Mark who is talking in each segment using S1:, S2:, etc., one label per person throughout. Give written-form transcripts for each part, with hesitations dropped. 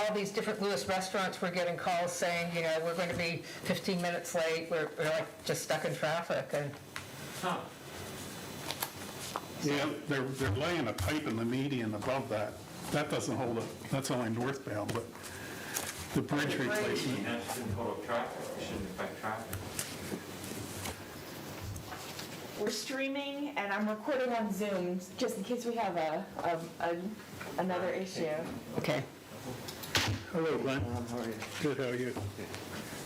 S1: all these different Lewis restaurants were getting calls saying, we're going to be 15 minutes late, we're like just stuck in traffic, and
S2: Yeah, they're laying a pipe in the median above that. That doesn't hold up, that's only northbound, but the bridge replacement.
S3: That shouldn't hold up traffic, it shouldn't affect traffic.
S4: We're streaming and I'm recording on Zoom just in case we have another issue.
S1: okay.
S2: Hello, Glenn. How are you? Good, how are you?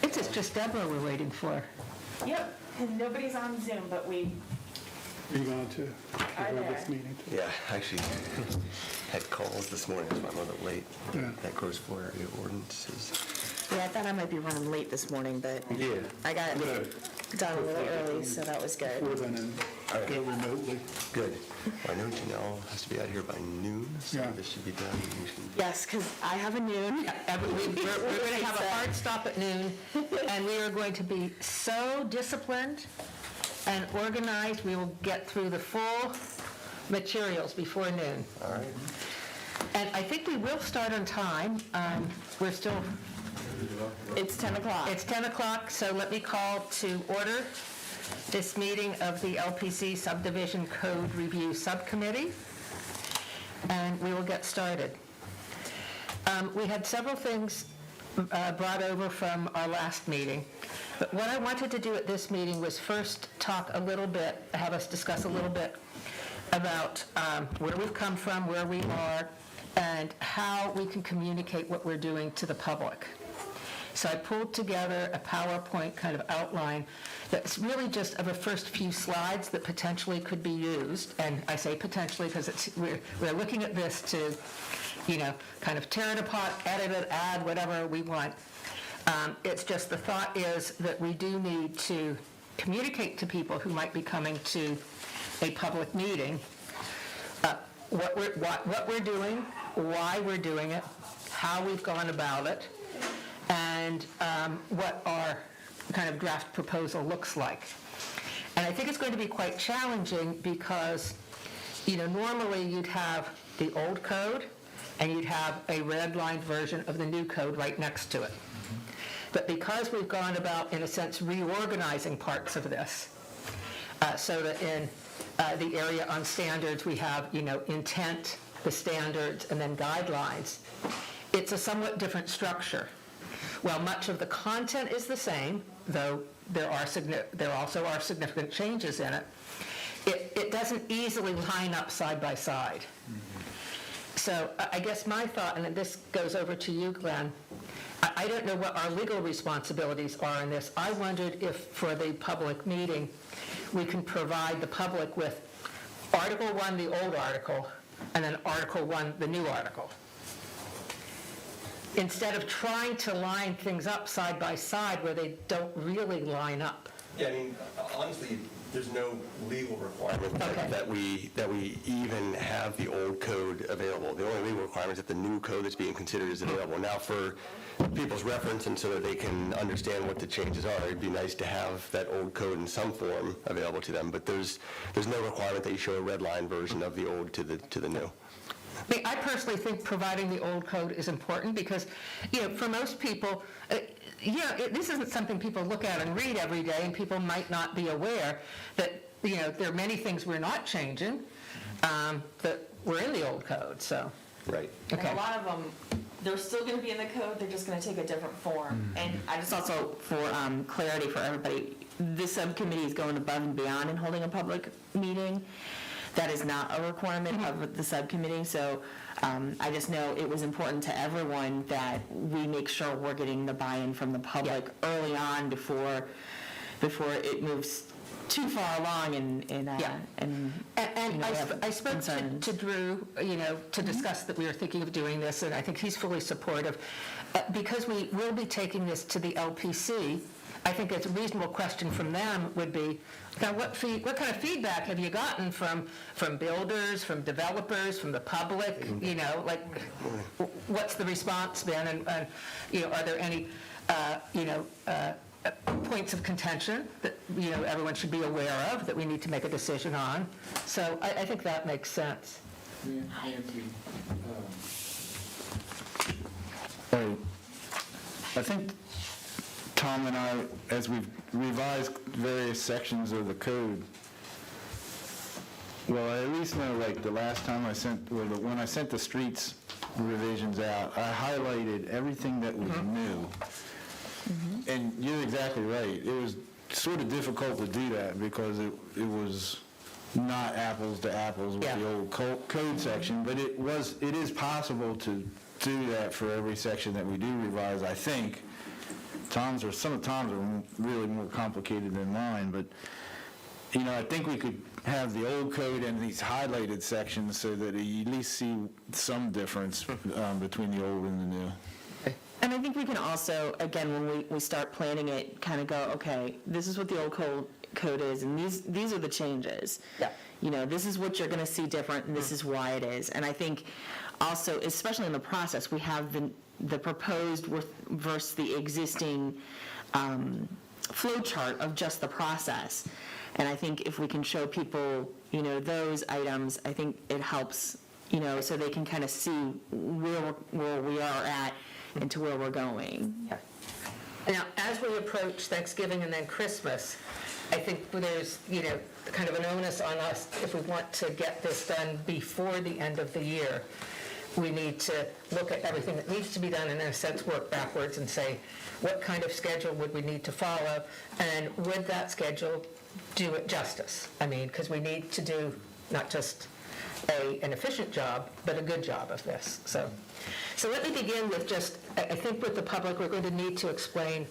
S1: It's just Deborah we're waiting for.
S4: Yep, and nobody's on Zoom, but we
S2: Are you going to
S4: are
S2: go to this
S4: there.
S2: meeting too?
S5: Yeah, actually had calls this morning, so I'm a little bit late.
S2: Yeah.
S5: That gross floor area ordinances.
S6: Yeah, I thought I might be running late this morning, but
S5: Yeah.
S6: I got
S2: Good.
S6: done a little early, so that was good.
S2: Before then, and go remotely.
S5: Good. Well, I know Janelle has to be out here by noon, so
S2: Yeah.
S5: this should be done. We should-
S6: Yes, because I have a noon.
S1: We're going to have a hard stop at noon, and we are going to be so disciplined and organized, we will get through the full materials before noon.
S5: All right.
S1: And I think we will start on time. We're still,
S6: It's 10 o'clock.
S1: it's 10 o'clock, so let me call to order this meeting of the LPC Subdivision Code Review Subcommittee, and we will get started. We had several things brought over from our last meeting, but what I wanted to do at this meeting was first talk a little bit, have us discuss a little bit about where we've come from, where we are, and how we can communicate what we're doing to the public. So I pulled together a PowerPoint kind of outline that's really just of a first few slides that potentially could be used. And I say potentially because we're looking at this to, kind of tear it apart, edit it, add whatever we want. It's just the thought is that we do need to communicate to people who might be coming to a public meeting what we're doing, why we're doing it, how we've gone about it, and what our kind of draft proposal looks like. And I think it's going to be quite challenging because, normally you'd have the old code and you'd have a redlined version of the new code right next to it. But because we've gone about, in a sense, reorganizing parts of this, so that in the area on standards we have, intent, the standards, and then guidelines, it's a somewhat different structure. While much of the content is the same, though there also are significant changes in it, it doesn't easily line up side by side. So I guess my thought, and this goes over to you, Glenn, I don't know what our legal responsibilities are in this. I wondered if for the public meeting, we can provide the public with Article 1, the old article, and then Article 1, the new article. Instead of trying to line things up side by side where they don't really line up.
S5: Yeah, I mean, honestly, there's no legal requirement
S1: Okay.
S5: that we even have the old code available. The only legal requirement is that the new code that's being considered is available. Now, for people's reference and so that they can understand what the changes are, it'd be nice to have that old code in some form available to them, but there's no requirement that you show a red line version of the old to the new.
S1: I personally think providing the old code is important because, for most people, this isn't something people look at and read every day, and people might not be aware that, there are many things we're not changing that were in the old code, so.
S5: Right.
S1: Okay.
S4: And a lot of them, they're still going to be in the code, they're just going to take a different form. And I just also, for clarity for everybody, this subcommittee is going above and beyond in holding a public meeting. That is not a requirement of the subcommittee, so I just know it was important to everyone that we make sure we're getting the buy-in from the public early on before it moves too far along and
S1: I spoke to Drew, to discuss that we were thinking of doing this, and I think he's fully supportive. Because we will be taking this to the LPC, I think it's a reasonable question from them would be, now what kind of feedback have you gotten from builders, from developers, from the public? What's the response been? And are there any, points of contention that, everyone should be aware of that we need to make a decision on? So I think that makes sense.
S7: I think Tom and I, as we've revised various sections of the code, well, I at least know, like, the last time I sent, when I sent the streets revisions out, I highlighted everything that was new. And you're exactly right. It was sort of difficult to do that because it was not apples to apples with the old code section, but it is possible to do that for every section that we do revise, I think. Some of Tom's are really more complicated than mine, but, you know, I think we could have the old code and these highlighted sections so that you at least see some difference between the old and the new.
S4: And I think we can also, again, when we start planning it, kind of go, okay, this is what the old code is, and these are the changes.
S1: Yeah.
S4: You know, this is what you're going to see different, and this is why it is. And I think also, especially in the process, we have the proposed versus the existing flow chart of just the process. And I think if we can show people, you know, those items, I think it helps, you know, so they can kind of see where we are at and to where we're going.
S1: Yeah. Now, as we approach Thanksgiving and then Christmas, I think there's, you know, kind of an onus on us, if we want to get this done before the end of the year, we need to look at everything that needs to be done and in a sense work backwards and say, what kind of schedule would we need to follow, and would that schedule do it justice? I mean, because we need to do not just an efficient job, but a good job of this. So let me begin with just, I think with the public, we're going to need to explain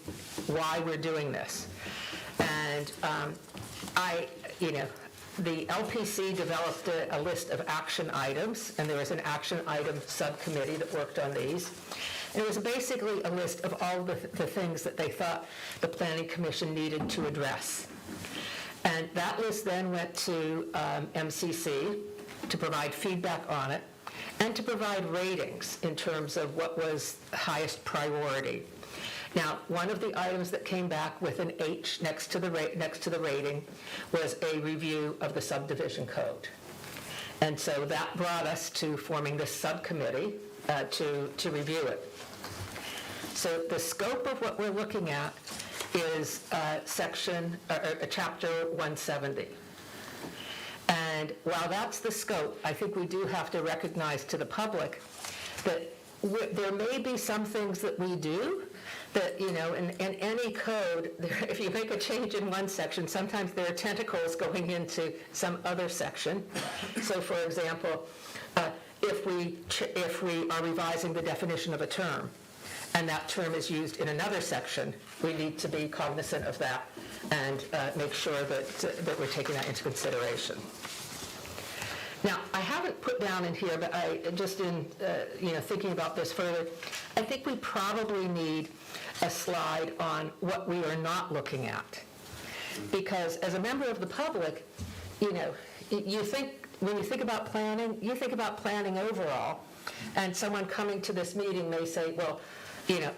S1: why we're doing this. And the LPC developed a list of action items, and there was an action item subcommittee that worked on these. And it was basically a list of all the things that they thought the Planning Commission needed to address. And that list then went to MCC to provide feedback on it and to provide ratings in terms of what was highest priority. Now, one of the items that came back with an H next to the rating was a review of the subdivision code. And so that brought us to forming this subcommittee to review it. So the scope of what we're looking at is Chapter 170. And while that's the scope, I think we do have to recognize to the public that there may be some things that we do that, you know, in any code, if you make a change in one section, sometimes there are tentacles going into some other section. So, for example, if we are revising the definition of a term, and that term is used in another section, we need to be cognizant of that and make sure that we're taking that into consideration. Now, I haven't put down in here, but I just in thinking about this further, I think we probably need a slide on what we are not looking at, because as a member of the public, you know, you think when you think about planning, you think about planning overall, and someone coming to this meeting may say, well, you know,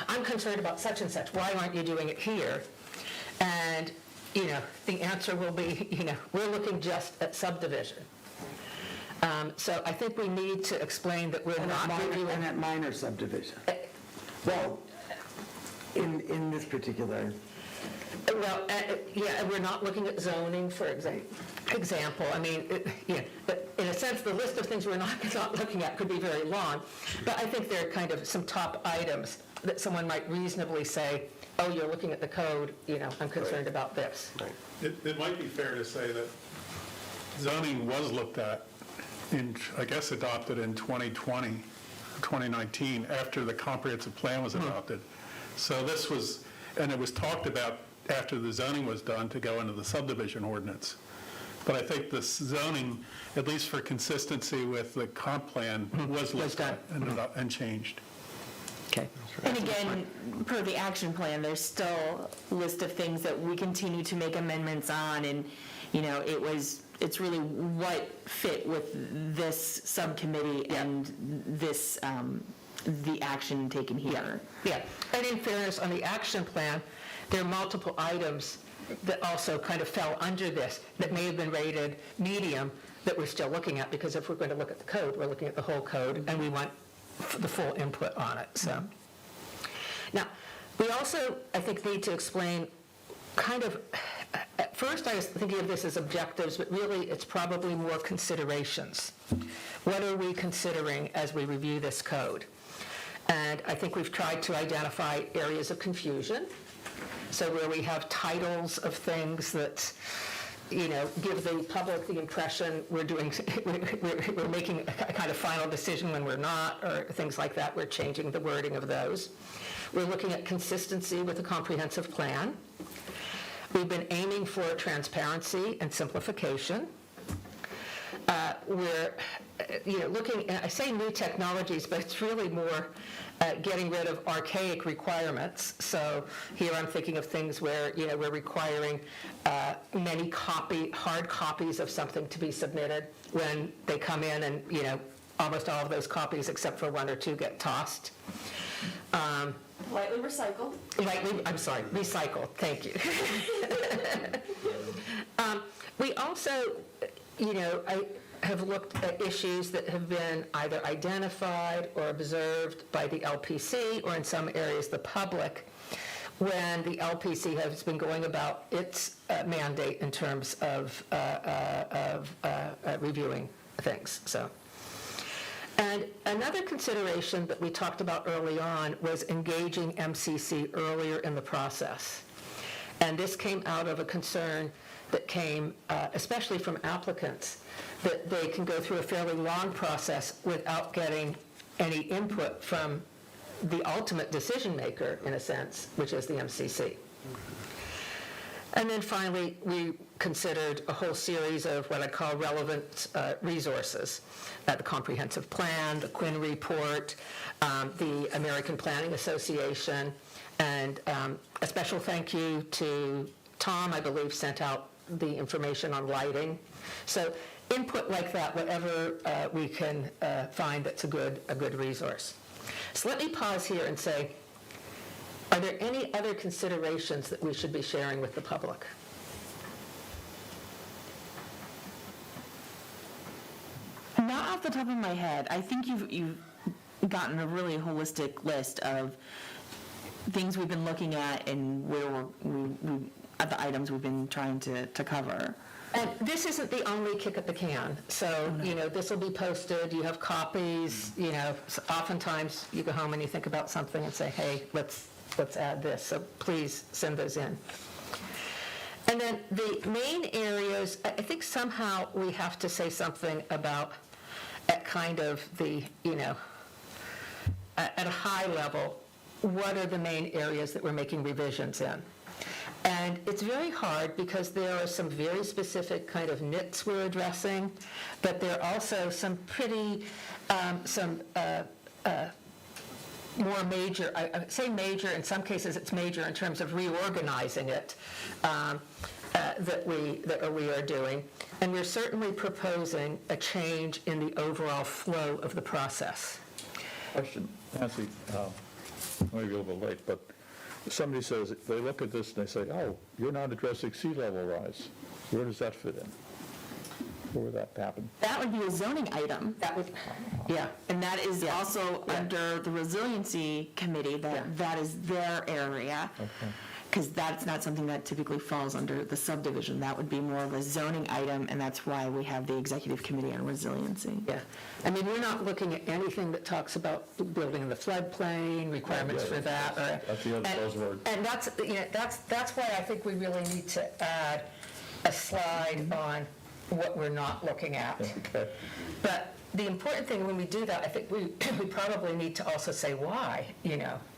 S1: I'm concerned about such and such. Why aren't you doing it here? And, you know, the answer will be, you know, we're looking just at subdivision. So I think we need to explain that we're not reviewing.
S8: And at minor subdivision. Well, in this particular.
S1: Well, we're not looking at zoning, for example. I mean, but in a sense, the list of things we're not looking at could be very long. But I think there are kind of some top items that someone might reasonably say, oh, you're looking at the code, you know, I'm concerned about this.
S5: Right.
S2: It might be fair to say that zoning was looked at I guess adopted in 2020, 2019, after the comprehensive plan was adopted. So this was, and it was talked about after the zoning was done to go into the subdivision ordinance. But I think the zoning, at least for consistency with the comp plan, was looked at and changed.
S1: Okay.
S4: And again, per the action plan, there's still a list of things that we continue to make amendments on, and, you know, it's really what fit with this subcommittee and this, the action taken here.
S1: Yeah, and in fairness, on the action plan, there are multiple items that also kind of fell under this that may have been rated medium that we're still looking at, because if we're going to look at the code, we're looking at the whole code, and we want the full input on it. So Now, we also, I think, need to explain kind of, at first I was thinking of this as objectives, but really it's probably more considerations. What are we considering as we review this code? And I think we've tried to identify areas of confusion. So where we have titles of things that, give the public the impression we're making a kind of final decision when we're not, or things like that, we're changing the wording of those. We're looking at consistency with a comprehensive plan. We've been aiming for transparency and simplification. We're looking, I say new technologies, but it's really more getting rid of archaic requirements. So here I'm thinking of things where, we're requiring many hard copies of something to be submitted. When they come in and, almost all of those copies except for one or two get tossed.
S4: Lightly recycled.
S1: Recycled, thank you. We also, I have looked at issues that have been either identified or observed by the LPC, or in some areas the public, when the LPC has been going about its mandate in terms of reviewing things. And another consideration that we talked about early on was engaging MCC earlier in the process. And this came out of a concern that came especially from applicants, that they can go through a fairly long process without getting any input from the ultimate decision maker, in a sense, which is the MCC. And then finally, we considered a whole series of what I call relevant resources. The comprehensive plan, the Quinn report, the American Planning Association, and a special thank you to Tom, I believe, sent out the information on lighting. So input like that, whatever we can find that's a good resource. So let me pause here and say, are there any other considerations that we should be sharing with the public?
S4: Not off the top of my head. I think you've gotten a really holistic list of things we've been looking at and where we at the items we've been trying to cover.
S1: And this isn't the only kick at the can. So, this will be posted. You have copies. Oftentimes you go home and you think about something and say, hey, let's add this. So please send those in. And then the main areas, I think somehow we have to say something about at kind of the, at a high level, what are the main areas that we're making revisions in? And it's very hard because there are some very specific kind of nits we're addressing, but there are also some pretty, more major, I say major, in some cases it's major in terms of reorganizing it, that we are doing. And we're certainly proposing a change in the overall flow of the process.
S9: Question, Nancy, maybe a little bit late, but somebody says, they look at this and they say, oh, you're not addressing sea level rise. Where does that fit in? Where would that happen?
S4: That would be a zoning item.
S1: That would, yeah.
S4: And that is also under the resiliency committee, that is their area.
S9: Okay.
S4: Because that's not something that typically falls under the subdivision. That would be more of a zoning item, and that's why we have the executive committee on resiliency.
S1: Yeah. I mean, we're not looking at anything that talks about building in the floodplain, requirements for that.
S9: That's the other buzzword.
S1: And that's why I think we really need to add a slide on what we're not looking at.
S9: Okay.
S1: But the important thing when we do that, I think we probably need to also say why,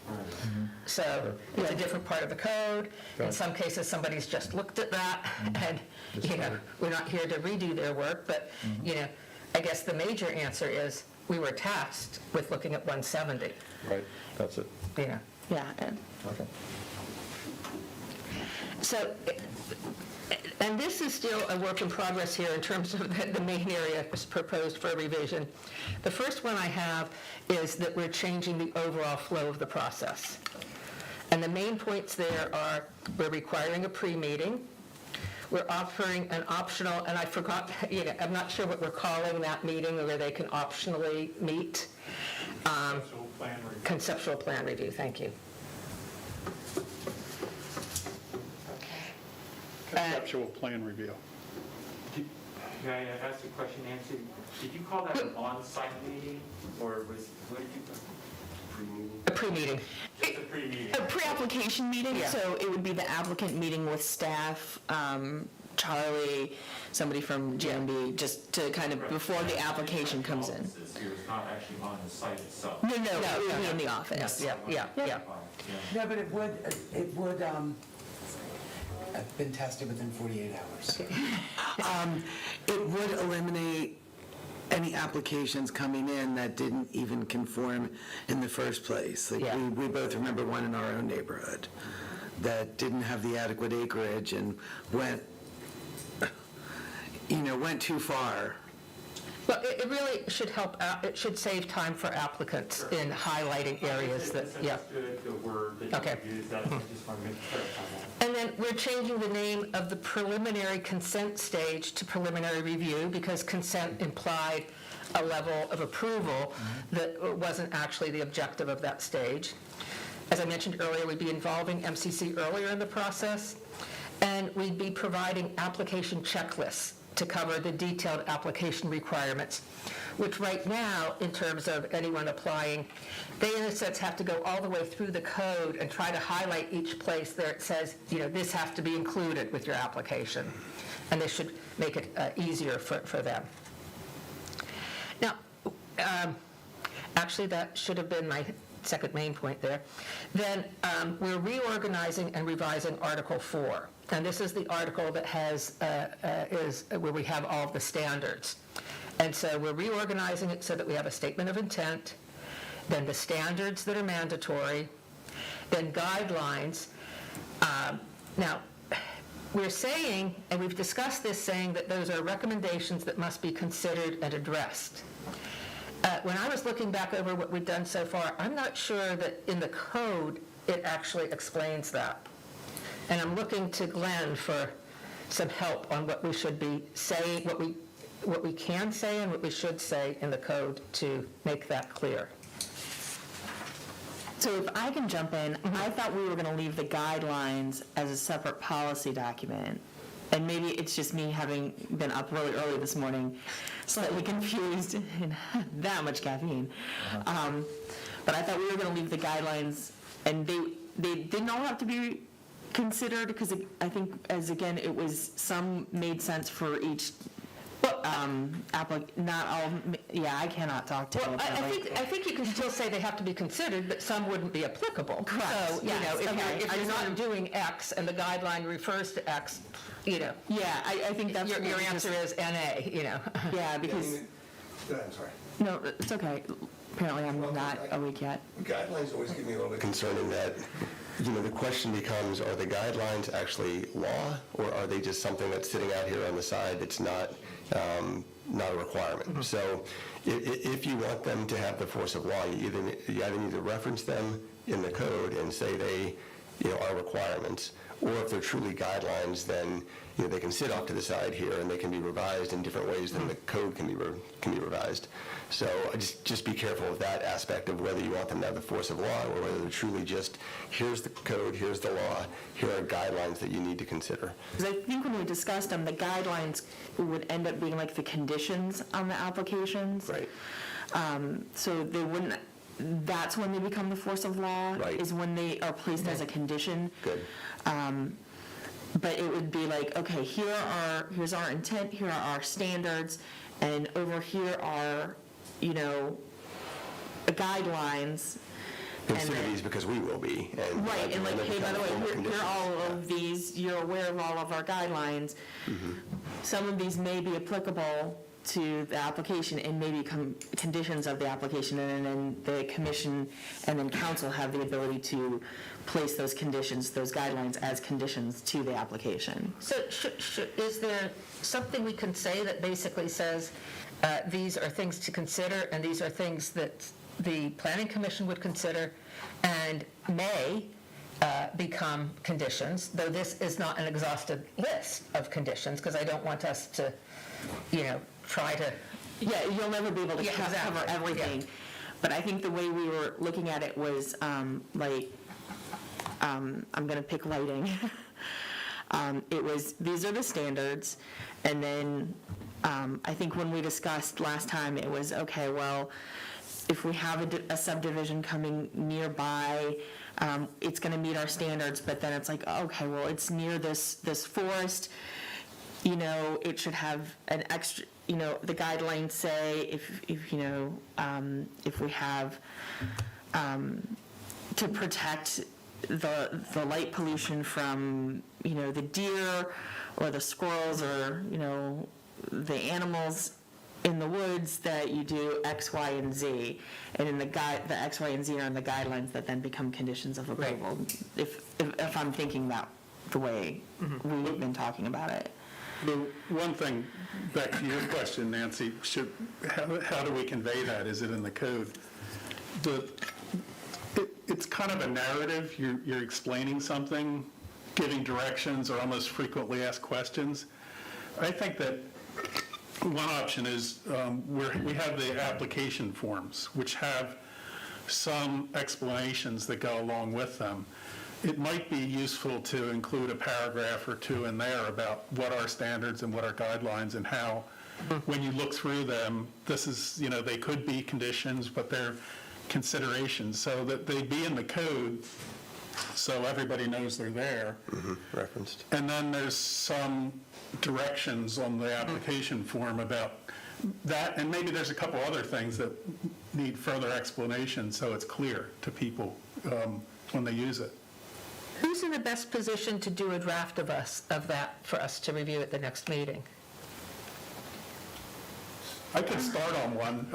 S9: Mm-hmm.
S1: So it's a different part of the code. In some cases, somebody's just looked at that, and, we're not here to redo their work, but, I guess the major answer is we were tasked with looking at 170.
S9: Right, that's it.
S4: Yeah. And
S9: Okay.
S1: So, and this is still a work in progress here in terms of the main area proposed for revision. The first one I have is that we're changing the overall flow of the process. And the main points there are, we're requiring a pre-meeting, we're offering an optional, and I forgot, I'm not sure what we're calling that meeting where they can optionally meet.
S2: Conceptual plan review.
S1: Conceptual plan review, thank you.
S2: Conceptual plan review.
S3: May I ask a question, Nancy? Did you call that an on-site meeting, or what did you, pre-meeting?
S1: A pre-meeting.
S3: Just a pre-meeting?
S4: A pre-application meeting,
S1: Yeah.
S4: so it would be the applicant meeting with staff, Charlie, somebody from GMB, just to kind of, before the application comes in.
S3: It was not actually on the site itself?
S4: No, it would be in the office.
S1: Yeah.
S3: Yeah.
S8: No, but it would, I've been tested within 48 hours. It would eliminate any applications coming in that didn't even conform in the first place. Like,
S1: Yeah.
S8: we both remember one in our own neighborhood that didn't have the adequate acreage and went too far.
S1: Well, it really should help, it should save time for applicants in highlighting areas that, yeah.
S3: Misunderstood the word that
S1: Okay.
S3: you used, I just want to clarify that.
S1: And then we're changing the name of the preliminary consent stage to preliminary review because consent implied a level of approval that wasn't actually the objective of that stage. As I mentioned earlier, we'd be involving MCC earlier in the process, and we'd be providing application checklists to cover the detailed application requirements, which right now, in terms of anyone applying, they in a sense have to go all the way through the code and try to highlight each place there it says, this has to be included with your application. And this should make it easier for them. Now, actually that should have been my second main point there. Then we're reorganizing and revising Article 4. And this is the article that is where we have all of the standards. And so we're reorganizing it so that we have a statement of intent, then the standards that are mandatory, then guidelines. Now, we're saying, and we've discussed this, saying that those are recommendations that must be considered and addressed. When I was looking back over what we've done so far, I'm not sure that in the code it actually explains that. And I'm looking to Glenn for some help on what we should be saying, what we can say and what we should say in the code to make that clear.
S4: So if I can jump in, I thought we were going to leave the guidelines as a separate policy document. And maybe it's just me having been up really early this morning, slightly confused and that much caffeine. But I thought we were going to leave the guidelines, and they didn't all have to be considered, because I think, as again, it was, some made sense for each not all, I cannot talk to
S1: Well,
S4: you.
S1: I think you can still say they have to be considered, but some wouldn't be applicable.
S4: Correct.
S1: So,
S4: Yes, okay.
S1: if you're not doing X and the guideline refers to X,
S4: Yeah, I think that's.
S1: your
S4: what we
S1: answer
S4: just-
S1: is NA,
S4: Yeah, because,
S5: I'm sorry.
S4: no, it's okay. Apparently I'm not awake yet.
S5: Guidelines always give me a little bit concerned in that, the question becomes, are the guidelines actually law, or are they just something that's sitting out here on the side that's not a requirement? So if you want them to have the force of law, you either need to reference them in the code and say they are requirements, or if they're truly guidelines, then they can sit off to the side here and they can be revised in different ways than the code can be revised. So just be careful of that aspect of whether you want them to have the force of law, or whether they're truly just, here's the code, here's the law, here are guidelines that you need to consider.
S4: Because I think when we discussed them, the guidelines would end up being like the conditions on the applications.
S5: Right.
S4: So they wouldn't, that's when they become the force of law.
S5: Right.
S4: Is when they are placed as a condition.
S5: Good.
S4: But it would be like, okay, here's our intent, here are our standards, and over here are, guidelines.
S5: Consider
S4: then-
S5: these because we will be. And
S4: Right, and like,
S5: then
S4: hey, by the way,
S5: become formal
S4: here are all
S5: conditions.
S4: of these, you're aware of all of our guidelines. Some of these may be applicable to the application and may become conditions of the application, and then the commission and then council have the ability to place those conditions, those guidelines as conditions to the application.
S1: So is there something we can say that basically says, these are things to consider, and these are things that the planning commission would consider and may become conditions, though this is not an exhaustive list of conditions, because I don't want us to, try to.
S4: Yeah, you'll never be able to
S1: Yeah,
S4: cover
S1: exactly,
S4: everything.
S1: yeah.
S4: But I think the way we were looking at it was like, I'm going to pick lighting. It was, these are the standards, and then I think when we discussed last time, it was, okay, well, if we have a subdivision coming nearby, it's going to meet our standards, but then it's like, okay, well, it's near this forest, it should have an extra, the guidelines say if we have to protect the light pollution from, the deer or the squirrels or, the animals in the woods, that you do X, Y, and Z. And in the X, Y, and Z are in the guidelines that then become conditions of approval. If I'm thinking about the way we've been talking about it.
S2: The one thing, back to your question, Nancy, how do we convey that? Is it in the code? It's kind of a narrative. You're explaining something, giving directions, or almost frequently asked questions. I think that one option is we have the application forms, which have some explanations that go along with them. It might be useful to include a paragraph or two in there about what our standards and what our guidelines, and how, when you look through them, this is, they could be conditions, but they're considerations, so that they be in the code so everybody knows they're there.
S5: Referenced.
S2: And then there's some directions on the application form about that, and maybe there's a couple other things that need further explanation so it's clear to people when they use it.
S1: Who's in the best position to do a draft of that for us to review at the next meeting?
S2: I could start on one.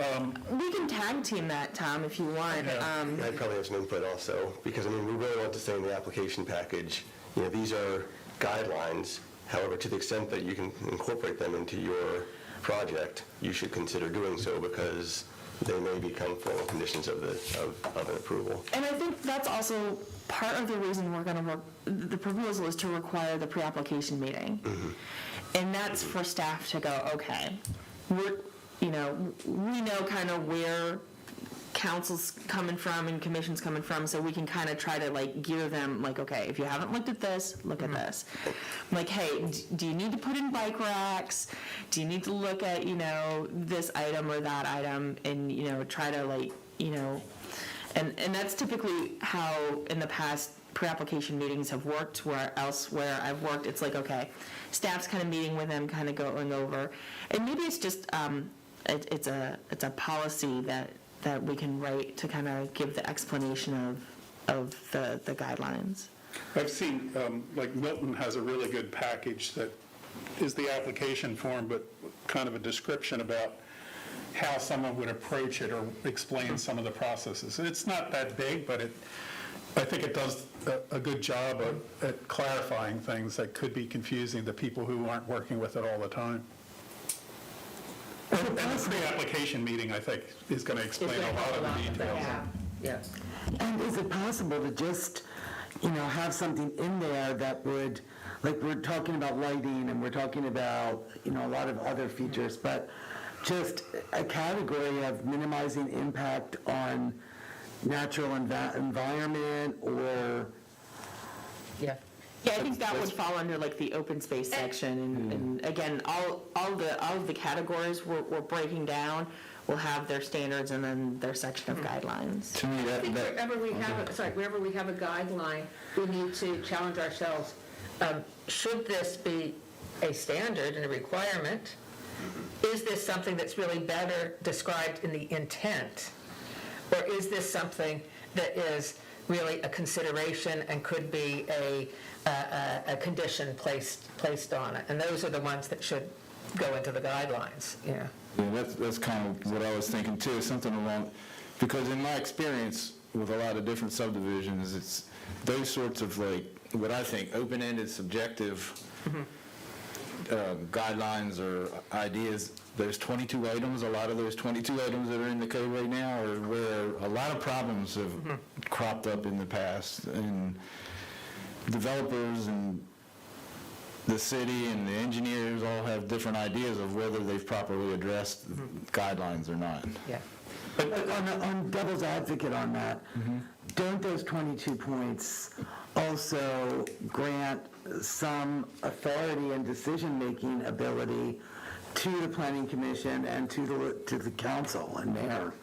S4: We can tag team that, Tom, if you want.
S2: Yeah.
S5: I'd probably have some input also, because, we really want to say in the application package, these are guidelines. However, to the extent that you can incorporate them into your project, you should consider doing so, because they may become formal conditions of an approval.
S4: And I think that's also part of the reason we're going to work, the proposal is to require the pre-application meeting. And that's for staff to go, okay, we know kind of where council's coming from and commission's coming from, so we can kind of try to gear them, okay, if you haven't looked at this, look at this. Hey, do you need to put in bike racks? Do you need to look at, this item or that item, and, try to and that's typically how in the past pre-application meetings have worked, where elsewhere I've worked, it's okay, staff's kind of meeting with them, kind of going over, and maybe it's just, it's a policy that we can write to kind of give the explanation of the guidelines.
S2: I've seen, Milton has a really good package that is the application form, but kind of a description about how someone would approach it or explain some of the processes. It's not that big, but I think it does a good job at clarifying things that could be confusing to people who aren't working with it all the time. And the pre-application meeting, I think, is going to explain a lot of the details.
S1: Yeah.
S8: And is it possible to just, have something in there that would, we're talking about lighting and we're talking about, a lot of other features, but just a category of minimizing impact on natural environment or...
S1: Yeah.
S4: Yeah, I think that would fall under the open space section, and again, all of the categories we're breaking down will have their standards and then their section of guidelines.
S7: To me,
S1: I think wherever we have a guideline, we need to challenge ourselves. Should this be a standard and a requirement? Is this something that's really better described in the intent? Or is this something that is really a consideration and could be a condition placed on it? And those are the ones that should go into the guidelines,
S7: Yeah, that's kind of what I was thinking too, something along, because in my experience with a lot of different subdivisions, it's those sorts of what I think open-ended, subjective guidelines or ideas. There's 22 items. A lot of those 22 items that are in the code right now are where a lot of problems have cropped up in the past, and developers and the city and the engineers all have different ideas of whether they've properly addressed guidelines or not.
S1: yeah.
S8: On devil's advocate on that, don't those 22 points also grant some authority and decision-making ability to the planning commission and to the council and mayor?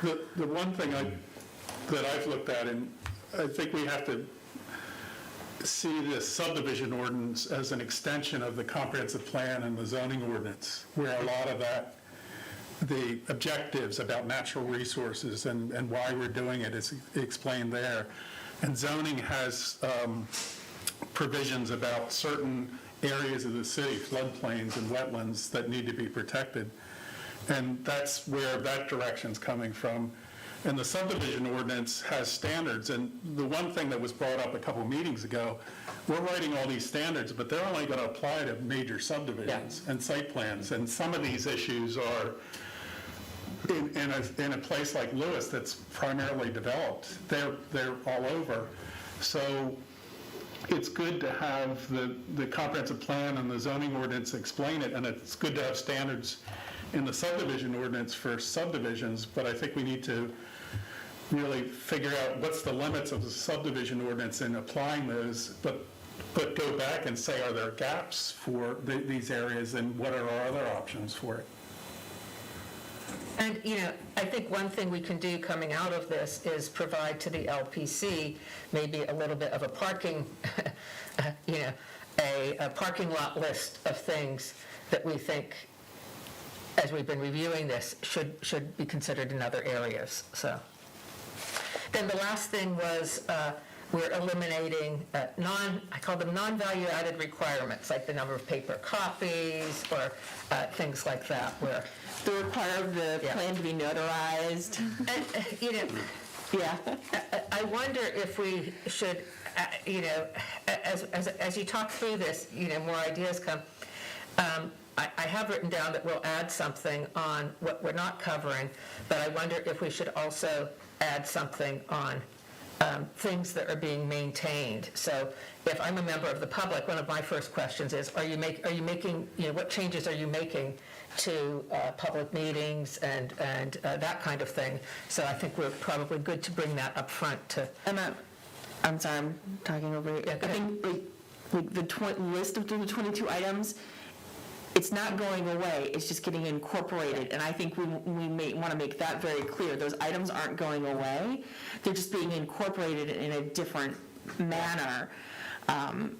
S2: The one thing that I've looked at, and I think we have to see this subdivision ordinance as an extension of the comprehensive plan and the zoning ordinance, where a lot of that, the objectives about natural resources and why we're doing it is explained there. And zoning has provisions about certain areas of the city, floodplains and wetlands that need to be protected. And that's where that direction's coming from. And the subdivision ordinance has standards, and the one thing that was brought up a couple meetings ago, we're writing all these standards, but they're only going to apply to major subdivisions and site plans. And some of these issues are in a place like Lewis that's primarily developed. They're all over. So it's good to have the comprehensive plan and the zoning ordinance explain it, and it's good to have standards in the subdivision ordinance for subdivisions, but I think we need to really figure out what's the limits of the subdivision ordinance in applying those, but go back and say, are there gaps for these areas, and what are our other options for it?
S1: And, I think one thing we can do coming out of this is provide to the LPC maybe a little bit of a parking, a parking lot list of things that we think, as we've been reviewing this, should be considered in other areas, so. Then the last thing was we're eliminating I call them non-value added requirements, like the number of paper copies or things like that, where
S4: The require the plan to be notarized.
S1: and,
S4: Yeah.
S1: I wonder if we should, as you talk through this, more ideas come. I have written down that we'll add something on what we're not covering, but I wonder if we should also add something on things that are being maintained. So if I'm a member of the public, one of my first questions is, are you making, what changes are you making to public meetings and that kind of thing? So I think we're probably good to bring that up front to.
S4: I'm sorry, I'm talking over you.
S1: Yeah, go
S4: I think like the list of the 22 items, it's not going away, it's just getting incorporated, and I think we may want to make that very clear. Those items aren't going away, they're just being incorporated in a different manner.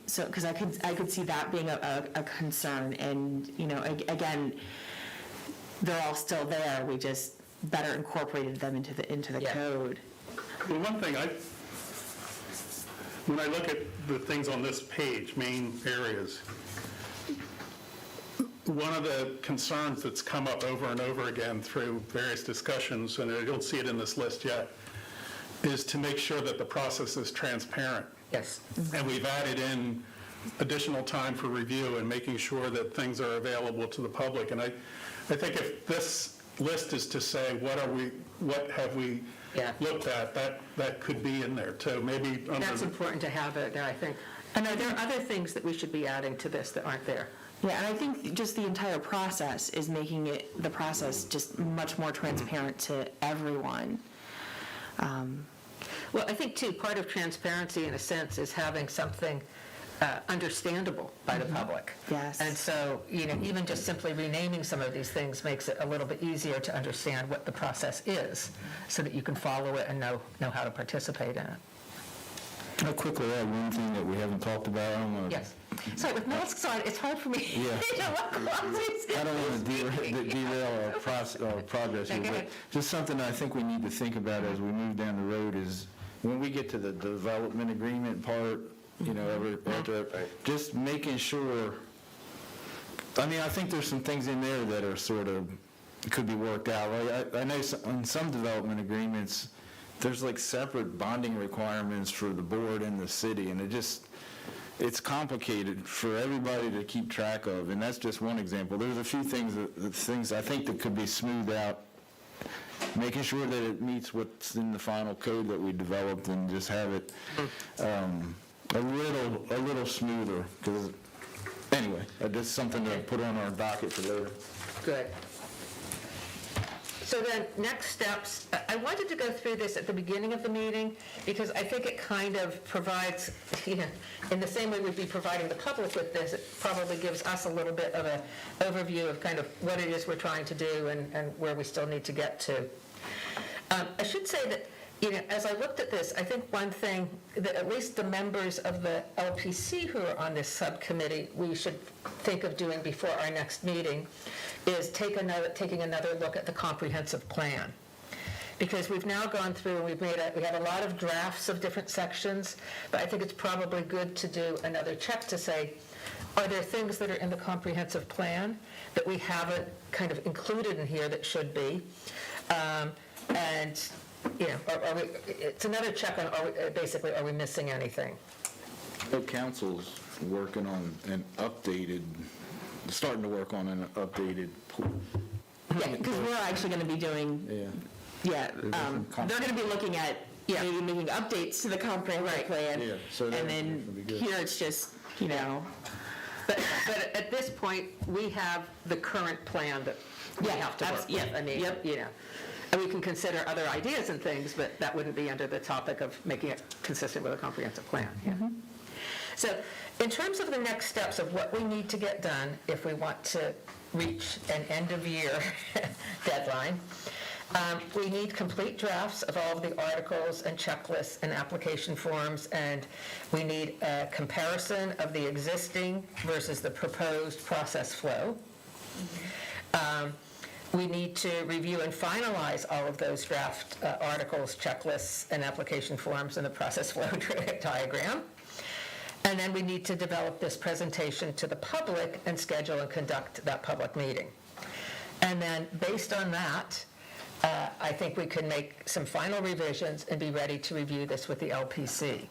S4: So, because I could see that being a concern, and, again, they're all still there, we just better incorporated them into the code.
S2: Well, one thing, when I look at the things on this page, main areas, one of the concerns that's come up over and over again through various discussions, and I don't see it in this list yet, is to make sure that the process is transparent.
S1: Yes.
S2: And we've added in additional time for review and making sure that things are available to the public. And I think if this list is to say, what have we looked at, that could be in there too. Maybe
S1: That's important to have it there, I think. And are there other things that we should be adding to this that aren't there?
S4: Yeah, and I think just the entire process is making the process just much more transparent to everyone.
S1: Well, I think, too, part of transparency, in a sense, is having something understandable by the public.
S4: Yes.
S1: And so, even just simply renaming some of these things makes it a little bit easier to understand what the process is, so that you can follow it and know how to participate in it.
S7: I'll quickly add one thing that we haven't talked about.
S1: Yes. Sorry, with masks on, it's hard for me
S7: Yeah.
S1: to know what
S7: I don't want to derail our progress here,
S1: Okay, go
S7: but
S1: ahead.
S7: just something I think we need to think about as we move down the road is when we get to the development agreement part, after, just making sure, I think there's some things in there that are sort of, could be worked out. Like I know on some development agreements, there's like separate bonding requirements for the board and the city, and it's complicated for everybody to keep track of, and that's just one example. There's a few things I think that could be smoothed out, making sure that it meets what's in the final code that we developed, and just have it a little smoother. Because anyway, just something to put on our docket for later.
S1: Good. So then, next steps, I wanted to go through this at the beginning of the meeting, because I think it kind of provides, in the same way we'd be providing the public with this, it probably gives us a little bit of an overview of kind of what it is we're trying to do and where we still need to get to. I should say that, as I looked at this, I think one thing that at least the members of the LPC who are on this subcommittee, we should think of doing before our next meeting is taking another look at the comprehensive plan. Because we've now gone through and we had a lot of drafts of different sections, but I think it's probably good to do another check to say, are there things that are in the comprehensive plan that we haven't kind of included in here that should be? And it's another check on, are we missing anything?
S7: The council's working on starting to work on an updated,
S4: Yeah, because we're actually going to be doing, they're going to be looking at, maybe making updates to the comprehensive plan.
S7: Yeah, so that
S4: And
S7: would
S4: then
S7: be good.
S4: here it's just,
S1: But at this point, we have the current plan that we have to work with. I mean, and we can consider other ideas and things, but that wouldn't be under the topic of making it consistent with a comprehensive plan. So in terms of the next steps of what we need to get done if we want to reach an end-of-year deadline, we need complete drafts of all of the articles and checklists and application forms, and we need a comparison of the existing versus the proposed process flow. We need to review and finalize all of those draft articles, checklists, and application forms in the process flow diagram. And then we need to develop this presentation to the public and schedule and conduct that public meeting. And then based on that, I think we can make some final revisions and be ready to review this with the LPC.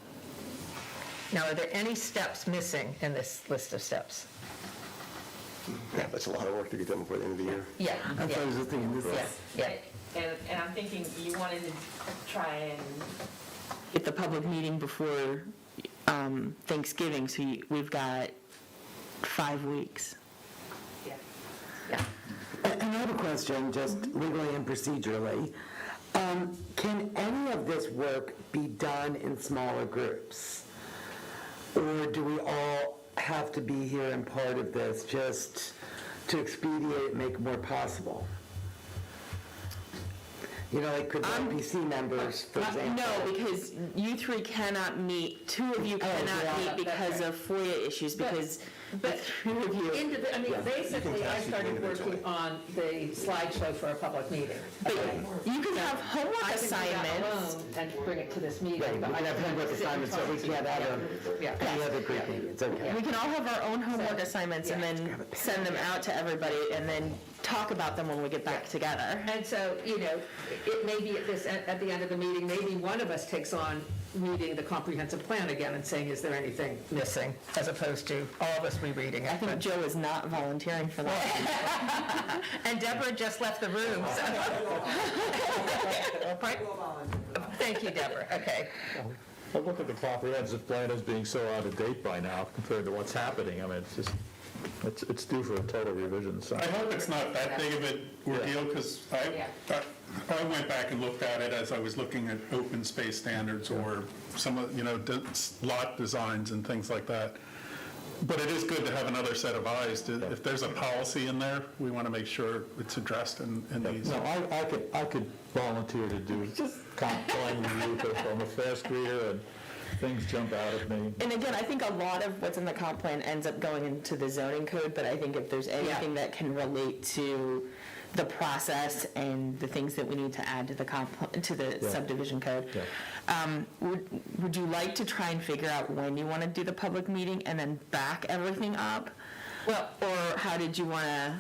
S1: Now, are there any steps missing in this list of steps?
S5: Yeah, that's a lot of work to get done before the end of the year.
S1: Yeah.
S8: That's what I was just thinking,
S1: Yeah.
S4: And I'm thinking you wanted to try and get the public meeting before Thanksgiving, so we've got 5 weeks.
S8: And I have a question, just legally and procedurally. Can any of this work be done in smaller groups? Or do we all have to be here and part of this just to expedite and make it more possible? Like could LPC members, for example?
S4: No, because you three cannot meet, 2 of you cannot meet because of FOIA issues, because the 3 of you.
S1: Basically, I started working on the slideshow for a public meeting.
S4: But you can have homework
S1: I can do that
S4: assignments.
S1: alone and bring it to this meeting.
S8: Right,
S1: but
S8: we
S1: I
S8: can have
S1: don't
S8: homework
S1: sit and
S8: assignments, so
S1: talk
S8: we
S1: to
S8: can't
S1: you.
S8: have any other group meeting, it's okay.
S4: We can all have our own homework assignments and then send them out to everybody and then talk about them when we get back together.
S1: And so, it may be at the end of the meeting, maybe one of us takes on reading the comprehensive plan again and saying, is there anything missing, as opposed to all of us rereading it.
S4: I think Joe is not volunteering for that.
S1: And Deborah just left the room, so. Thank you, Deborah, okay.
S9: I look at the comprehensive plan as being so out of date by now compared to what's happening. I mean, it's just, it's due for a total revision, so.
S2: I hope it's not that big of an ordeal, because I went back and looked at it as I was looking at open space standards or some of, lot designs and things like that. But it is good to have another set of eyes. If there's a policy in there, we want to make sure it's addressed in these.
S9: No, I could volunteer to do comp plan review, because I'm a fast reader and things jump out at me.
S4: And again, I think a lot of what's in the comp plan ends up going into the zoning code, but I think if there's anything that can relate to the process and the things that we need to add to the subdivision code, would you like to try and figure out when you want to do the public meeting and then back everything up?
S1: Well,
S4: or how did you want to?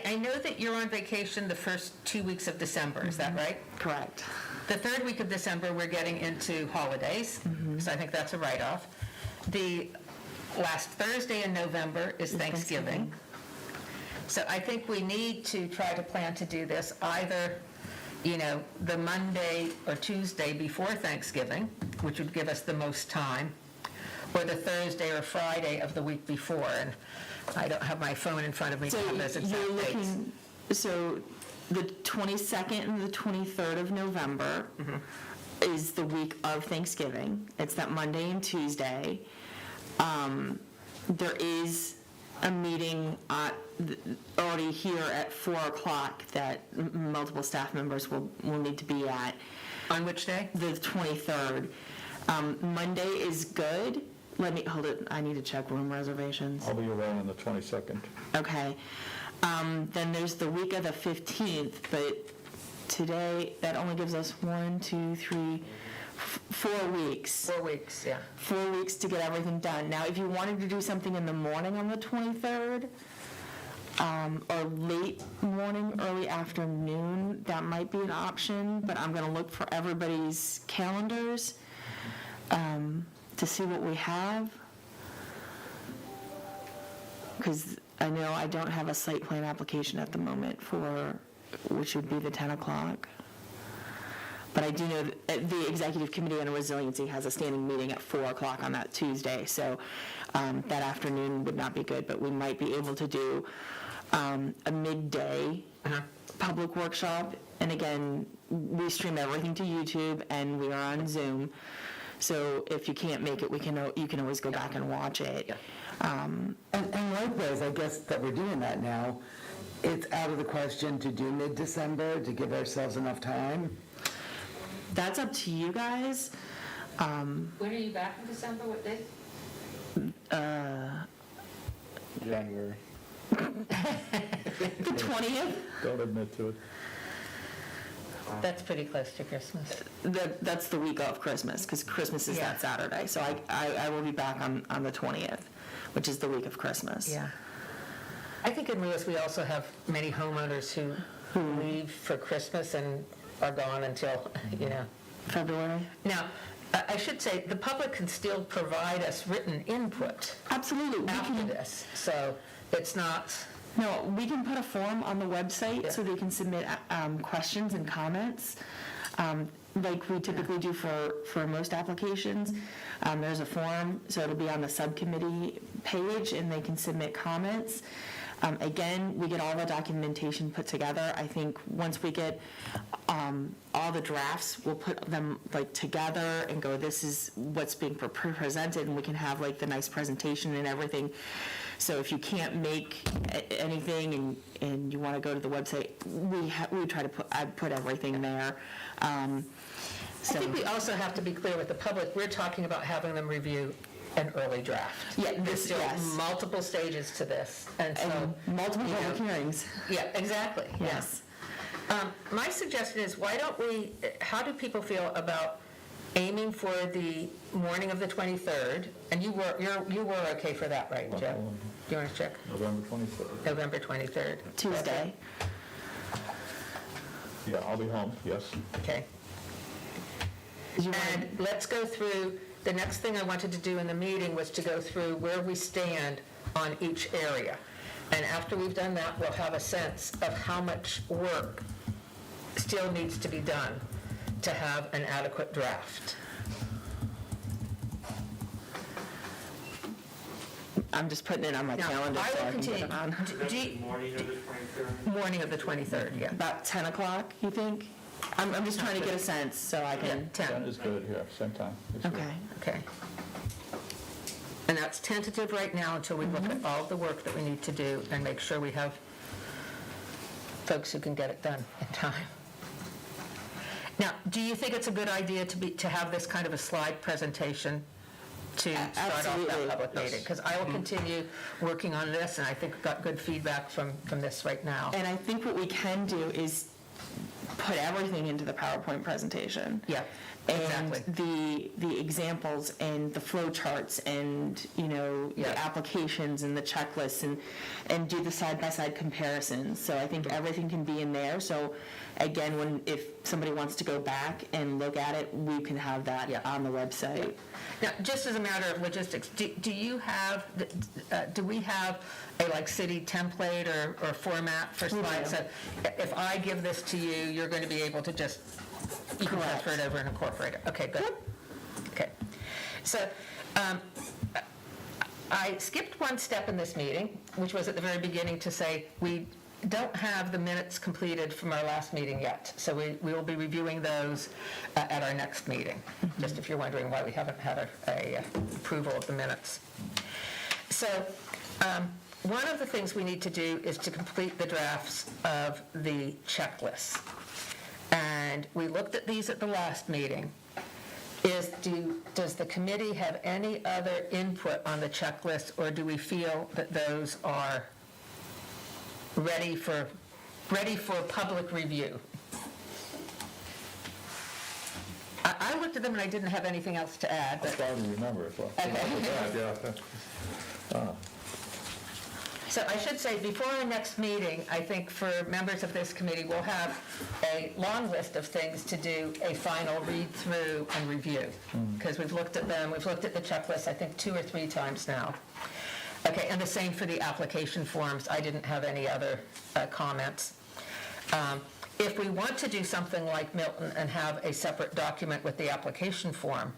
S1: I know that you're on vacation the first 2 weeks of December, is that right?
S4: Correct.
S1: The 3rd week of December, we're getting into holidays, so I think that's a write-off. The last Thursday in November is Thanksgiving. So I think we need to try to plan to do this either, the Monday or Tuesday before Thanksgiving, which would give us the most time, or the Thursday or Friday of the week before. And I don't have my phone in front of me to have those exact dates.
S4: So the 22nd and the 23rd of November is the week of Thanksgiving. It's that Monday and Tuesday. There is a meeting already here at 4 o'clock that multiple staff members will need to be at.
S1: On which day?
S4: The 23rd. Monday is good. Hold it, I need to check room reservations.
S9: I'll be around on the 22nd.
S4: Okay. Then there's the week of the 15th, but today, that only gives us 1, 2, 3, 4 weeks.
S1: 4 weeks, yeah.
S4: 4 weeks to get everything done. Now, if you wanted to do something in the morning on the 23rd, or late morning, early afternoon, that might be an option, but I'm going to look for everybody's calendars to see what we have. Because I know I don't have a site plan application at the moment which would be the 10 o'clock. But I do know that the Executive Committee on Resiliency has a standing meeting at 4 o'clock on that Tuesday, so that afternoon would not be good, but we might be able to do a midday public workshop. And again, we stream everything to YouTube and we are on Zoom. So if you can't make it, you can always go back and watch it.
S8: And likewise, I guess that we're doing that now, it's out of the question to do mid-December to give ourselves enough time.
S4: That's up to you guys.
S1: When are you back in December? What day?
S9: January.
S4: The 20th?
S9: Don't admit to it.
S1: That's pretty close to Christmas.
S4: That's the week of Christmas, because Christmas is that Saturday. So I will be back on the 20th, which is the week of Christmas.
S1: Yeah. I think in Lewis, we also have many homeowners who leave for Christmas and are gone until,
S4: February?
S1: Now, I should say, the public can still provide us written input
S4: Absolutely.
S1: after this, so it's not...
S4: No, we can put a form on the website so they can submit questions and comments, like we typically do for most applications. There's a form, so it'll be on the subcommittee page, and they can submit comments. Again, we get all the documentation put together. I think once we get all the drafts, we'll put them together and go, this is what's being presented, and we can have the nice presentation and everything. So if you can't make anything and you want to go to the website, we try to put everything there.
S1: I think we also have to be clear with the public, we're talking about having them review an early draft.
S4: Yeah,
S1: There's still
S4: yes.
S1: multiple stages to this, and so...
S4: And multiple public hearings.
S1: Yeah, exactly.
S4: Yes.
S1: My suggestion is, how do people feel about aiming for the morning of the 23rd? And you were okay for that, right, Jeff? Do you want to check?
S9: November 23rd.
S1: November 23rd.
S4: Tuesday.
S9: Yeah, I'll be home, yes.
S1: Okay. And let's go through, the next thing I wanted to do in the meeting was to go through where we stand on each area. And after we've done that, we'll have a sense of how much work still needs to be done to have an adequate draft.
S4: I'm just putting it on my
S1: Now,
S4: calendar
S1: I
S4: so
S1: will
S4: I can get
S1: continue.
S4: it on.
S3: Morning of the 23rd?
S1: Morning of the 23rd, yeah.
S4: About 10 o'clock, you think? I'm just trying to get a sense so I
S1: Yeah,
S4: can...
S1: 10.
S9: 10 is good, yeah, same time. It's good.
S4: Okay.
S1: Okay. And that's tentative right now until we look at all of the work that we need to do and make sure we have folks who can get it done in time. Now, do you think it's a good idea to have this kind of a slide presentation to start off
S4: Absolutely.
S1: that public meeting? Because I will continue working on this, and I think we've got good feedback from this right now.
S4: And I think what we can do is put everything into the PowerPoint presentation.
S1: Yeah, exactly.
S4: And the examples and the flow charts and, the applications and the checklists and do the side-by-side comparisons. So I think everything can be in there. So again, if somebody wants to go back and look at it, we can have that on the website.
S1: Now, just as a matter of logistics, do we have a city template or format for slides? So if I give this to you, you're going to be able to you can transfer it over and incorporate it. Okay, good. Okay. So I skipped one step in this meeting, which was at the very beginning to say don't have the minutes completed from our last meeting yet, so we will be reviewing those at our next meeting, just if you're wondering why we haven't had a approval of the minutes. So one of the things we need to do is to complete the drafts of the checklists. And we looked at these at the last meeting. Does the committee have any other input on the checklist, or do we feel that those are ready for public review? I looked at them and I didn't have anything else to add,
S9: I
S1: but,
S9: trying to remember it. Yeah.
S1: so I should say, before our next meeting, I think for members of this committee, we'll have a long list of things to do a final read-through and review, because we've looked at them, we've looked at the checklist, I think 2 or 3 times now. Okay, and the same for the application forms. I didn't have any other comments. If we want to do something like Milton and have a separate document with the application form,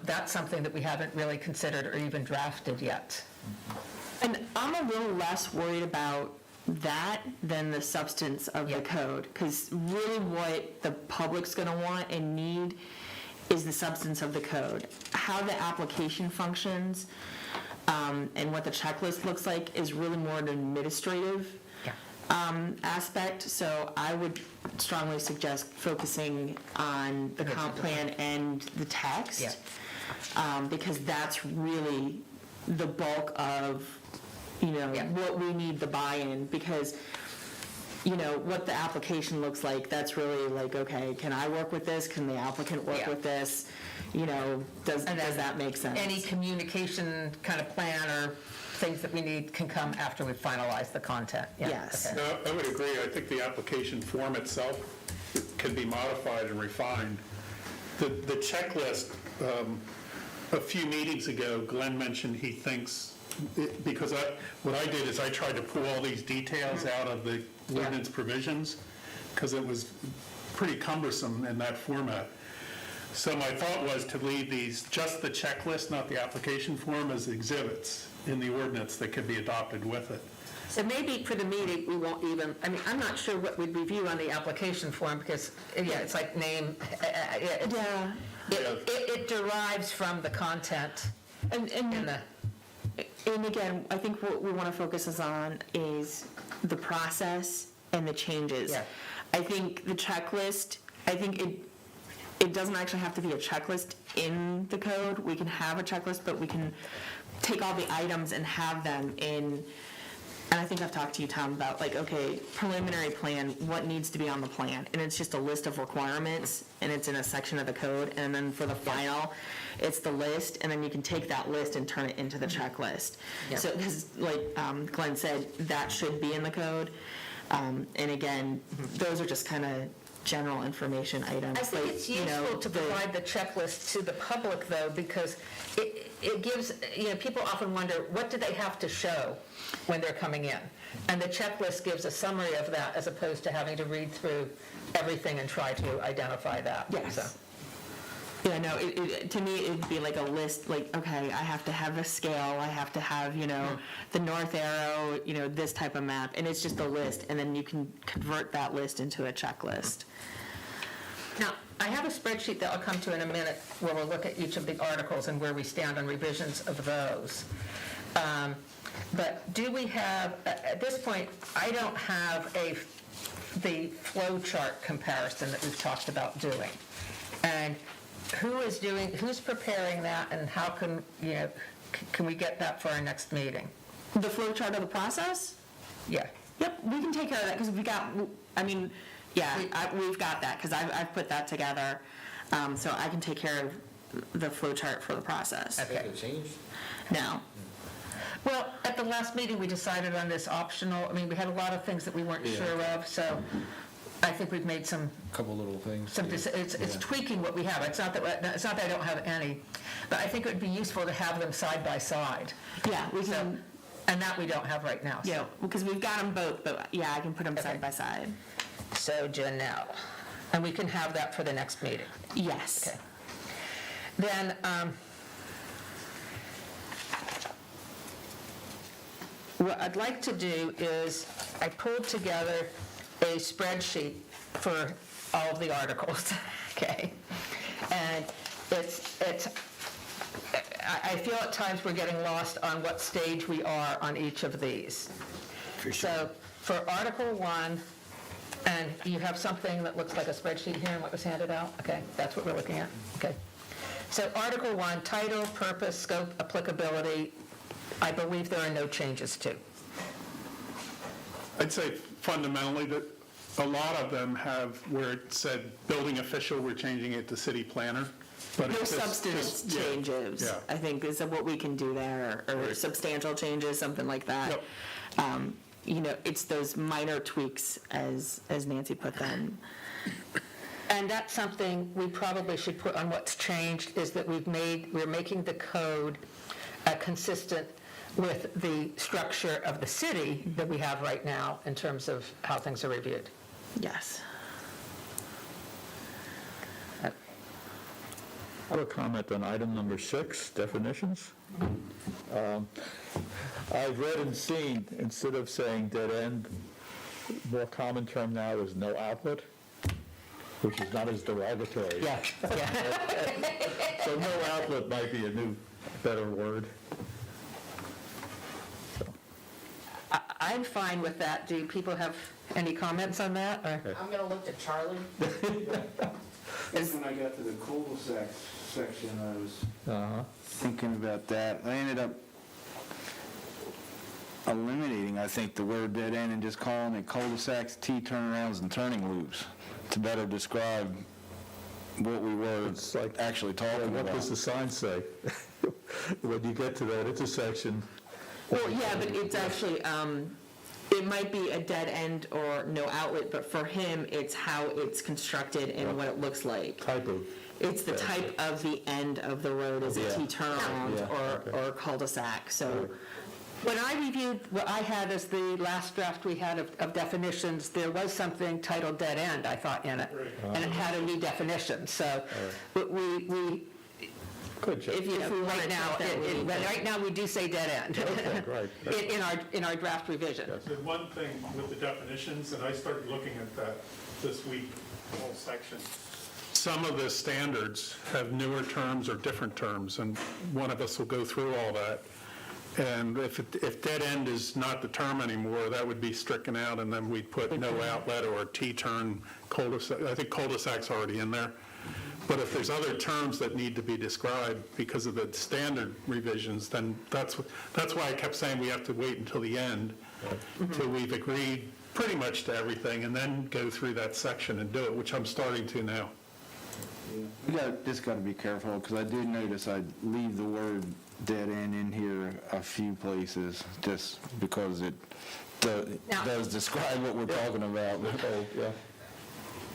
S1: that's something that we haven't really considered or even drafted yet.
S4: And I'm a little less worried about that than the substance of the code, because really what the public's going to want and need is the substance of the code. How the application functions and what the checklist looks like is really more an administrative aspect. So I would strongly suggest focusing on the comp plan and the text, because that's really the bulk of what we need the buy-in, because what the application looks like, that's really like, okay, can I work with this? Can the applicant work with this? Does that make sense?
S1: Any communication kind of plan or things that we need can come after we've finalized the content.
S4: Yes.
S1: Okay.
S2: No, I would agree. I think the application form itself can be modified and refined. The checklist, a few meetings ago, Glenn mentioned he thinks, because what I did is I tried to pull all these details out of the ordinance provisions, because it was pretty cumbersome in that format. So my thought was to leave these, just the checklist, not the application form, as exhibits in the ordinance that could be adopted with it.
S1: So maybe for the meeting, we won't even, I'm not sure what we'd review on the application form, because, it's like name, it derives from the content
S4: And
S1: in the...
S4: And again, I think what we want to focus on is the process and the changes.
S1: Yeah.
S4: I think the checklist, it doesn't actually have to be a checklist in the code. We can have a checklist, but we can take all the items and have them in, and I think I've talked to you, Tom, about preliminary plan, what needs to be on the plan. And it's just a list of requirements, and it's in a section of the code. And then for the final, it's the list, and then you can take that list and turn it into the checklist.
S1: Yeah.
S4: So, because Glenn said, that should be in the code. And again, those are just kind of general information items.
S1: I think it's useful to provide the checklist to the public, though, because it gives, people often wonder, what do they have to show when they're coming in? And the checklist gives a summary of that, as opposed to having to read through everything and try to identify that.
S4: Yes.
S1: So.
S4: Yeah, no, to me, it'd be like a list, okay, I have to have a scale, I have to have, the north arrow, this type of map, and it's just a list, and then you can convert that list into a checklist.
S1: Now, I have a spreadsheet that I'll come to in a minute where we'll look at each of the articles and where we stand on revisions of those. But do we have, at this point, I don't have the flow chart comparison that we've talked about doing. And who's preparing that, and how can we get that for our next meeting?
S4: The flow chart of the process?
S1: Yeah.
S4: Yep, we can take care of that, because we've got that, because I've put that together, so I can take care of the flow chart for the process.
S1: Okay.
S4: No.
S1: Well, at the last meeting, we decided on this optional, we had a lot of things that we weren't sure of, so I think we've made some...
S7: Couple little things.
S1: It's tweaking what we have. It's not that I don't have any, but I think it would be useful to have them side by side.
S4: Yeah, we can...
S1: And that we don't have right now. So.
S4: Yeah, because we've got them both, but yeah, I can put them side by side.
S1: So Janelle, and we can have that for the next meeting.
S4: Yes.
S1: Okay. Then, what I'd like to do is I pulled together a spreadsheet for all of the articles, okay? And I feel at times we're getting lost on what stage we are on each of these. So for Article 1, and you have something that looks like a spreadsheet here and what was handed out? Okay, that's what we're looking at, okay. So Article 1, title, purpose, scope, applicability, I believe there are no changes to.
S2: I'd say fundamentally that a lot of them have where it said building official, we're changing it to city planner. But
S4: No
S2: it's
S4: substance
S2: yeah,
S4: changes,
S2: yeah.
S4: I think, is what we can do there, or substantial changes, something like that.
S2: Yep.
S4: You know, it's those minor tweaks, as Nancy put them.
S1: And that's something we probably should put on what's changed, is that we're making the code consistent with the structure of the city that we have right now in terms of how things are reviewed.
S4: Yes.
S9: I have a comment on item number 6, definitions. I've read and seen, instead of saying dead end, more common term now is no outlet, which is not as derogatory.
S1: Yeah.
S9: So no outlet might be a new, better word.
S1: I'm fine with that. Do people have any comments on that? Or-
S6: I'm gonna look at Charlie.
S10: When I got to the cul-de-sac section, I was
S7: Thinking about that, I ended up eliminating, I think, the word dead end and just calling it cul-de-sacs, T-turnarounds, and turning loops to better describe what we were
S9: It's like-
S7: actually talking
S9: What does the
S7: about.
S9: sign say? When you get to that intersection,
S4: Well, yeah, but it's actually, it might be a dead end or no outlet, but for him, it's how it's constructed and what it looks like.
S9: type of,
S4: It's the type of the end of the road, is it
S9: Yeah.
S4: T-turnaround
S9: Yeah,
S4: or cul-de-sac, so.
S1: When I reviewed what I had as the last draft we had of definitions, there was something titled dead end, I thought, in it. And it had a new definition, so we,
S9: good job.
S4: If you want
S1: right
S4: to
S1: now,
S4: check that, we need to-
S1: right now, we do say dead end
S9: Right.
S1: in our draft revision.
S2: The one thing with the definitions, and I started looking at that this week, the whole section. Some of the standards have newer terms or different terms, and one of us will go through all that. And if dead end is not the term anymore, that would be stricken out, and then we'd put no outlet or T-turn cul-de-sac. I think cul-de-sac's already in there. But if there's other terms that need to be described because of the standard revisions, then that's why I kept saying we have to wait until the end, till we've agreed pretty much to everything, and then go through that section and do it, which I'm starting to now.
S7: Just got to be careful, because I did notice I leave the word dead end in here a few places, just because it does describe what we're talking about.
S9: Yeah.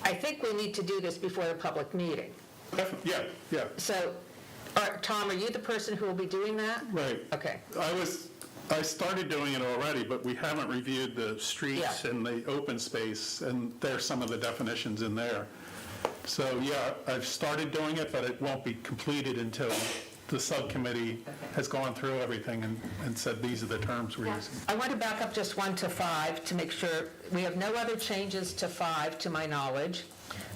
S1: I think we need to do this before the public meeting.
S2: Yeah,
S1: So, Tom, are you the person who will be doing that?
S2: right.
S1: Okay.
S2: I started doing it already, but we haven't reviewed the streets
S1: Yeah.
S2: and the open space, and there's some of the definitions in there. So, yeah, I've started doing it, but it won't be completed until the subcommittee has gone through everything and said, these are the terms we're using.
S1: I want to back up just 1 to 5 to make sure, we have no other changes to 5, to my knowledge.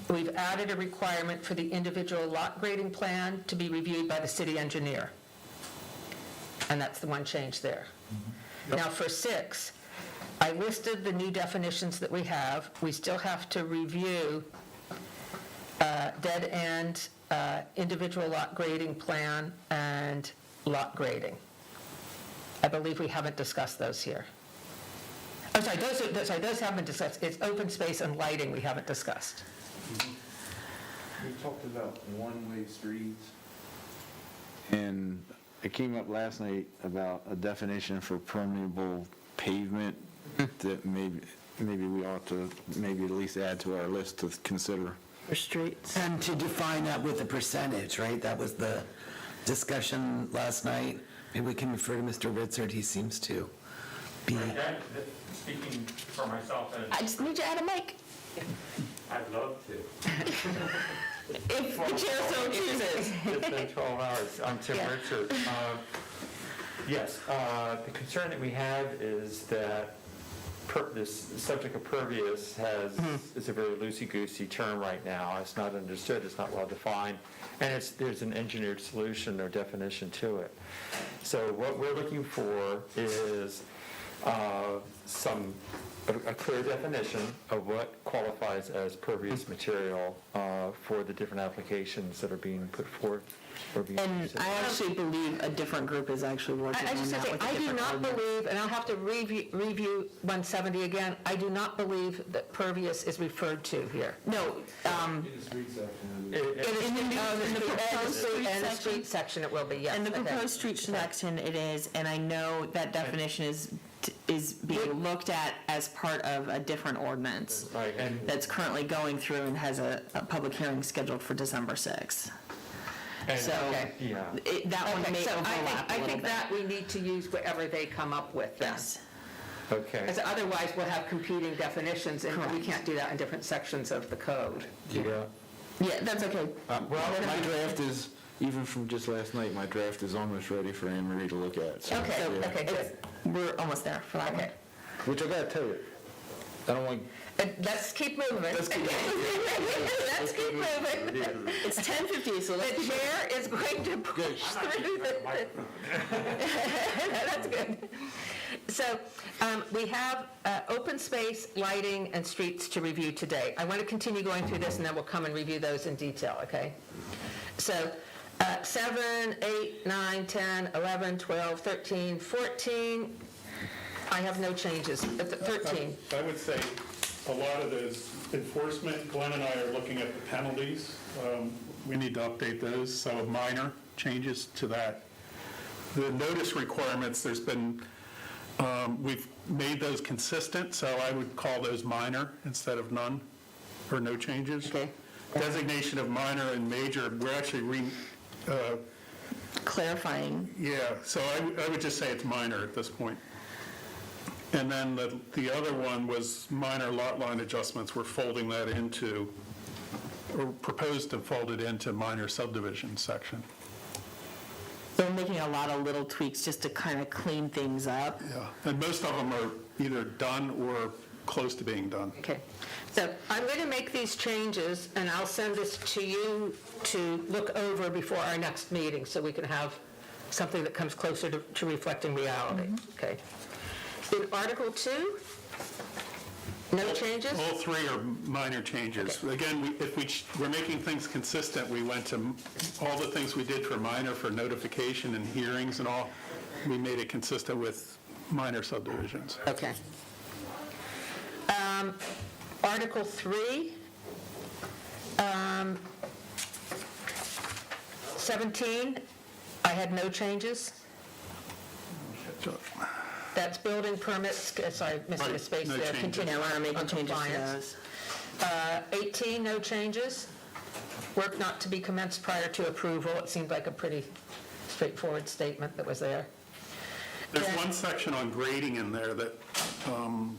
S1: We've added a requirement for the individual lot grading plan to be reviewed by the city engineer. And that's the one change there. Now, for 6, I listed the new definitions that we have. We still have to review dead end, individual lot grading plan, and lot grading. I believe we haven't discussed those here. I'm sorry, those haven't been discussed. It's open space and lighting we haven't discussed.
S10: we talked about one-way streets.
S7: And it came up last night about a definition for permeable pavement that maybe we ought to maybe at least add to our list to consider.
S4: For streets.
S8: And to define that with a percentage, right? That was the discussion last night. Maybe we can refer to Mr. Ritzert, he seems to be.
S3: Speaking for myself, and
S4: I just need you to add a mic,
S3: I'd love to.
S4: if the chair so chooses.
S3: It's been 12 hours. I'm Tim
S4: Yeah.
S3: Richard. Yes, the concern that we have is that this subject of pervious is a very loosey-goosey term right now. It's not understood, it's not well-defined, and there's an engineered solution or definition to it. So what we're looking for is a clear definition of what qualifies as pervious material for the different applications that are being put forth or being
S4: And
S3: considered.
S4: I actually believe a different group is actually working
S1: I
S4: on
S1: just
S4: that
S1: say,
S4: with a
S1: I do
S4: different
S1: not
S4: ordinance.
S1: believe, and I'll have to review 170 again, I do not believe that pervious is referred to here.
S4: No,
S10: In the street section.
S1: In the
S4: proposed street
S1: and the
S4: section?
S1: street section it will be, yes.
S4: in the
S1: okay.
S4: proposed street section it is, and I know that definition is being looked at as part of a different ordinance
S3: Right, and
S4: that's currently going through and has a public hearing scheduled for December 6th. So
S1: Okay.
S3: yeah.
S4: that one
S1: Okay,
S4: may
S1: so
S4: overlap a
S1: I
S4: little
S1: think
S4: bit.
S1: that we need to use whatever they come up with then.
S4: Yes.
S3: Okay.
S1: Because otherwise we'll have competing definitions and we
S4: Correct.
S1: can't do that in different sections of the code.
S3: Yeah.
S4: Yeah, that's okay.
S7: My draft is, even from just last night, my draft is almost ready for Anne Marie to look at. So,
S1: Okay,
S7: yeah.
S1: okay, good.
S4: We're almost there for that one.
S1: Okay.
S7: Which I gotta tell you, I don't want,
S1: Let's keep moving. Let's keep moving.
S4: It's 10:50, so let's
S1: The chair is going to push through the... That's good. So we have open space, lighting, and streets to review today. I want to continue going through this, and then we'll come and review those in detail, okay? So 7, 8, 9, 10, 11, 12, 13, 14, I have no changes. 13.
S2: I would say a lot of those enforcement, Glenn and I are looking at the penalties. We need to update those, so minor changes to that. The notice requirements, there's been, we've made those consistent, so I would call those minor instead of none, or no changes.
S1: Okay.
S2: Designation of minor and major, we're actually
S4: clarifying.
S2: yeah, so I would just say it's minor at this point. And then the other one was minor lot line adjustments. We're folding that into, or proposed to fold it into minor subdivision section.
S4: So we're making a lot of little tweaks just to kind of clean things up.
S2: Yeah, and most of them are either done or close to being done.
S1: Okay, so I'm going to make these changes, and I'll send this to you to look over before our next meeting, so we can have something that comes closer to reflecting reality, okay? In Article 2, no changes?
S2: All three are minor changes. Again, we're making things consistent. We went to all the things we did for minor, for notification and hearings and all, we made it consistent with minor subdivisions.
S1: Okay. Article 3, 17, I had no changes. That's building permits, sorry, missing a
S2: Right,
S1: space
S2: no
S1: there.
S2: changes.
S1: Continue
S4: I want to make
S1: on
S4: changes to
S1: compliance.
S4: those.
S1: 18, no changes. Work not to be commenced prior to approval. It seemed like a pretty straightforward statement that was there.
S2: There's
S1: Yeah.
S2: one section on grading in there that, I'm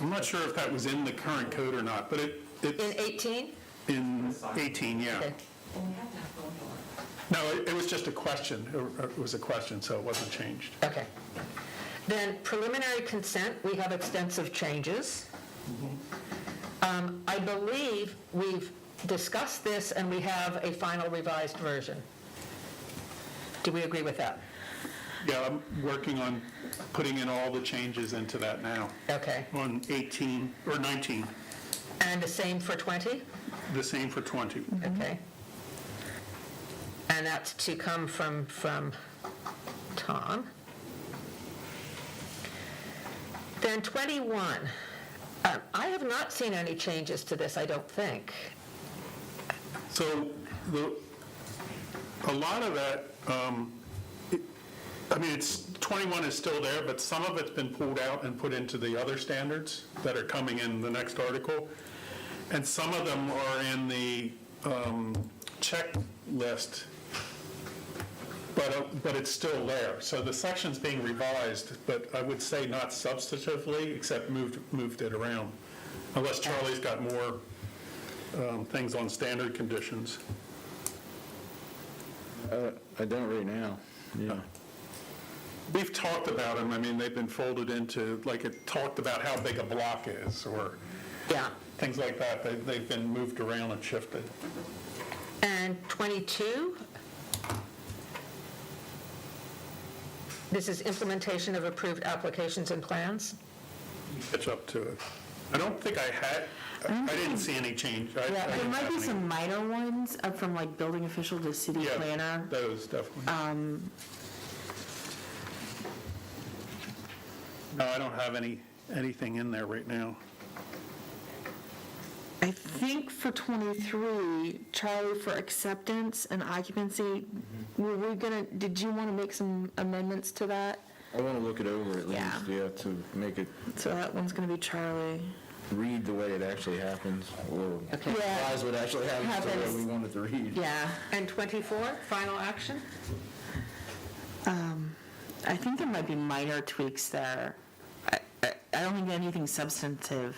S2: not sure if that was in the current code or not, but
S1: In
S2: it's
S1: 18?
S2: in 18, yeah.
S1: Okay.
S2: No, it was just a question. It was a question, so it wasn't changed.
S1: Okay. Then preliminary consent, we have extensive changes. I believe we've discussed this and we have a final revised version. Do we agree with that?
S2: Yeah, I'm working on putting in all the changes into that now.
S1: Okay.
S2: On 18, or 19,
S1: And the same for 20?
S2: the same for 20.
S1: Okay. And that's to come from Tom. Then 21. I have not seen any changes to this, I don't think.
S2: So a lot of that, it's 21 is still there, but some of it's been pulled out and put into the other standards that are coming in the next article. And some of them are in the checklist, but it's still there. So the section's being revised, but I would say not substantively, except moved it around, unless Charlie's got more things on standard conditions.
S7: I don't right now, yeah.
S2: We've talked about them, I mean, they've been folded into, like, it talked about how big a block is, or
S1: Yeah.
S2: things like that. They've been moved around and shifted.
S1: And 22, this is implementation of approved applications and plans.
S2: Catch up to it. I don't think I didn't see any change. I
S4: Yeah, there
S2: didn't
S4: might
S2: have
S4: be
S2: any-
S4: some minor ones up from like building official to city
S2: Yeah,
S4: planner.
S2: those definitely. No, I don't have anything in there right now.
S4: I think for 23, Charlie, for acceptance and occupancy, were we gonna, did you want to make some amendments to that?
S7: I want to look it over at least,
S4: Yeah.
S7: to make it
S4: So that one's gonna be Charlie.
S7: read the way it actually happens, or
S1: Okay.
S4: Yeah.
S7: advise what actually happens the way
S4: Happens.
S7: we want it to read.
S4: Yeah,
S1: And 24, final action?
S4: I think there might be minor tweaks there. I don't think anything substantive.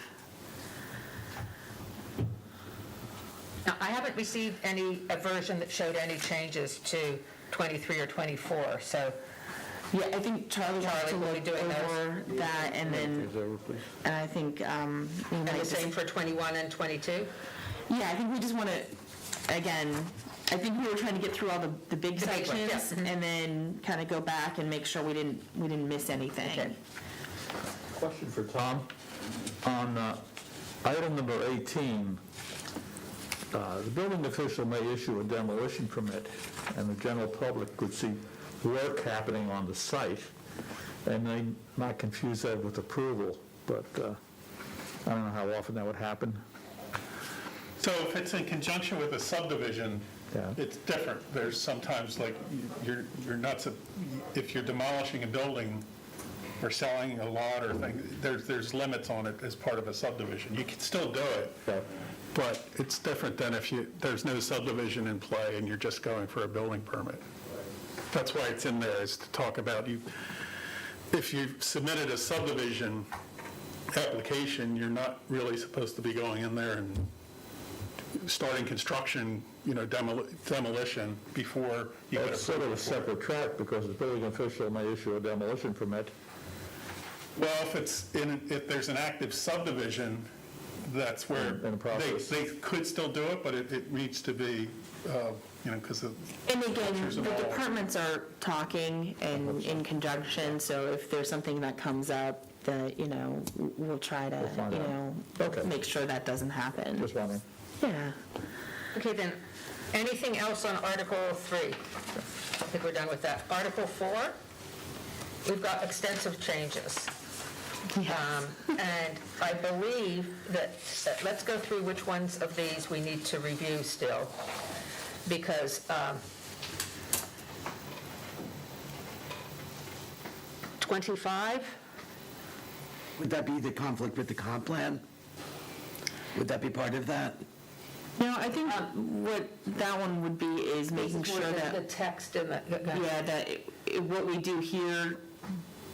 S1: Now, I haven't received a version that showed any changes to 23 or 24, so,
S4: Yeah, I think Charlie wants
S1: Charlie
S4: to
S1: will be
S4: look
S1: doing those.
S4: over that, and then,
S9: Is over, please?
S4: and I think, we
S1: and
S4: might
S1: the
S4: just,
S1: same for 21 and 22?
S4: yeah, I think we just want to, again, I think we were trying to get through all the big
S1: The big ones, yeah.
S4: sections, and then kind of go back and make sure we didn't miss anything.
S1: Okay.
S9: Question for Tom. On item number 18, the building official may issue a demolition permit, and the general public could see work happening on the site, and they might confuse that with approval, but I don't know how often that would happen.
S2: So if it's in conjunction with a subdivision,
S9: Yeah.
S2: it's different. There's sometimes, like, you're not, if you're demolishing a building or selling a lot or thing, there's limits on it as part of a subdivision. You can still do it,
S9: Okay.
S2: but it's different than if there's no subdivision in play and you're just going for a building permit. That's why it's in there, is to talk about if you submitted a subdivision application, you're not really supposed to be going in there and starting construction, demolition before you get
S9: It's sort of a
S2: approval.
S9: separate track, because the building official may issue a demolition permit.
S2: Well, if there's an active subdivision, that's where
S9: In the process.
S2: they could still do it, but it needs to be, because of.
S4: And again,
S2: Pictures
S4: the
S2: of all.
S4: departments are talking and in conjunction, so if there's something that comes up, that, we'll try to,
S9: find out. Okay.
S4: make sure that doesn't happen.
S9: Just wondering.
S4: Yeah.
S1: Okay, then, anything else on Article 3? I think we're done with that. Article 4, we've got extensive changes. And I believe that, let's go through which ones of these we need to review still, because 25,
S8: Would that be the conflict with the comp plan? Would that be part of that?
S4: No, I think what that one would be is making sure
S1: the
S4: that,
S1: text in the,
S4: yeah, that what we do here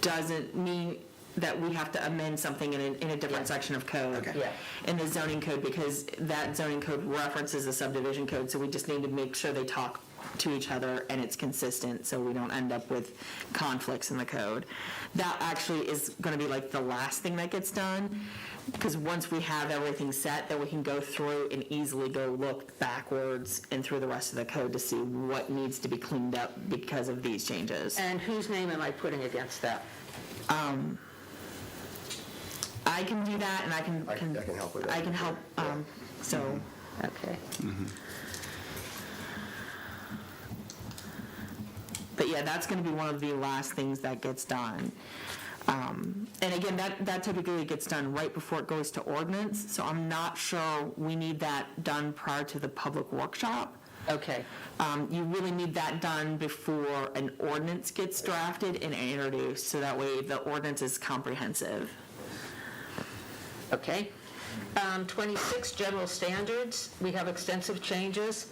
S4: doesn't mean that we have to amend something in a different section of code.
S1: Yeah.
S4: In the zoning code, because that zoning code references the subdivision code, so we just need to make sure they talk to each other and it's consistent, so we don't end up with conflicts in the code. That actually is gonna be like the last thing that gets done, because once we have everything set, then we can go through and easily go look backwards and through the rest of the code to see what needs to be cleaned up because of these changes.
S1: and whose name am I putting against that?
S4: I can do that, and I can.
S5: I can help with that.
S4: I can help, so,
S1: Okay.
S4: but yeah, that's gonna be one of the last things that gets done. And again, that typically gets done right before it goes to ordinance, so I'm not sure we need that done prior to the public workshop.
S1: Okay.
S4: You really need that done before an ordinance gets drafted and introduced, so that way the ordinance is comprehensive.
S1: Okay. 26, general standards, we have extensive changes.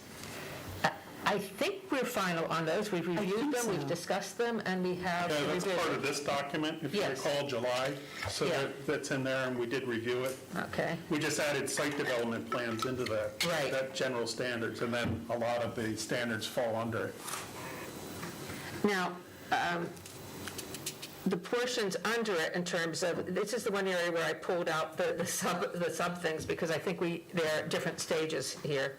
S1: I think we're final on those. We've reviewed
S4: think
S1: them, we've
S4: so.
S1: discussed them, and we have
S2: Yeah, that's
S1: reviewed.
S2: part of this document, if you
S1: Yes.
S2: recall, July. So
S1: Yeah.
S2: that's in there, and we did review it.
S1: Okay.
S2: We just added site development plans into that.
S1: Right.
S2: That general standards, and then a lot of the standards fall under it.
S1: Now, the portions under it in terms of, this is the one area where I pulled out the sub things, because I think there are different stages here.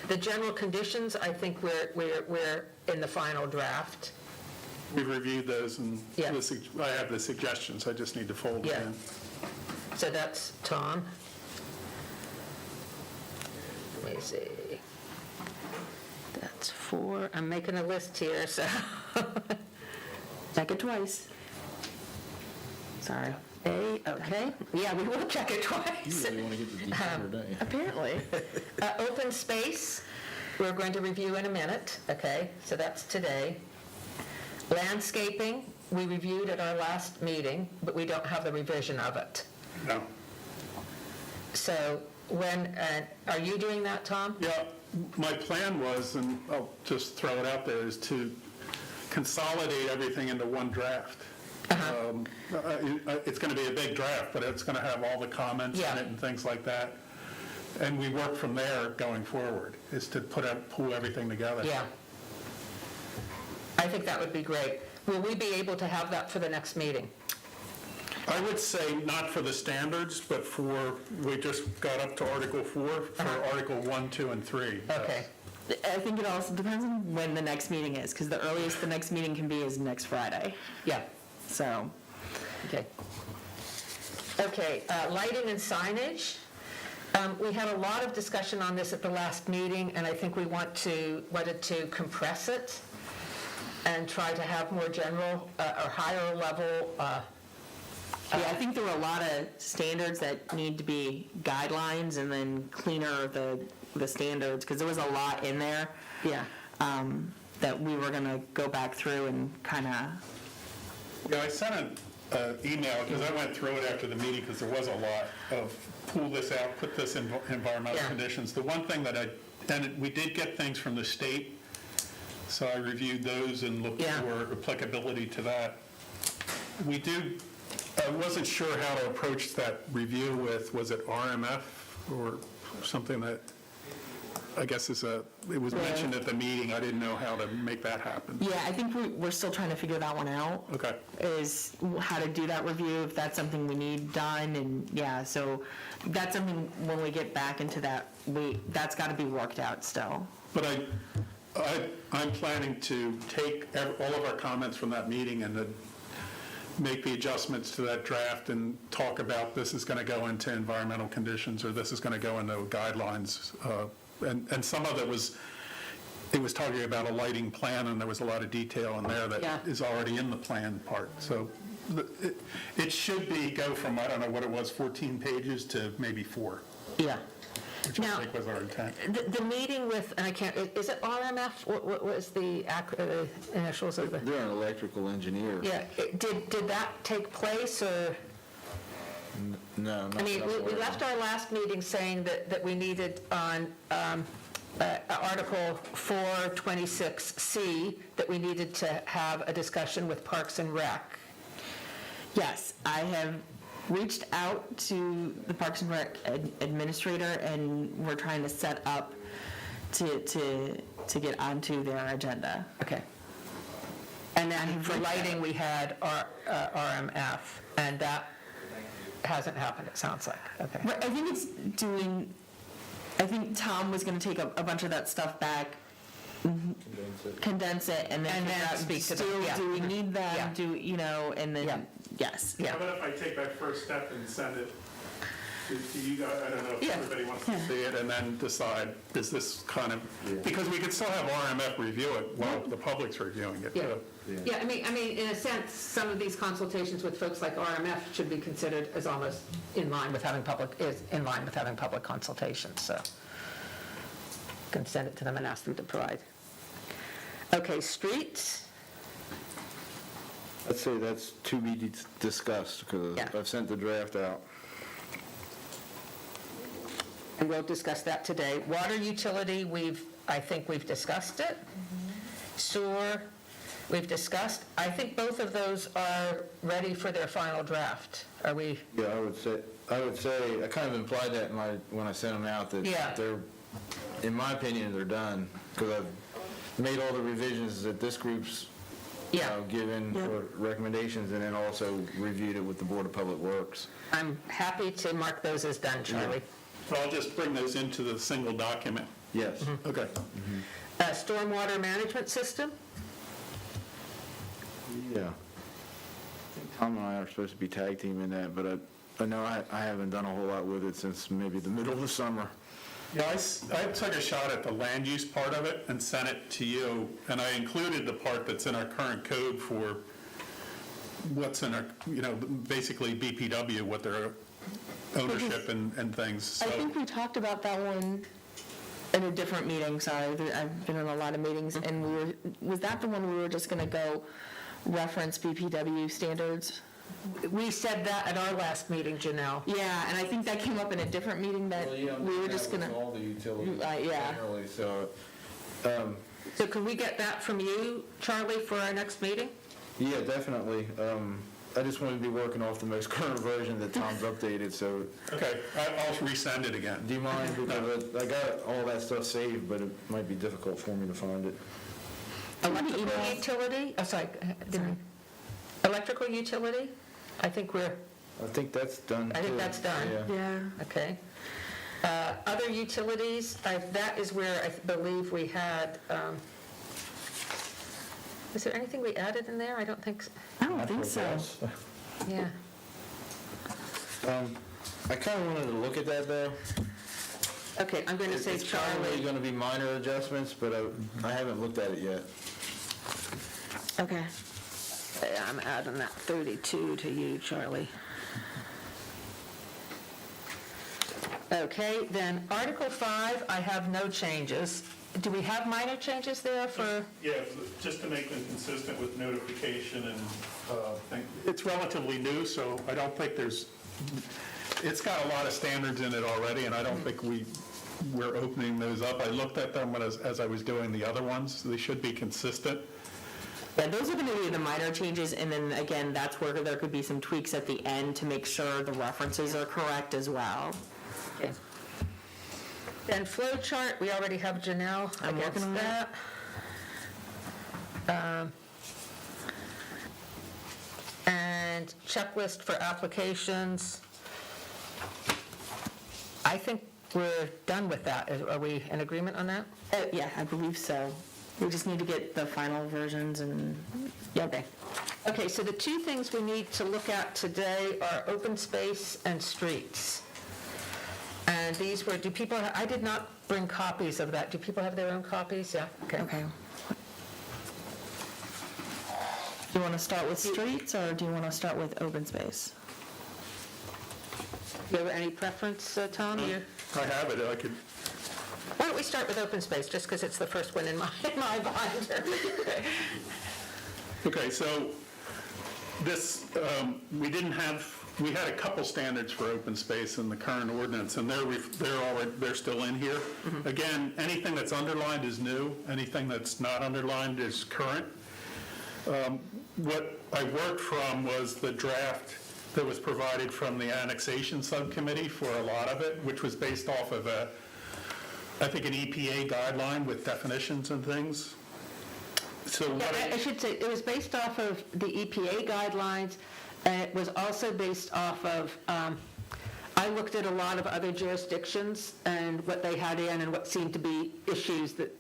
S1: The general conditions, I think we're in the final draft.
S2: We've reviewed those, and
S1: Yeah.
S2: I have the suggestions, I just need to fold
S1: Yeah.
S2: them in.
S1: So that's Tom. Let me see. That's 4, I'm making a list here, so.
S4: Check it twice. Sorry.
S1: A, okay, yeah, we will check it twice.
S7: You really want to get the detail, don't you?
S1: Apparently. Open space, we're going to review in a minute, okay, so that's today. Landscaping, we reviewed at our last meeting, but we don't have the revision of it.
S2: No.
S1: So are you doing that, Tom?
S2: Yeah, my plan was, and I'll just throw it out there, is to consolidate everything into one draft. It's going to be a big draft, but it's going to have all the comments in
S1: Yeah.
S2: it and things like that. And we work from there going forward, is to pull everything together.
S1: Yeah. I think that would be great. Will we be able to have that for the next meeting?
S2: I would say not for the standards, but we just got up to Article 4, for Article 1, 2, and 3.
S1: Okay.
S4: I think it also depends on when the next meeting is, because the earliest the next meeting can be is next Friday.
S1: Yeah,
S4: So,
S1: okay. Okay, lighting and signage. We had a lot of discussion on this at the last meeting, and I think we wanted to compress it and try to have more general or higher level.
S4: yeah, I think there were a lot of standards that need to be guidelines and then cleaner the standards, because there was a lot in there.
S1: Yeah.
S4: That we were going to go back through and kind of.
S2: Yeah, I sent an email, because I went through it after the meeting, because there was a lot of pull this out, put this in environmental
S1: Yeah.
S2: conditions. The one thing that and we did get things from the state, so I reviewed those and looked
S1: Yeah.
S2: for applicability to that. I wasn't sure how to approach that review with, was it RMF or something that, I guess it was mentioned at the meeting, I didn't know how to make that happen.
S4: Yeah, I think we're still trying to figure that one out.
S2: Okay.
S4: Is how to do that review, if that's something we need done, and yeah, so that's something when we get back into that, that's got to be worked out still.
S2: But I'm planning to take all of our comments from that meeting and to make the adjustments to that draft and talk about this is going to go into environmental conditions, or this is going to go into guidelines. And some of it was talking about a lighting plan, and there was a lot of detail in there
S1: Yeah.
S2: that is already in the plan part. So it should go from, I don't know what it was, 14 pages to maybe 4,
S1: Yeah.
S2: which I
S1: Now,
S2: think was our intent.
S1: the meeting with, and I can't, is it RMF? What was the initials of the?
S7: They're an electrical engineer.
S1: Yeah, did that take place, or?
S7: No, not
S1: I mean,
S7: that I'm
S1: we
S7: aware of.
S1: left our last meeting saying that we needed on Article 426C, that we needed to have a discussion with Parks and Rec.
S4: Yes, I have reached out to the Parks and Rec administrator, and we're trying to set up to get onto their agenda.
S1: Okay. And then for lighting, we had RMF, and that hasn't happened, it sounds like. Okay.
S4: Right, I think Tom was going to take a bunch of that stuff back, condense it, and then
S1: And then
S4: figure out,
S1: speak to them,
S4: still,
S1: yeah.
S4: do we need them?
S1: Yeah.
S4: And then,
S1: Yeah.
S4: yes.
S1: Yeah.
S2: How about if I take that first step and send it to you guys? I don't know if
S1: Yeah.
S2: everybody wants to see it, and then decide, is this kind of, because we could still have RMF review it while the public's reviewing it,
S1: Yeah.
S2: too.
S1: Yeah, I mean, in a sense, some of these consultations with folks like RMF should be considered as almost in line with having public consultations, so. Can send it to them and ask them to provide. Okay, streets,
S7: I'd say that's to be discussed, because
S1: Yeah.
S7: I've sent the draft out.
S1: and we'll discuss that today. Water utility, I think we've discussed it. Sewer, we've discussed. I think both of those are ready for their final draft. Are we?
S7: Yeah, I would say, I kind of implied that when I sent them out, that
S1: Yeah.
S7: they're, in my opinion, they're done, because I've made all the revisions that this group's
S1: Yeah.
S7: given recommendations, and then also reviewed it with the Board of Public Works.
S1: I'm happy to mark those as done, Charlie.
S2: So I'll just bring those into the single document.
S7: Yes.
S2: Okay.
S1: Stormwater management system?
S7: Yeah. I think Tom and I are supposed to be tag teaming that, but I know I haven't done a whole lot with it since maybe the middle of the summer.
S2: Yeah, I took a shot at the land use part of it and sent it to you, and I included the part that's in our current code for what's in our, basically BPW, what their ownership and things.
S4: I
S2: So-
S4: think we talked about that one in a different meeting, sorry, I've been in a lot of meetings, and was that the one we were just gonna go reference BPW standards?
S1: We said that at our last meeting, Janelle.
S4: Yeah, and I think that came up in a different meeting that we were just gonna,
S7: All the utilities
S4: yeah.
S7: generally, so,
S1: So can we get that from you, Charlie, for our next meeting?
S7: yeah, definitely. I just wanted to be working off the most current version that Tom's updated, so
S2: Okay, I'll resend it again.
S7: do you mind? Because I got all that stuff saved, but it might be difficult for me to find it.
S1: Electrical utility, electrical utility? I think
S7: that's done,
S1: I think
S7: too.
S1: that's done.
S7: Yeah.
S4: Yeah.
S1: Okay. Other utilities, that is where I believe we had, is there anything we added in there? I don't think,
S4: I don't think so.
S1: yeah.
S7: I kind of wanted to look at that, though.
S1: Okay, I'm going to say
S7: It's probably
S1: Charlie.
S7: going to be minor adjustments, but I haven't looked at it yet.
S4: Okay.
S1: I'm adding that 32 to you, Charlie. Okay, then Article 5, I have no changes. Do we have minor changes there for?
S2: Yeah, just to make them consistent with notification and thing. It's relatively new, so I don't think it's got a lot of standards in it already, and I don't think we're opening those up. I looked at them as I was doing the other ones. They should be consistent.
S4: Yeah, those are gonna be the minor changes, and then again, that's where there could be some tweaks at the end to make sure the references are correct as well.
S1: Okay. Then flow chart, we already have Janelle
S4: I'm working
S1: against
S4: on
S1: that. And checklist for applications. I think we're done with that. Are we in agreement on that?
S4: Yeah, I believe so. We just need to get the final versions and, yeah, okay.
S1: Okay, so the two things we need to look at today are open space and streets. And these were, I did not bring copies of that. Do people have their own copies? Yeah, okay.
S4: Okay. Do you want to start with streets, or do you want to start with open space?
S1: Do you have any preference, Tom?
S2: I have it. I could.
S1: Why don't we start with open space, just because it's the first one in my binder?
S2: Okay, so this, we had a couple standards for open space in the current ordinance, and they're still in here. Again, anything that's underlined is new, anything that's not underlined is current. What I worked from was the draft that was provided from the annexation subcommittee for a lot of it, which was based off of I think an EPA guideline with definitions and things. So what
S1: I should say, it was based off of the EPA guidelines, and it was also based off of, I looked at a lot of other jurisdictions and what they had in and what seemed to be issues that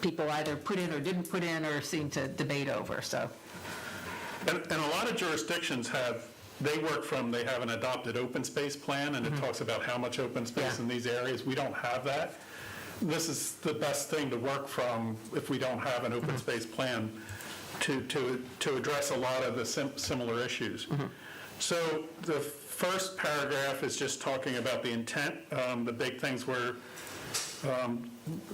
S1: people either put in or didn't put in or seemed to debate over, so.
S2: And a lot of jurisdictions they have an adopted open space plan, and it talks about how much open space in these areas. We don't have that. This is the best thing to work from if we don't have an open space plan to address a lot of the similar issues. So the first paragraph is just talking about the intent. The big things were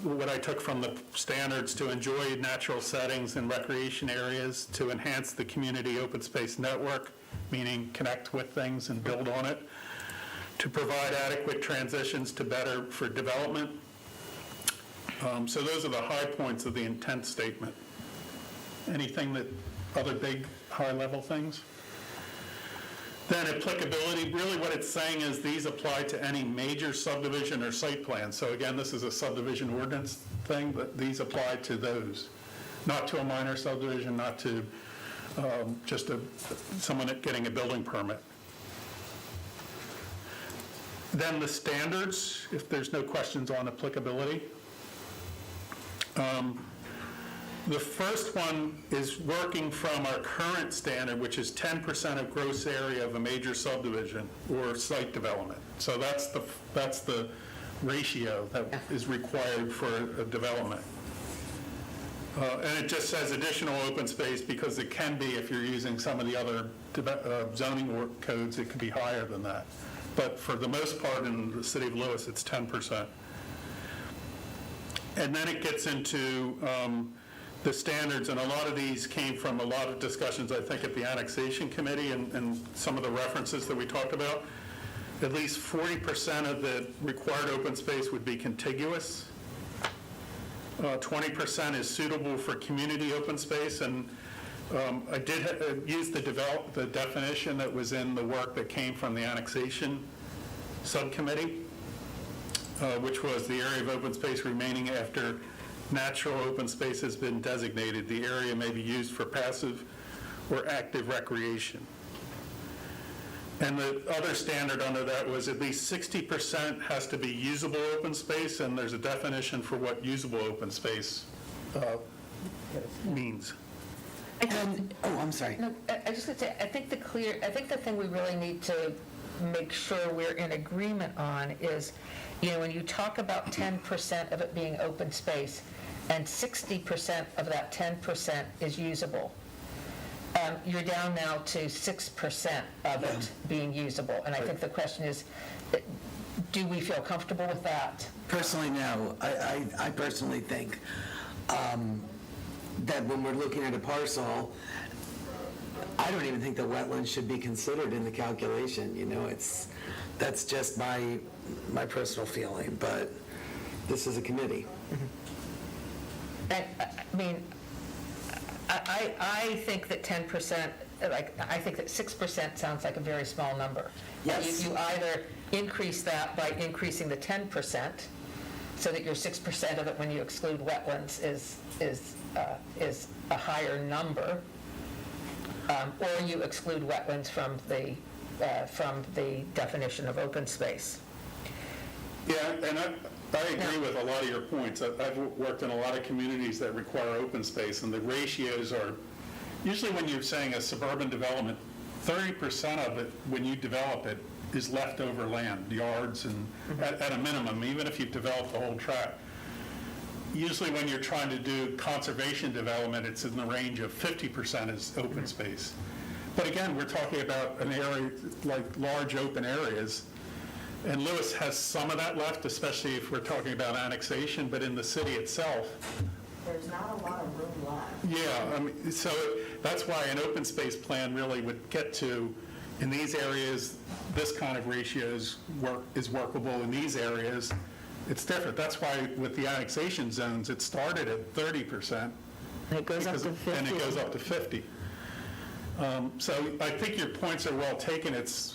S2: what I took from the standards: to enjoy natural settings and recreation areas, to enhance the community open space network, meaning connect with things and build on it, to provide adequate transitions to better for development. So those are the high points of the intent statement. Anything other big high-level things? Then applicability, really what it's saying is these apply to any major subdivision or site plan. So again, this is a subdivision ordinance thing, but these apply to those. Not to a minor subdivision, not to just someone getting a building permit. Then the standards, if there's no questions on applicability. The first one is working from our current standard, which is 10% of gross area of a major subdivision or site development. So that's the ratio that is required for a development. And it just says additional open space because it can be, if you're using some of the other zoning codes, it could be higher than that. But for the most part in the city of Lewis, it's 10%. And then it gets into the standards, and a lot of these came from a lot of discussions, I think, at the Annexation Committee and some of the references that we talked about. At least 40% of the required open space would be contiguous. 20% is suitable for community open space, and I did use the definition that was in the work that came from the Annexation Subcommittee, which was the area of open space remaining after natural open space has been designated. The area may be used for passive or active recreation. And the other standard under that was at least 60% has to be usable open space, and there's a definition for what usable open space means.
S8: I'm sorry.
S1: No, I just want to say, I think the thing we really need to make sure we're in agreement on is, when you talk about 10% of it being open space, and 60% of that 10% is usable, you're down now to 6% of it being usable. And I think the question is, do we feel comfortable with that?
S8: Personally, no. I personally think that when we're looking at a parcel, I don't even think the wetlands should be considered in the calculation. That's just my personal feeling, but this is a committee.
S1: And, I mean, I think that 10%, I think that 6% sounds like a very small number.
S8: Yes.
S1: You either increase that by increasing the 10%, so that your 6% of it, when you exclude wetlands, is a higher number, or you exclude wetlands from the definition of open space.
S2: Yeah, and I agree with a lot of your points. I've worked in a lot of communities that require open space, and the ratios are, usually when you're saying a suburban development, 30% of it, when you develop it, is leftover land, yards, and at a minimum, even if you've developed the whole tract. Usually when you're trying to do conservation development, it's in the range of 50% is open space. But again, we're talking about an area, like large open areas, and Lewis has some of that left, especially if we're talking about annexation, but in the city itself.
S4: There's not a lot of room left.
S2: Yeah, I mean, so that's why an open space plan really would get to, in these areas, this kind of ratio is workable. In these areas, it's different. That's why with the annexation zones, it started at 30%.
S6: And it goes up to 50.
S2: And it goes up to 50. So I think your points are well taken. Is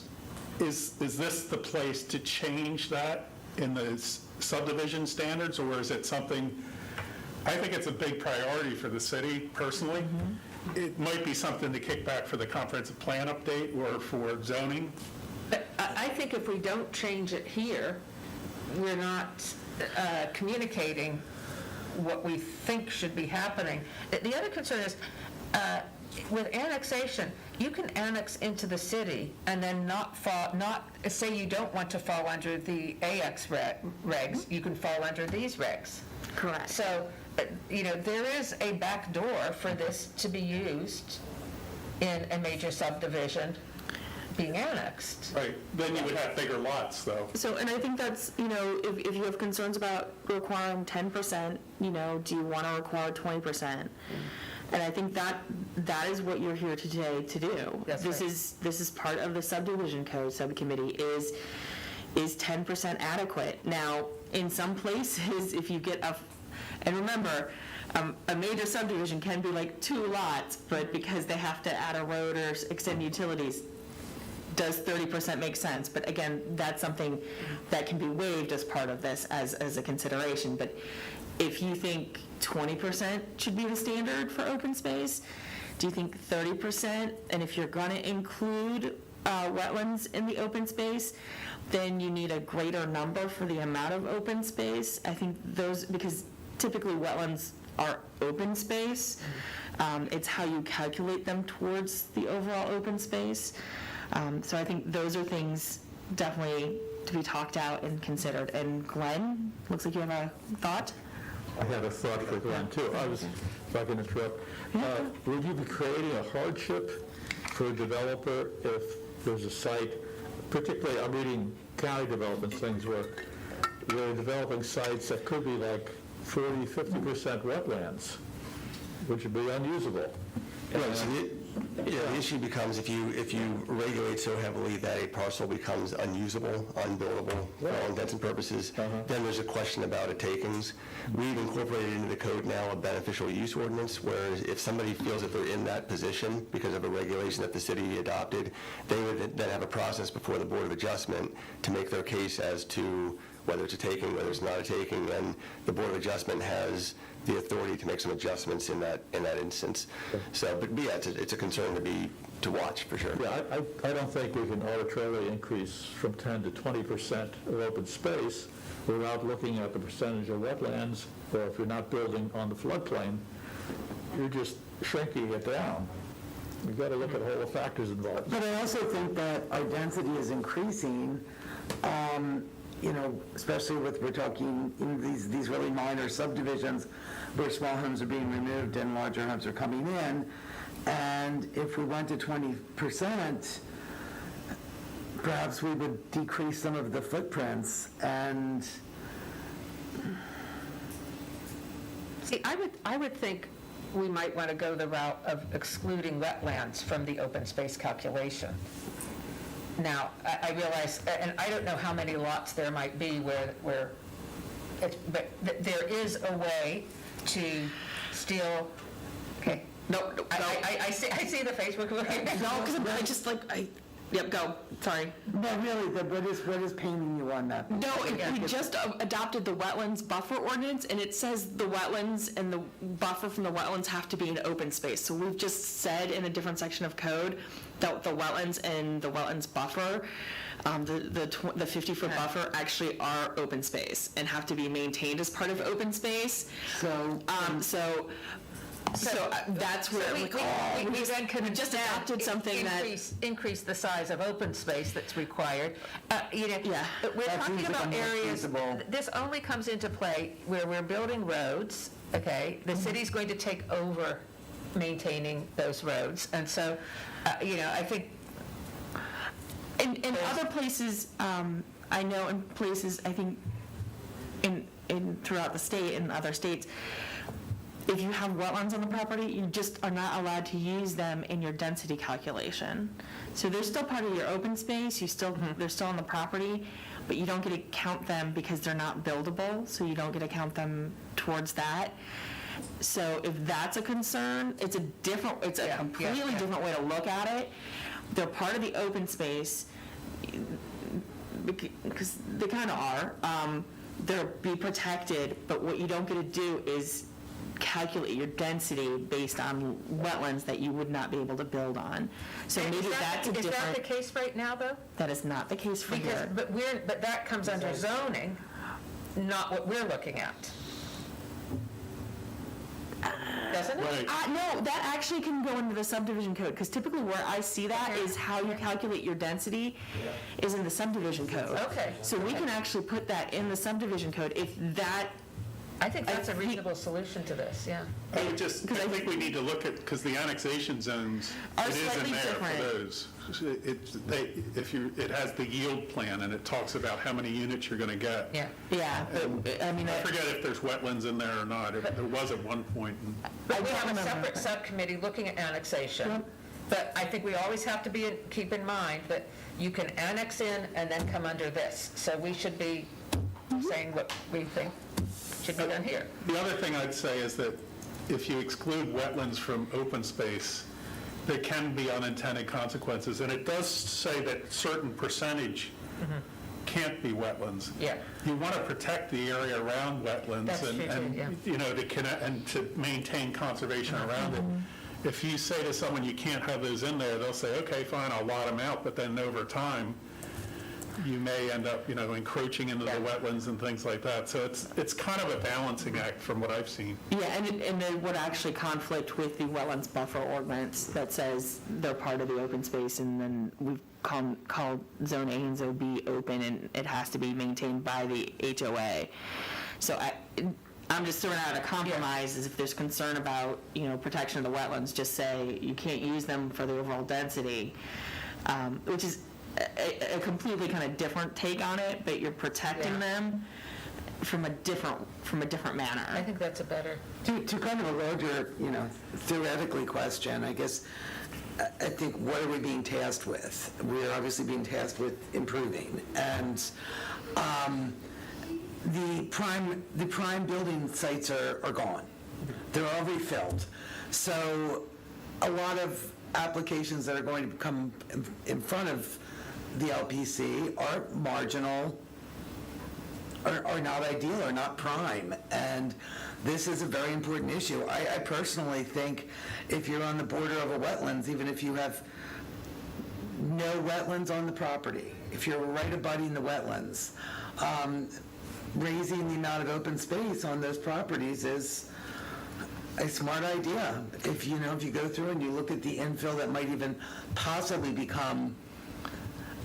S2: this the place to change that in the subdivision standards, or is it something, I think it's a big priority for the city personally. It might be something to kick back for the comprehensive plan update or for zoning.
S1: But I think if we don't change it here, we're not communicating what we think should be happening. The other concern is, with annexation, you can annex into the city and then not say you don't want to fall under the AX regs, you can fall under these regs.
S6: Correct.
S1: So, there is a back door for this to be used in a major subdivision being annexed.
S2: Right, then you would have bigger lots, though.
S6: So, and I think that's, if you have concerns about requiring 10%, do you want to require 20%? And I think that is what you're here today to do.
S1: That's
S6: this
S1: right.
S6: This is part of the subdivision code subcommittee. Is 10% adequate? Now, in some places, if you get and remember, a major subdivision can be like 2 lots, but because they have to add a road or extend utilities, does 30% make sense? But again, that's something that can be waived as part of this as a consideration. But if you think 20% should be the standard for open space, Do you think 30%? And if you're going to include wetlands in the open space, then you need a greater number for the amount of open space. I think those, because typically wetlands are open space. It's how you calculate them towards the overall open space. So I think those are things definitely to be talked out and considered. And Glenn, looks like you have a thought?
S9: I had a thought for Glenn, too. If I can interrupt. Would you be creating a hardship for a developer if there's a site, particularly, I'm reading county development things where they're developing sites that could be like 40, 50% wetlands, which would be unusable.
S5: Right, so the issue becomes if you regulate so heavily that a parcel becomes unusable, unbuildable for all intents and purposes, then there's a question about a takings. We've incorporated into the code now a beneficial use ordinance, where if somebody feels that they're in that position because of a regulation that the city adopted, they would then have a process before the Board of Adjustment to make their case as to whether it's a taking, whether it's not a taking, and the Board of Adjustment has the authority to make some adjustments in that instance. So, but yeah, it's a concern to watch for sure.
S9: Yeah, I don't think we can arbitrarily increase from 10 to 20% of open space without looking at the percentage of wetlands, or if you're not building on the floodplain, you're just shrinking it down. You've got to look at all the factors involved.
S8: But I also think that our density is increasing, especially we're talking in these really minor subdivisions where small homes are being removed and larger homes are coming in. And if we went to 20%, perhaps we would decrease some of the footprints and...
S1: See, I would think we might want to go the route of excluding wetlands from the open space calculation. Now, I realize, and I don't know how many lots there might be where it's, but there is a way to still, okay, no, I see the face, we're looking.
S6: No, because I just yep, go, sorry.
S8: But really, what is paining you on that?
S6: No, we just adopted the wetlands buffer ordinance, and it says the wetlands and the buffer from the wetlands have to be in open space. So we've just said in a different section of code that the wetlands and the wetlands buffer, the 50-foot buffer actually are open space and have to be maintained as part of open space. So that's where
S1: we then could
S6: just adopted something that
S1: increase the size of open space that's required.
S6: Yeah.
S1: But we're talking about areas. This only comes into play where we're building roads. Okay, the city's going to take over maintaining those roads, and so I think
S6: in other places, I know in places, I think in throughout the state and other states, if you have wetlands on the property, you just are not allowed to use them in your density calculation. So they're still part of your open space, they're still on the property, but you don't get to count them because they're not buildable, so you don't get to count them towards that. So if that's a concern, it's a completely different way to look at it. They're part of the open space, because they kind of are. They'll be protected, but what you don't get to do is calculate your density based on wetlands that you would not be able to build on. So maybe that's a different...
S1: Is that the case right now, though?
S6: That is not the case for here.
S1: But that comes under zoning, not what we're looking at. Doesn't it?
S2: Right.
S6: No, that actually can go into the subdivision code, because typically where I see that is how you calculate your density is in the subdivision code.
S1: Okay.
S6: So we can actually put that in the subdivision code if that...
S1: I think that's a reasonable solution to this, yeah.
S2: I think we need to look at, because the annexation zones,
S6: Are
S2: it is in
S6: slightly
S2: there
S6: different.
S2: for those. It has the yield plan, and it talks about how many units you're going to get.
S1: Yeah.
S6: Yeah, I mean...
S2: I forget if there's wetlands in there or not. There was at one point.
S1: But we have a separate subcommittee looking at annexation. But I think we always have to keep in mind that you can annex in and then come under this. So we should be saying what we think should be done here.
S2: The other thing I'd say is that if you exclude wetlands from open space, there can be unintended consequences. And it does say that certain percentage can't be wetlands.
S1: Yeah.
S2: You want to protect the area around wetlands
S1: That's true,
S2: and
S1: too, yeah.
S2: and to maintain conservation around it. if you say to someone you can't have those in there, they'll say, okay, fine, I'll lot them out, but then over time, you may end up, encroaching into the wetlands and things like that. So it's kind of a balancing act from what I've seen.
S6: Yeah, and it would actually conflict with the wetlands buffer ordinance that says they're part of the open space, and then we've called Zone A and Zone B open, and it has to be maintained by the HOA. So I'm just throwing out a compromise, is if there's concern about, protection of the wetlands, just say you can't use them for the overall density, which is a completely kind of different take on it, but you're protecting them from a different manner.
S1: I think that's a better.
S8: To kind of erode your, theoretically question, I guess, I think, what are we being tasked with? We're obviously being tasked with improving, and the prime building sites are gone. They're all refilled. So a lot of applications that are going to come in front of the LPC are marginal, are not ideal, are not prime. And this is a very important issue. I personally think if you're on the border of a wetlands, even if you have no wetlands on the property, if you're right abutting the wetlands, raising the amount of open space on those properties is a smart idea. If you go through and you look at the infill that might even possibly become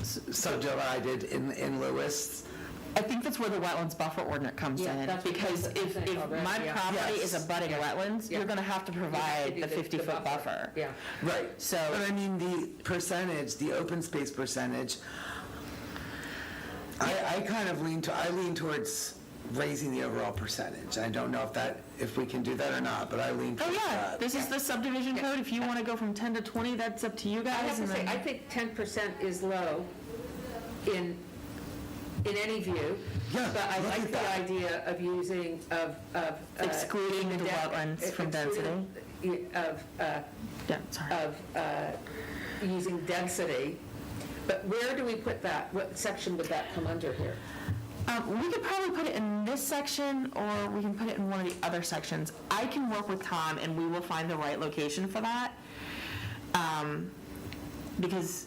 S8: subdivided in Lewis.
S6: I think that's where the wetlands buffer ordinance comes in, because if my property is abutting wetlands, you're going to have to provide the 50-foot buffer.
S1: Yeah.
S8: Right.
S6: So,
S8: but I mean, the percentage, the open space percentage, I kind of lean towards raising the overall percentage. I don't know if we can do that or not, but I lean towards that.
S6: this is the subdivision code. If you want to go from 10 to 20, that's up to you guys.
S1: I have to
S6: and
S1: say,
S6: then-
S1: I think 10% is low in any view.
S8: Yeah,
S1: But I
S8: look
S1: like
S8: at
S1: the
S8: that.
S1: idea of using,
S6: Excluding the wetlands from density. Yeah, sorry.
S1: Using density. But where do we put that? What section would that come under here?
S6: We could probably put it in this section, or we can put it in one of the other sections. I can work with Tom, and we will find the right location for that. Because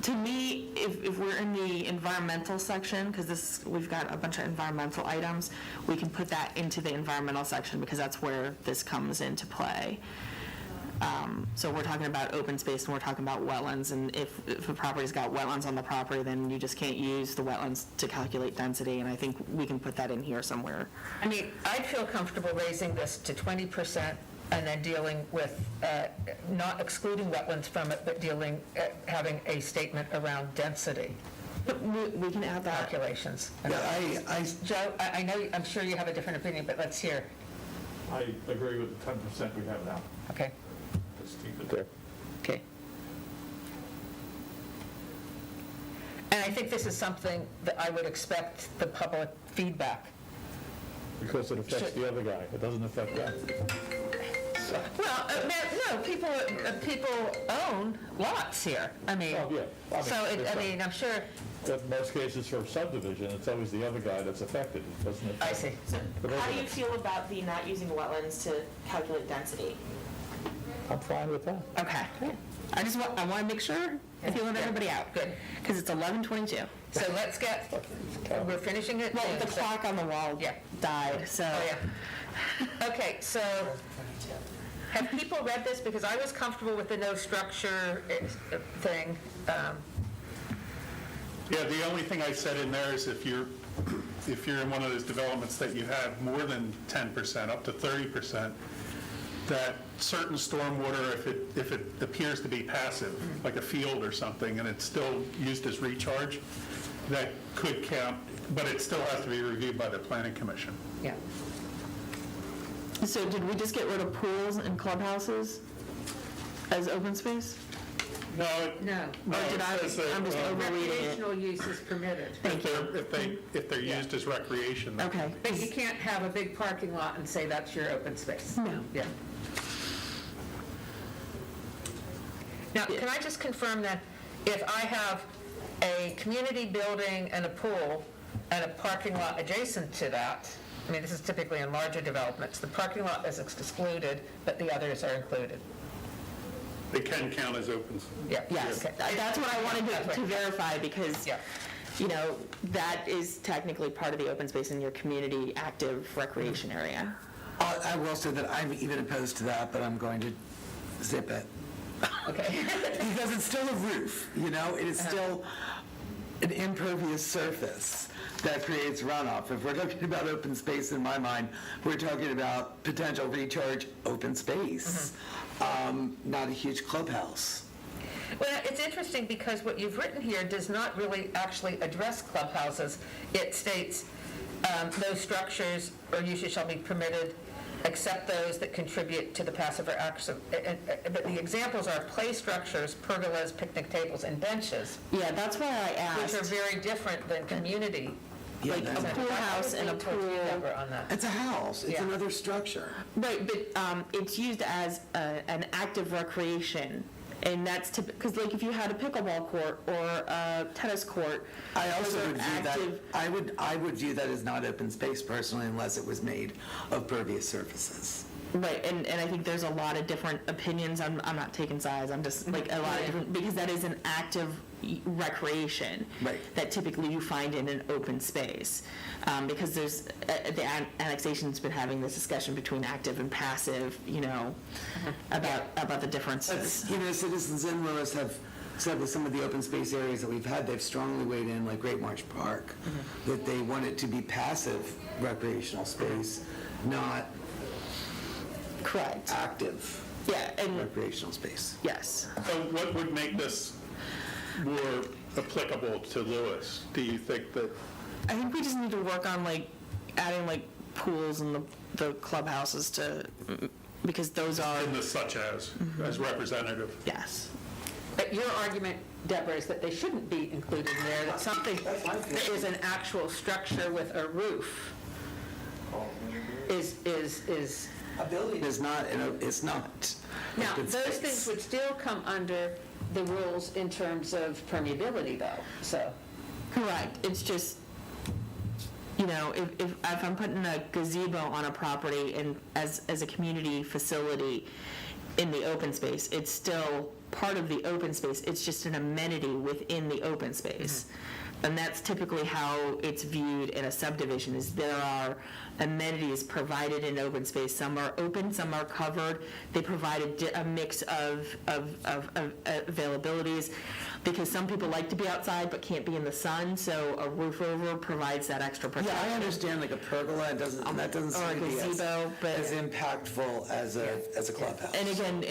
S6: to me, if we're in the environmental section, because we've got a bunch of environmental items, we can put that into the environmental section, because that's where this comes into play. So we're talking about open space, and we're talking about wetlands, and if a property's got wetlands on the property, then you just can't use the wetlands to calculate density, and I think we can put that in here somewhere.
S1: I mean, I'd feel comfortable raising this to 20% and then dealing with, not excluding wetlands from it, but having a statement around density
S6: But we can add that.
S1: calculations.
S8: Yeah,
S1: Joe, I know, I'm sure you have a different opinion, but let's hear.
S9: I agree with the 10% we have now.
S1: Okay.
S9: Let's keep it there.
S1: Okay. And I think this is something that I would expect the public feedback.
S9: Because it affects the other guy. It doesn't affect them.
S1: Well, no, people own lots here. I mean,
S9: Oh, yeah.
S1: I'm sure,
S9: In most cases for subdivision, it's always the other guy that's affected. It doesn't affect.
S1: I see.
S6: How do you feel about the not using wetlands to calculate density?
S9: I'm fine with that.
S6: Okay. I want to make sure I feel everybody out.
S1: Good.
S6: Because it's 11:22.
S1: So let's get, we're finishing it.
S6: Well,
S1: soon,
S6: the
S1: so-
S6: clock on the wall
S1: Yeah.
S6: died, so.
S1: Oh, yeah. Okay, so have people read this? Because I was comfortable with the no structure thing.
S2: Yeah, the only thing I said in there is if you're in one of those developments that you have more than 10%, up to 30%, that certain stormwater, if it appears to be passive, like a field or something, and it's still used as recharge, that could count, but it still has to be reviewed by the planning commission.
S1: Yeah.
S6: So did we just get rid of pools and clubhouses as open space?
S2: No.
S1: No.
S6: Or did
S2: it says that,
S6: I'm just overreading it.
S1: Recreational use is permitted.
S6: Thank you.
S2: If they're used as recreation. then-
S6: Okay.
S1: But you can't have a big parking lot and say that's your open space.
S6: No.
S1: Yeah. Now, can I just confirm that if I have a community building and a pool and a parking lot adjacent to that, I mean, this is typically in larger developments. The parking lot is excluded, but the others are included.
S2: They can count as open.
S1: Yeah.
S6: Yes,
S1: Okay.
S6: that's what I wanted
S1: That's
S6: to
S1: right.
S6: verify, because,
S1: Yeah.
S6: you know, that is technically part of the open space in your community active recreation area.
S8: I will say that I'm even opposed to that, but I'm going to zip it.
S1: Okay.
S8: Because it's still a roof, you know? It is still an impervious surface that creates runoff. If we're talking about open space, in my mind, we're talking about potential recharge open space, not a huge clubhouse.
S1: Well, it's interesting because what you've written here does not really actually address clubhouses. It states, no structures or uses shall be permitted except those that contribute to the passive or active. But the examples are play structures, pergolas, picnic tables, and benches,
S6: Yeah, that's why I
S1: which are
S6: asked.
S1: very different than community.
S8: Yeah,
S6: Like
S8: that's-
S6: a pool house and a
S1: I would lean towards you,
S6: pool.
S1: Deborah, on that.
S8: It's a house, it's
S1: Yeah.
S8: another structure.
S6: Right, but it's used as an active recreation, and that's because like if you had a pickleball court or a tennis court,
S8: I also
S6: those are
S8: would view that,
S6: active.
S8: I would view that as not open space personally, unless it was made of pervious surfaces.
S6: Right, and I think there's a lot of different opinions. I'm not taking sides. I'm just like a lot of different, because that is an active recreation
S8: Right.
S6: that typically you find in an open space. Because there's the annexation's been having this discussion between active and passive, you know, about the differences.
S8: But, you know, citizens in Lewis have said with some of the open space areas that we've had, they've strongly weighed in, like Great March Park, that they want it to be passive recreational space, not
S6: Correct.
S8: active
S6: Yeah, and
S8: recreational space.
S6: yes.
S2: So what would make this more applicable to Lewis? Do you think that,
S6: I think we just need to work on like adding like pools and the clubhouses to, because those are,
S2: in the such as representative?
S6: yes.
S1: But your argument, Deborah, is that they shouldn't be included in there, that something that is an actual structure with a roof is.
S8: A building is not, it's not
S1: Now,
S8: open
S1: those
S8: space.
S1: things would still come under the rules in terms of permeability, though, so.
S6: Correct, it's just, you know, if I'm putting a gazebo on a property and as a community facility in the open space, it's still part of the open space, it's just an amenity within the open space. And that's typically how it's viewed in a subdivision, is there are amenities provided in open space. Some are open, some are covered. They provide a mix of availabilities, because some people like to be outside but can't be in the sun, so a roof over provides that extra protection.
S8: Yeah, I understand, like a pergola, that doesn't
S6: Or a
S8: seem to be
S6: gazebo, but-
S8: as impactful as a clubhouse.
S6: And again,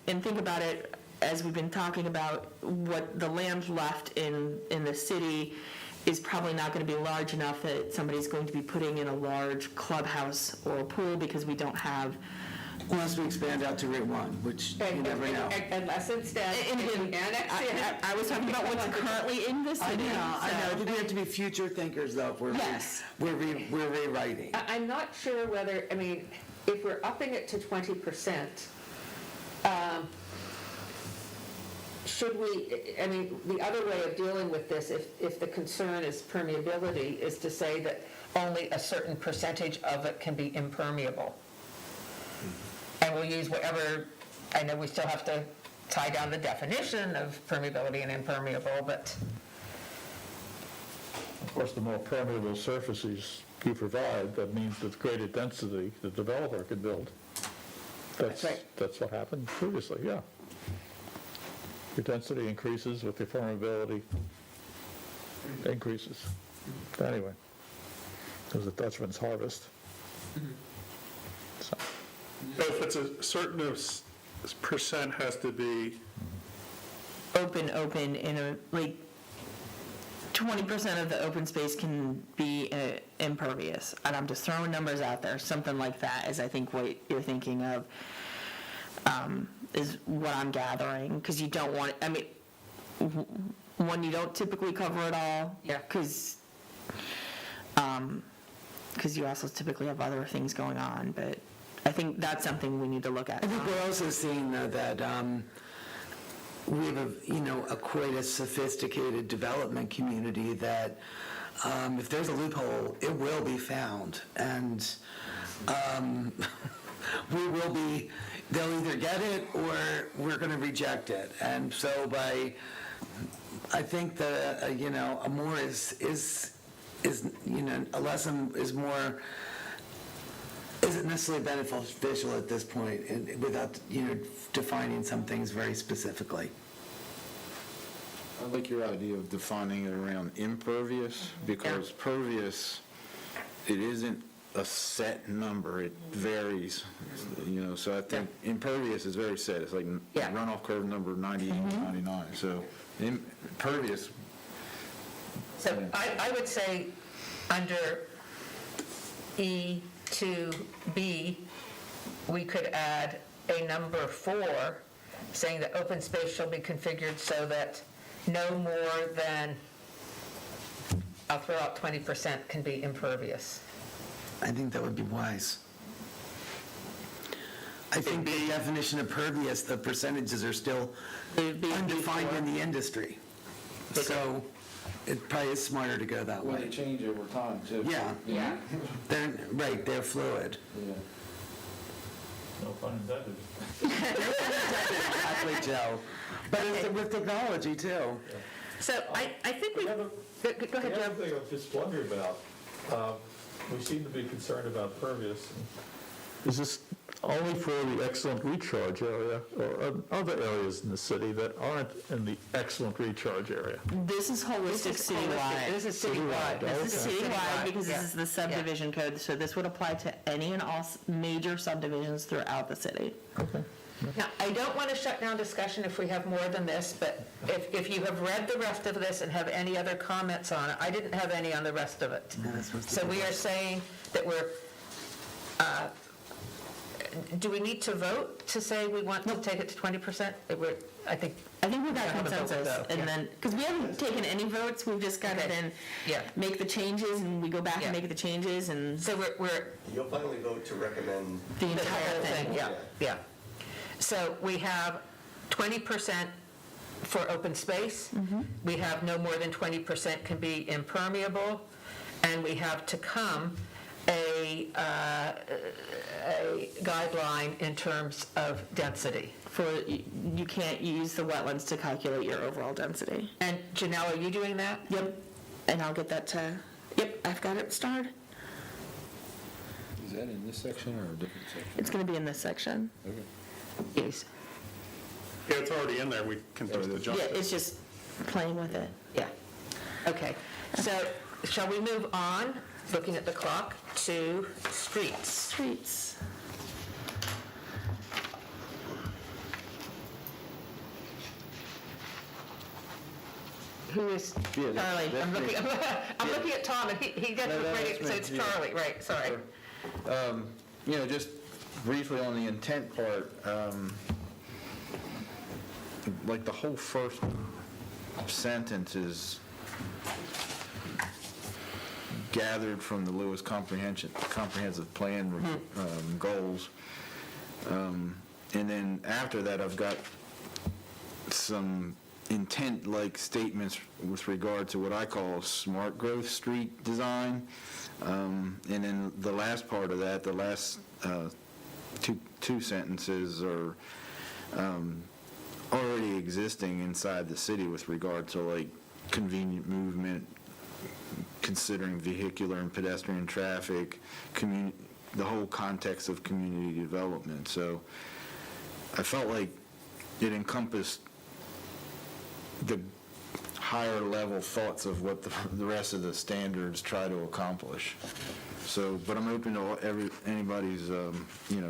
S6: and think about it, as we've been talking about, what the land left in the city is probably not going to be large enough that somebody's going to be putting in a large clubhouse or a pool, because we don't have.
S8: Unless we expand out to Route 1, which you never know.
S1: Unless instead,
S6: And
S1: if we
S6: again,
S1: annex in.
S6: I was talking about what's currently in the
S8: I
S6: city.
S8: know.
S6: so-
S8: We have to be future thinkers, though, if we're
S6: Yes.
S8: we're rewriting.
S1: I'm not sure whether, I mean, if we're upping it to 20%, should we, I mean, the other way of dealing with this, if the concern is permeability, is to say that only a certain percentage of it can be impermeable. And we'll use whatever, I know we still have to tie down the definition of permeability and impermeable, but,
S9: Of course, the more permeable surfaces you provide, that means with greater density, the developer can build.
S1: That's right.
S9: That's what happened previously, yeah. Your density increases with your permeability increases. Anyway, it was a Dutchman's harvest. So,
S2: So if it's a certain percent has to be,
S6: Open in a, like, 20% of the open space can be impervious. And I'm just throwing numbers out there, something like that is I think what you're thinking of, is what I'm gathering, because you don't want, I mean, one, you don't typically cover it all.
S1: Yeah.
S6: Because you also typically have other things going on, but I think that's something we need to look at.
S8: I think we're also seeing, though, that we have a quite a sophisticated development community that If there's a loophole, it will be found, and they'll either get it or we're going to reject it. And so I think that, a more is a lesson is more, isn't necessarily beneficial at this point without, defining some things very specifically.
S7: I like your idea of defining it around impervious, because pervious, it isn't a set number, it varies, so I think impervious is very set, it's like
S1: Yeah.
S7: runoff curve number 98, 99, so impervious.
S1: So I would say under E2B, we could add a number 4, saying that open space shall be configured so that no more than, I'll throw out 20% can be impervious.
S8: I think that would be wise. I think the definition of pervious, the percentages are still undefined in the industry. So it probably is smarter to go that
S10: Well, they
S8: way.
S10: change over time, too.
S8: Yeah,
S1: Yeah.
S8: they're fluid.
S10: Yeah.
S9: No pun intended.
S8: Exactly, Joe. But it's with technology, too.
S1: So I think we, go ahead,
S9: The
S1: Joe.
S9: other thing I'm just wondering about, we seem to be concerned about pervious. Is this only for the excellent recharge area, or other areas in the city that aren't in the excellent recharge area?
S6: This is holistic citywide.
S1: This is citywide.
S6: This is citywide because
S1: Yeah.
S6: this is the subdivision code, so this would apply to any and all major subdivisions throughout the city.
S1: Now, I don't want to shut down discussion if we have more than this, but if you have read the rest of this and have any other comments on it, I didn't have any on the rest of it. So we are saying that we're, do we need to vote to say we want to take it to 20%? I think
S6: we've got
S1: Yeah, have a vote,
S6: consensus,
S1: though, yeah.
S6: and then, because we haven't taken any votes, we've just got to
S1: Okay.
S6: then
S1: Yeah.
S6: make the changes, and we go back
S1: Yeah.
S6: and make the changes, and
S1: So we're
S5: You'll finally vote to recommend.
S6: the
S1: the
S6: entire
S1: whole
S6: thing.
S1: thing, yeah. So we have 20% for open space. We have no more than 20% can be impermeable, and we have to come a guideline in terms of density.
S6: For, you can't use the wetlands to calculate your overall density.
S1: And Janelle, are you doing that?
S6: Yep, and I'll get that to, yep, I've got it started.
S7: Is that in this section or a different section?
S6: It's going to be in this section.
S1: Yes.
S2: Yeah, it's already in there, we can just adjust
S6: Yeah,
S2: it.
S6: it's just playing with it.
S1: Yeah. Okay. So shall we move on, looking at the clock, to streets?
S6: Streets.
S1: Who is
S7: Yeah,
S1: Charlie?
S7: that's
S1: I'm
S7: me.
S1: looking at Tom, and he doesn't
S7: No,
S1: write
S7: that's
S1: it, so
S7: me,
S1: it's
S7: yeah.
S1: Charlie, right, sorry.
S7: Just briefly on the intent part, like the whole first sentence is gathered from the Lewis comprehensive plan goals. And then after that, I've got some intent-like statements with regard to what I call smart growth street design. And then the last part of that, the last two sentences are already existing inside the city with regard to like convenient movement, considering vehicular and pedestrian traffic, the whole context of community development. So I felt like it encompassed the higher level thoughts of what the rest of the standards try to accomplish. So, but I'm open to anybody's,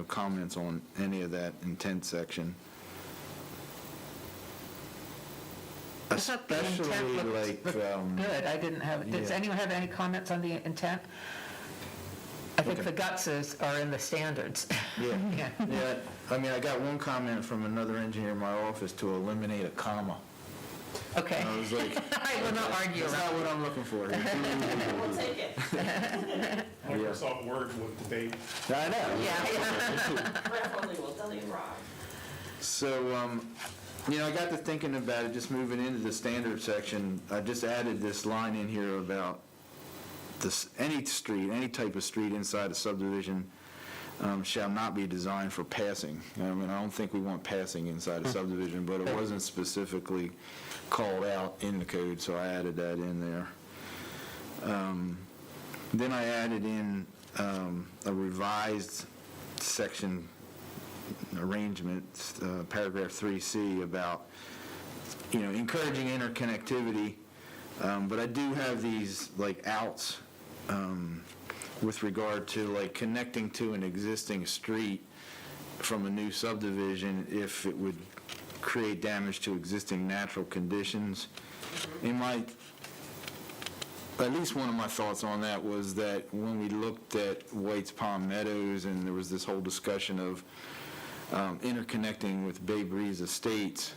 S7: comments on any of that intent section.
S1: I thought the intent
S7: Especially
S1: looked
S7: like,
S1: good, I didn't have, does
S7: yeah.
S1: anyone have any comments on the intent? I think the gutses are in the standards.
S7: yeah.
S1: Yeah.
S7: Yeah, I mean, I got one comment from another engineer in my office to eliminate a comma.
S1: Okay.
S7: I was like,
S1: I will not argue
S7: that's
S1: around.
S7: not what I'm looking for.
S4: We'll take it.
S2: Microsoft Word would debate.
S7: I know.
S1: Yeah,
S4: Preferably will tell you wrong.
S7: So, I got to thinking about it, just moving into the standard section. I just added this line in here about any street, any type of street inside a subdivision shall not be designed for passing. I mean, I don't think we want passing inside a subdivision, but it wasn't specifically called out in the code, so I added that in there. Then I added in a revised section arrangement, paragraph 3C, about, encouraging interconnectivity, but I do have these, like, outs with regard to, like, connecting to an existing street from a new subdivision if it would create damage to existing natural conditions. At least one of my thoughts on that was that when we looked at White's Palm Meadows and there was this whole discussion of interconnecting with Bay Breeze Estates,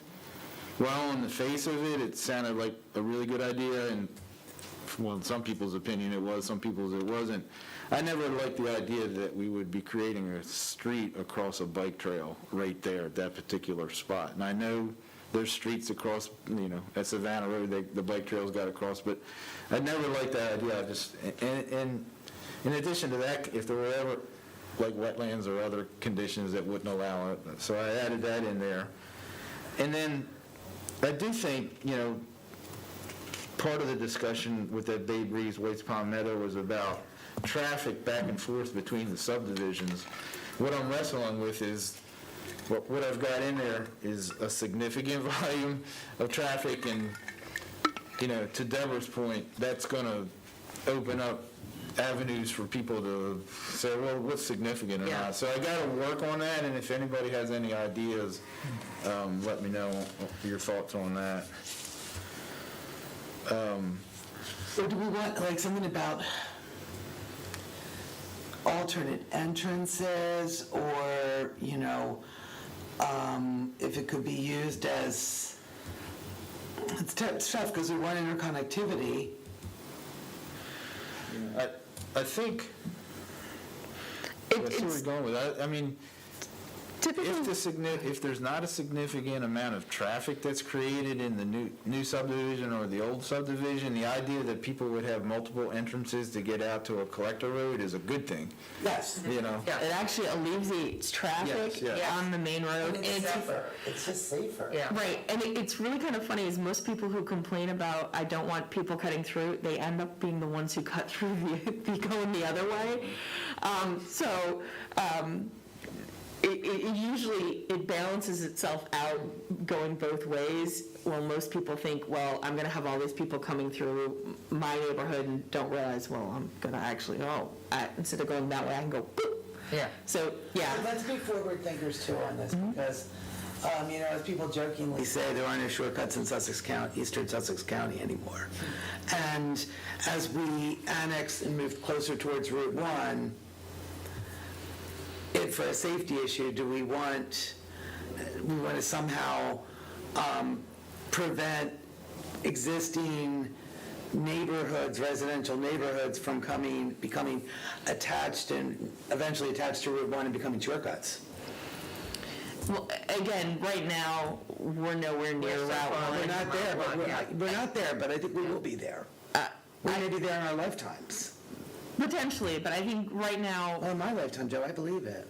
S7: well, on the face of it, it sounded like a really good idea, and well, in some people's opinion it was, some people's it wasn't. I never liked the idea that we would be creating a street across a bike trail right there at that particular spot. And I know there's streets across, at Savannah Road, the bike trails got across, but I never liked that idea. And in addition to that, if there were ever, like, wetlands or other conditions that wouldn't allow it, so I added that in there. And then I do think, part of the discussion with that Bay Breeze, White's Palm Meadow was about traffic back and forth between the subdivisions. What I'm wrestling with is, what I've got in there is a significant volume of traffic, and, to Deborah's point, that's going to open up avenues for people to say, well, what's significant or not? So I got to work on that, and if anybody has any ideas, let me know your thoughts on that.
S8: So do we want, like, something about alternate entrances, or, if it could be used as, it's tough because we want interconnectivity.
S7: I think, that's where we're going with that. I mean, if there's not a significant amount of traffic that's created in the new subdivision or the old subdivision, the idea that people would have multiple entrances to get out to a collector road is a good thing.
S8: Yes.
S6: It actually alleviates traffic on the main road.
S8: And it's safer. It's just safer.
S1: Yeah.
S6: Right, and it's really kind of funny is most people who complain about, I don't want people cutting through, they end up being the ones who cut through going the other way. It usually balances itself out going both ways. Well, most people think, well, I'm going to have all these people coming through my neighborhood and don't realize, well, I'm going to actually, instead of going that way, I can go boop.
S1: Yeah.
S6: So, yeah.
S8: But let's be forward thinkers too on this, because, as people jokingly say, there are no shortcuts in eastern Sussex County anymore. And as we annex and move closer towards Route 1, for a safety issue, do we want to somehow prevent existing neighborhoods, residential neighborhoods, from becoming attached and eventually attached to Route 1 and becoming shortcuts?
S6: Well, again, right now, we're nowhere near Route 1.
S8: We're not there, but I think we will be there. We may be there in our lifetimes.
S6: Potentially, but I think right now...
S8: Well, in my lifetime, Joe, I believe it.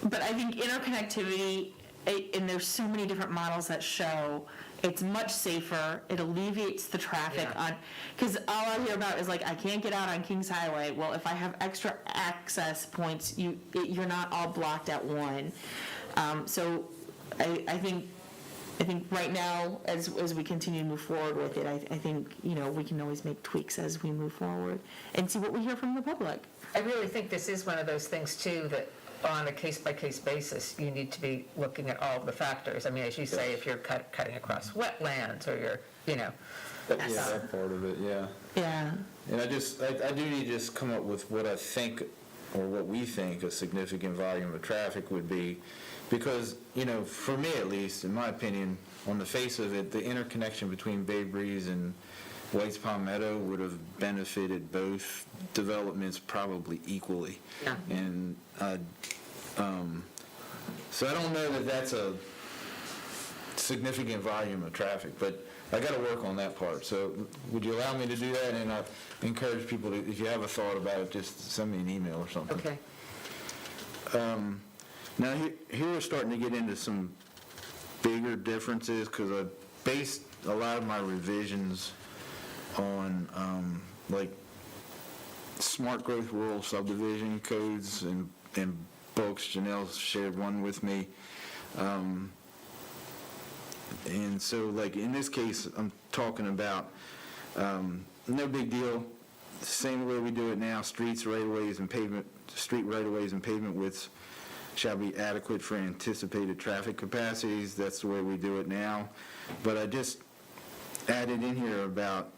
S6: But I think interconnectivity, and there's so many different models that show it's much safer, it alleviates the traffic on, because all I hear about is like, I can't get out on Kings Highway. Well, if I have extra access points, you're not all blocked at one. So I think right now, as we continue to move forward with it, I think, we can always make tweaks as we move forward and see what we hear from the public.
S1: I really think this is one of those things, too, that on a case-by-case basis, you need to be looking at all the factors. I mean, as you say, if you're cutting across wetlands, or you're,
S7: That part of it, yeah.
S6: Yeah.
S7: And I do need to just come up with what I think, or what we think a significant volume of traffic would be, because, for me at least, in my opinion, on the face of it, the interconnection between Bay Breeze and White's Palm Meadow would have benefited both developments probably equally.
S1: Yeah.
S7: And so I don't know that that's a significant volume of traffic, but I got to work on that part. So would you allow me to do that? And I encourage people to, if you have a thought about it, just send me an email or something.
S1: Okay.
S7: Now, here we're starting to get into some bigger differences, because I based a lot of my revisions on, like, smart growth rural subdivision codes and books. Janelle shared one with me. And so, like, in this case, I'm talking about, no big deal, same way we do it now, streets, right-of-ways, and pavement, street right-of-ways and pavement widths shall be adequate for anticipated traffic capacities. That's the way we do it now. But I just added in here about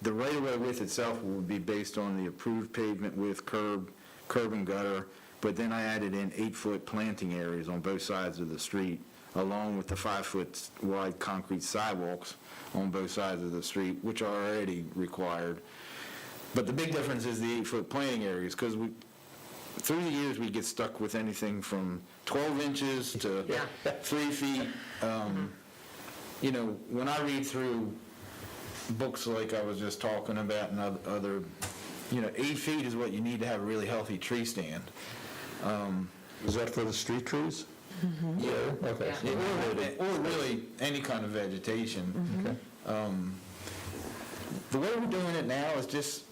S7: the right-of-way width itself would be based on the approved pavement width, curb and gutter, but then I added in 8-foot planting areas on both sides of the street, along with the 5-foot wide concrete sidewalks on both sides of the street, which are already required. But the big difference is the 8-foot planting areas, because through the years, we get stuck with anything from 12 inches to 3 feet. You know, when I read through books like I was just talking about and other, 8 feet is what you need to have a really healthy tree stand.
S9: Is that for the street trees?
S7: Yeah.
S9: Okay.
S7: Or really any kind of vegetation.
S9: Okay.
S7: The way we're doing it now is just,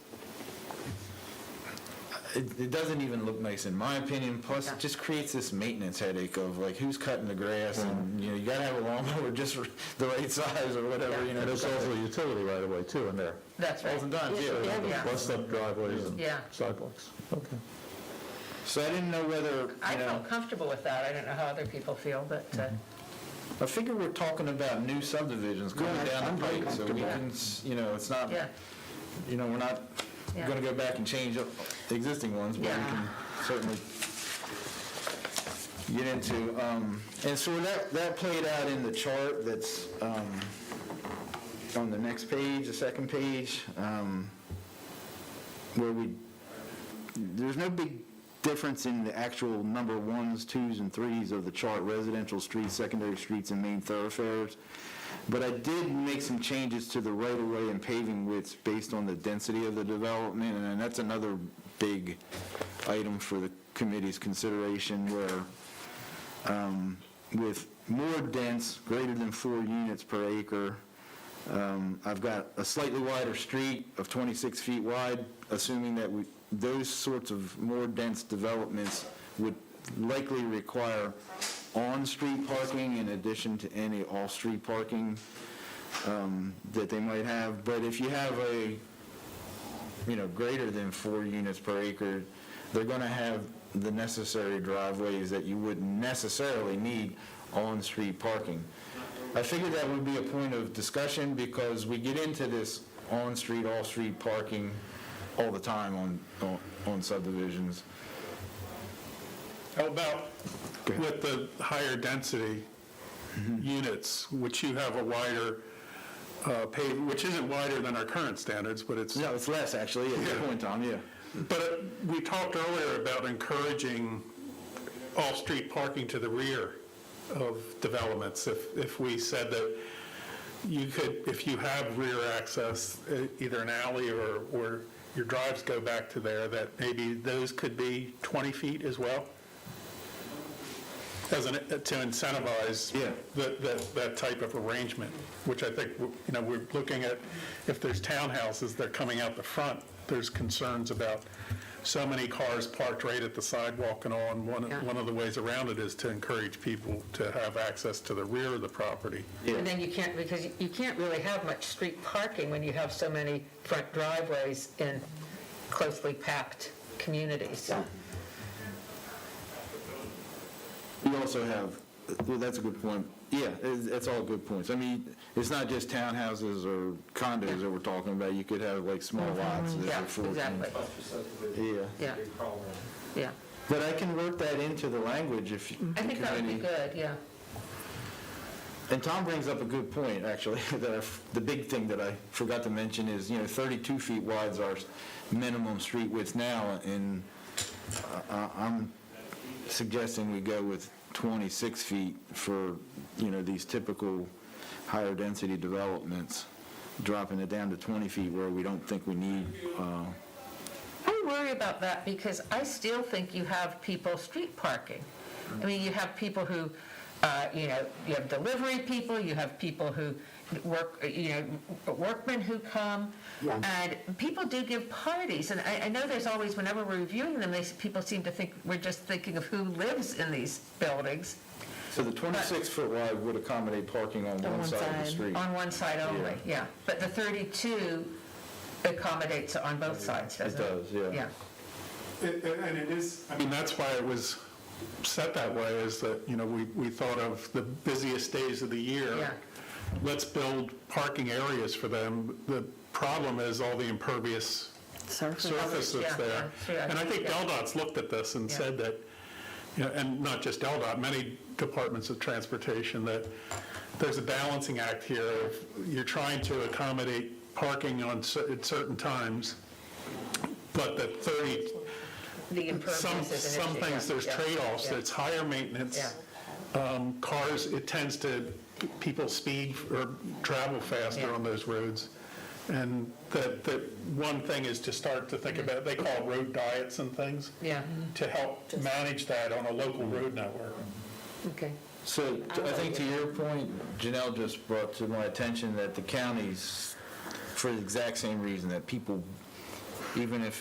S7: it doesn't even look nice in my opinion, plus it just creates this maintenance headache of like who's cutting the grass and you gotta have a lawnmower just the right size or whatever,
S9: And there's also a utility right away too in there.
S1: That's right.
S7: Oftentimes, yeah.
S9: Bus up driveways and
S1: Yeah.
S9: sidewalks. Okay.
S7: So I didn't know whether,
S1: I felt comfortable with that. I don't know how other people feel, but,
S7: I figure we're talking about new subdivisions coming down the pike, so we can, it's not,
S1: yeah.
S7: we're not
S1: Yeah.
S7: gonna go back and change up the existing ones, but we
S1: Yeah.
S7: can certainly get into, and so that played out in the chart that's, on the next page, the second page, where there's no big difference in the actual number 1s, 2s, and 3s of the chart, residential streets, secondary streets, and main thoroughfares. But I did make some changes to the right-of-way and paving widths based on the density of the development, and that's another big item for the committee's consideration, where with more dense, greater than 4 units per acre, I've got a slightly wider street of 26 feet wide, assuming that those sorts of more dense developments would likely require on-street parking in addition to any off-street parking that they might have. But if you have a, greater than 4 units per acre, they're going to have the necessary driveways that you wouldn't necessarily need on-street parking. I figured that would be a point of discussion because we get into this on-street, off-street parking all the time on subdivisions.
S2: How about with the higher density units, which you have a wider which isn't wider than our current standards, but it's...
S7: No, it's less, actually. Yeah, good point, Tom, yeah.
S2: But we talked earlier about encouraging off-street parking to the rear of developments. If we said that you could, if you have rear access, either an alley or your drives go back to there, that maybe those could be 20 feet as well? To incentivize that type of arrangement, which I think, we're looking at, if there's townhouses, they're coming out the front, there's concerns about so many cars parked right at the sidewalk and all, and one of the ways around it is to encourage people to have access to the rear of the property.
S1: And then you can't, because you can't really have much street parking when you have so many front driveways in closely packed communities.
S7: You also have, well, that's a good point. Yeah, it's all good points. I mean, it's not just townhouses or condos that we're talking about. You could have like small lots. That
S1: Yeah,
S7: are 14.
S1: exactly.
S7: Yeah.
S1: Yeah, yeah.
S7: But I can work that into the language if you.
S1: I think that would be good, yeah.
S7: And Tom brings up a good point, actually, that the big thing that I forgot to mention is, 32 feet wide is our minimum street width now, and I'm suggesting we go with 26 feet for, these typical higher density developments, dropping it down to 20 feet where we don't think we need,
S1: I worry about that because I still think you have people street parking. I mean, you have people who, you have delivery people, you have people who work, workmen who come, and people do give parties. And I know there's always, whenever we're reviewing them, people seem to think we're just thinking of who lives in these buildings.
S7: so the 26-foot wide would accommodate parking on one side of the street.
S1: On one side only, yeah. But the 32 accommodates on both sides, doesn't it?
S7: It does, yeah.
S2: And it is, I mean, that's why it was set that way, is that, we thought of the busiest days of the year.
S1: Yeah.
S2: Let's build parking areas for them. The problem is all the impervious surface that's
S1: Yeah,
S2: there.
S1: yeah,
S2: And I think
S1: yeah.
S2: LDOT's looked at this and
S1: Yeah.
S2: said that, and not just LDOT, many departments of transportation, that there's a balancing act here. You're trying to accommodate parking at certain times, but that 30,
S1: The impervious
S2: some
S1: is an issue,
S2: things,
S1: yeah,
S2: there's
S1: yeah,
S2: trade-offs.
S1: yeah.
S2: It's higher maintenance. Cars, it tends to, people speed or travel faster
S1: Yeah.
S2: on those roads. And that one thing is to start to think about, they call it road diets and things,
S1: Yeah,
S2: to help manage that on a local road network.
S1: okay.
S7: So I think to your point, Janelle just brought to my attention that the counties, for the exact same reason, that people, even if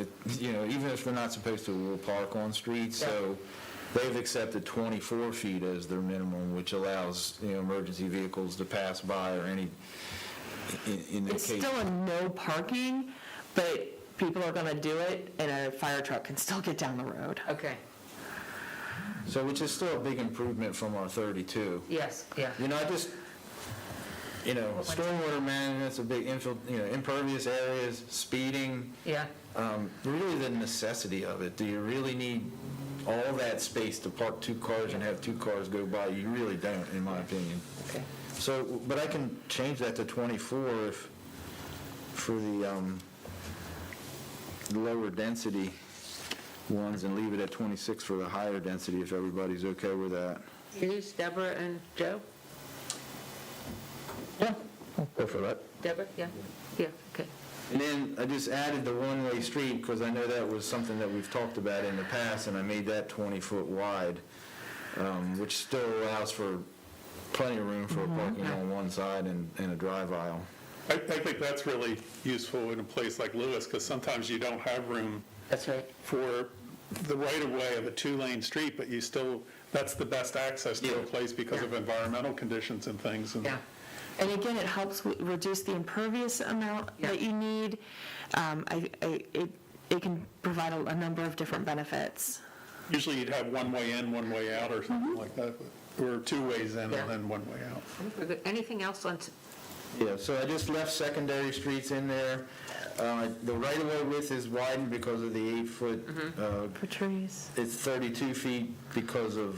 S7: they're not supposed to, will park on streets, so they've accepted 24 feet as their minimum, which allows, emergency vehicles to pass by or any, in the
S6: It's
S7: case.
S6: still a no parking, but people are gonna do it, and a fire truck can still get down the road.
S1: Okay,
S7: So which is still a big improvement from our 32.
S1: yes, yeah.
S7: Stormwater management's a big, impervious areas, speeding,
S1: Yeah,
S7: really the necessity of it. Do you really need all that space to park two cars and have two cars go by? You really don't, in my opinion.
S1: okay.
S7: So, but I can change that to 24 if, for the lower density ones, and leave it at 26 for the higher density if everybody's okay with that.
S1: Here's Deborah and Joe.
S9: Yeah, I'll go for that.
S1: Deborah, yeah? Yeah, okay.
S7: And then I just added the one-way street, because I know that was something that we've talked about in the past, and I made that 20-foot wide, which still allows for plenty of room for parking on one side and a drive aisle.
S2: I think that's really useful in a place like Lewis, because sometimes you don't have room
S1: That's right.
S2: for the right-of-way of a two-lane street, but you still, that's the best access to a place because of environmental conditions and things. And
S1: Yeah,
S6: And again, it helps reduce the impervious amount that you need. It can provide a number of different benefits.
S2: usually you'd have one way in, one way out, or something like that, or two ways in
S1: Yeah.
S2: and then one way out.
S1: I think we're good. Anything else on,
S7: Yeah, so I just left secondary streets in there. The right-of-way width is widened because of the 8-foot.
S6: For trees.
S7: It's 32 feet because of,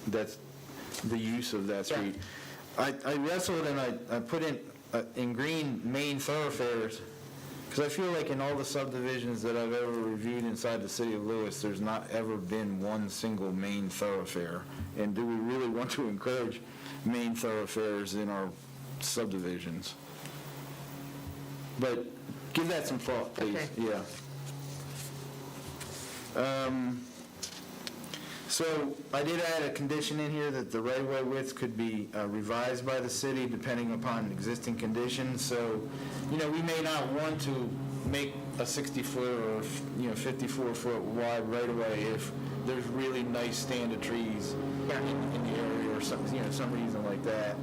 S7: that's the use of that street. I wrestled and I put in green main thoroughfares, because I feel like in all the subdivisions that I've ever reviewed inside the city of Lewis, there's not ever been one single main thoroughfare. And do we really want to encourage main thoroughfares in our subdivisions? But give that some thought, please.
S1: Okay.
S7: Yeah. So I did add a condition in here that the right-of-way width could be revised by the city depending upon existing conditions. So, we may not want to make a 60-foot or, 54-foot wide right-of-way if there's really nice stand of trees in the area or some reason like that.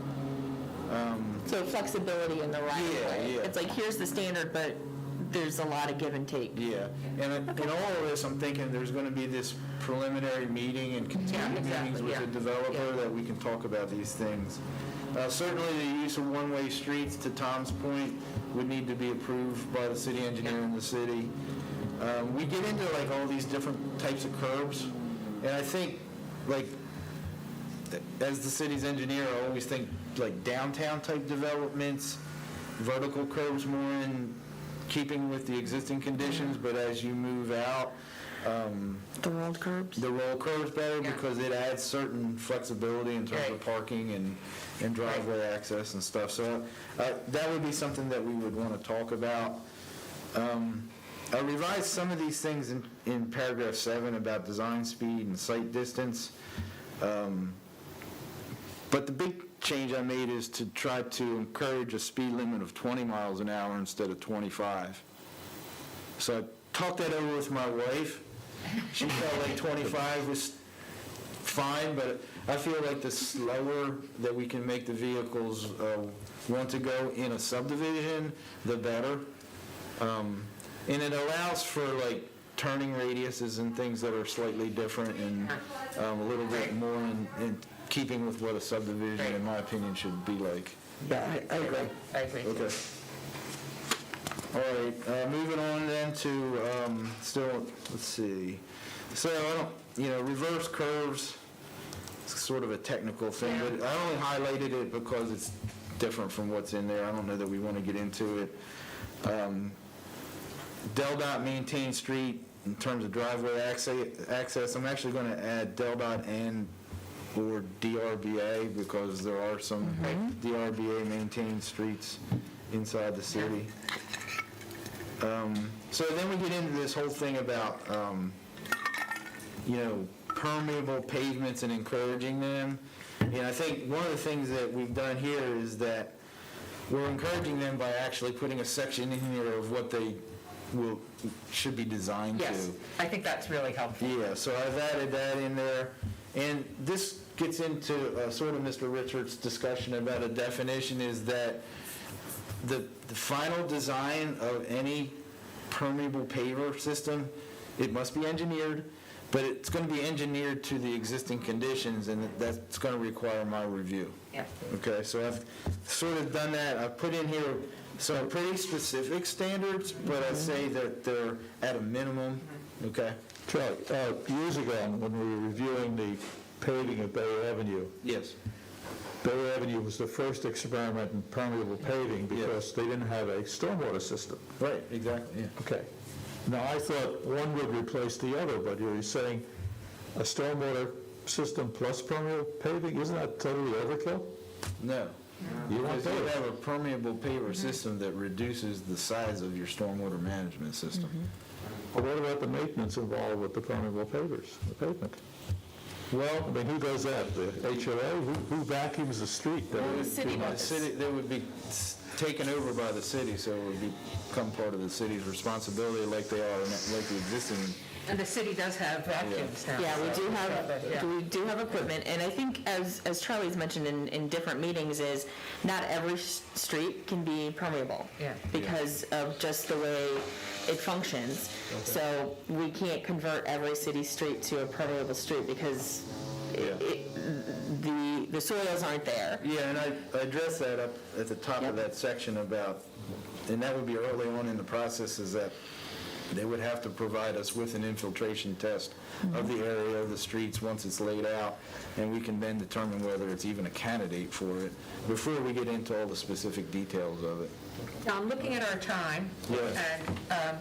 S6: So flexibility in the right of way.
S7: Yeah.
S6: It's like, here's the standard, but there's a lot of give and take.
S7: Yeah, and in all of this, I'm thinking there's going to be this preliminary meeting and continued meetings with the developer that we can talk about these things. Certainly, the use of one-way streets, to Tom's point, would need to be approved by the city engineer in the city. We get into all these different types of curbs, and I think, as the city's engineer, I always think downtown type developments, vertical curbs more in keeping with the existing conditions, but as you move out,
S6: The rolled curbs?
S7: the roll curves better because it adds certain flexibility in terms of
S1: Right.
S7: parking and driveway access and stuff. So that would be something that we would want to talk about. I revised some of these things in paragraph 7 about design speed and site distance. But the big change I made is to try to encourage a speed limit of 20 miles an hour instead of 25. So I talked that over with my wife. She felt like 25 was fine, but I feel like the slower that we can make the vehicles want to go in a subdivision, the better. And it allows for like turning radiuses and things that are slightly different and a little bit more in keeping with what a subdivision, in my opinion, should be like.
S6: Yeah, I agree.
S1: I agree.
S7: Okay. All right, moving on then to, let's see. So, reverse curves, it's sort of a technical thing, but I only highlighted it because it's different from what's in there. I don't know that we want to get into it. DelDOT maintained street in terms of driveway access. I'm actually going to add DelDOT or DRBA because there are some DRBA maintained streets inside the city. So then we get into this whole thing about, permeable pavements and encouraging them. And I think one of the things that we've done here is that we're encouraging them by actually putting a section in here of what they should be designed to.
S1: Yes, I think that's really helpful.
S7: Yeah, so I've added that in there. And this gets into sort of Mr. Richards' discussion about a definition is that the final design of any permeable paver system, it must be engineered, but it's going to be engineered to the existing conditions, and that's going to require my review.
S1: Yeah.
S7: Okay, so I've sort of done that. I've put in here some pretty specific standards, but I say that they're at a minimum, okay?
S9: Charlie, years ago, when we were reviewing the paving of Bay Avenue,
S7: Yes.
S9: Bay Avenue was the first experiment in permeable paving because they didn't have a stormwater system.
S7: Right, exactly, yeah.
S9: Okay. Now, I thought one would replace the other, but you're saying a stormwater system plus permeable paving, isn't that totally overkill?
S7: No.
S9: You want
S7: Because you
S9: both.
S7: have a permeable paver system that reduces the size of your stormwater management system.
S9: But what about the maintenance involved with the permeable pavers, the pavement? Well, I mean, who does that? The HOA? Who vacuums the street?
S6: The city
S7: The
S6: does.
S7: city, they would be taken over by the city, so it would become part of the city's responsibility like they are, like the existing.
S1: And the city does have vacuums now.
S6: Yeah,
S1: Yeah.
S6: we do have equipment, and I think as Charlie's mentioned in different meetings is not every street can be permeable.
S1: Yeah.
S6: Because of just the way it functions. So we can't convert every city street to a permeable street because the soils aren't there.
S7: Yeah, and I addressed that up at the top of that section about, and that would be early on in the process, is that they would have to provide us with an infiltration test of the area of the streets once it's laid out, and we can then determine whether it's even a candidate for it before we get into all the specific details of it.
S1: Now, I'm looking at our time.
S7: Yeah.
S1: And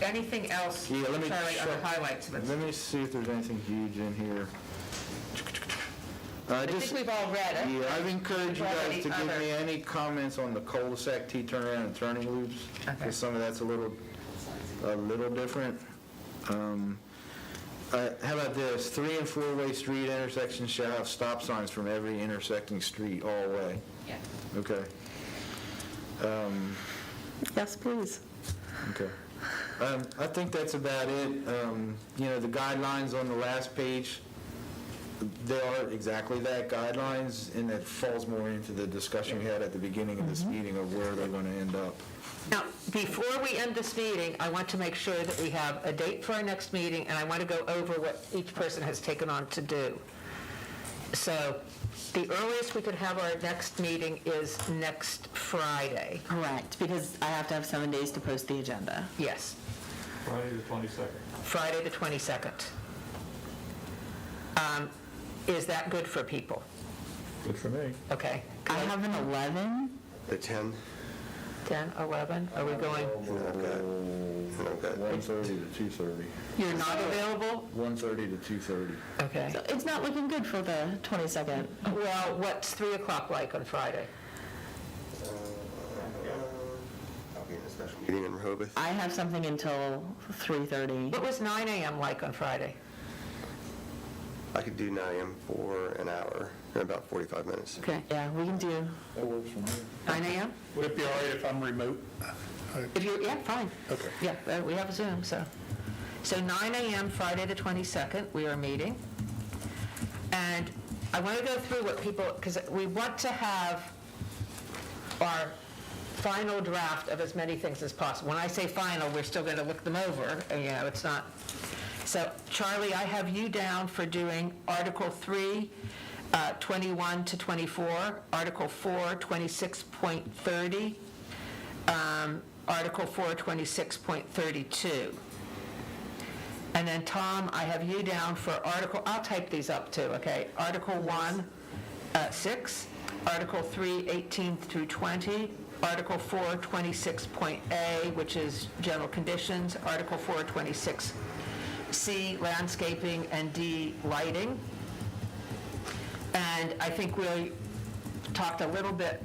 S1: anything else,
S7: Yeah, let me
S1: Charlie, on the
S7: check.
S1: highlights of it?
S7: Let me see if there's anything huge in here.
S1: I think we've all read it.
S7: Yeah, I've encouraged you guys to give
S1: Other-
S7: me any comments on the cul-de-sac T-turnaround and turning loops,
S1: Okay.
S7: because some of that's a little different. How about this? 3- and 4-way street intersections shall have stop signs from every intersecting street all way.
S1: Yeah.
S7: Okay.
S6: Yes, please.
S7: Okay. I think that's about it. The guidelines on the last page, they are exactly that, guidelines, and that falls more into the discussion we had at the beginning of this meeting of where they're going to end up.
S1: Now, before we end this meeting, I want to make sure that we have a date for our next meeting, and I want to go over what each person has taken on to do. So the earliest we could have our next meeting is next Friday.
S6: Correct, because I have to have 7 days to post the agenda.
S1: Yes,
S9: Friday the 22nd.
S1: Friday the 22nd. Is that good for people?
S9: Good for me.
S1: Okay.
S6: I have an 11.
S5: At 10?
S1: 10, 11, are we going?
S5: And I've got
S9: 1:30 to 2:30.
S1: You're not available?
S9: 1:30 to 2:30.
S1: Okay.
S6: So it's not looking good for the 22nd.
S1: Well, what's 3 o'clock like on Friday?
S5: I'll be in a special meeting in Rehoboth.
S6: I have something until 3:30.
S1: What was 9 a.m. like on Friday?
S5: I could do 9 a.m. for an hour, in about 45 minutes.
S1: Okay.
S6: Yeah, we can do,
S9: That works for me.
S1: 9 a.m.?
S2: Would it be all right if I'm remote?
S1: If you're, yeah, fine.
S2: Okay.
S1: Yeah, we have Zoom, so. So 9 a.m. Friday the 22nd, we are meeting. And I want to go through what people, because we want to have our final draft of as many things as possible. When I say final, we're still going to look them over, and, you know, it's not. So Charlie, I have you down for doing Article 3, 21 to 24, Article 4, 26.30, Article 4, 26.32. And then Tom, I have you down for Article, I'll type these up too, okay? Article 1, 6, Article 3, 18 through 20, Article 4, 26.A, which is general conditions, Article 4, 26C, landscaping, and D, lighting. And I think we talked a little bit,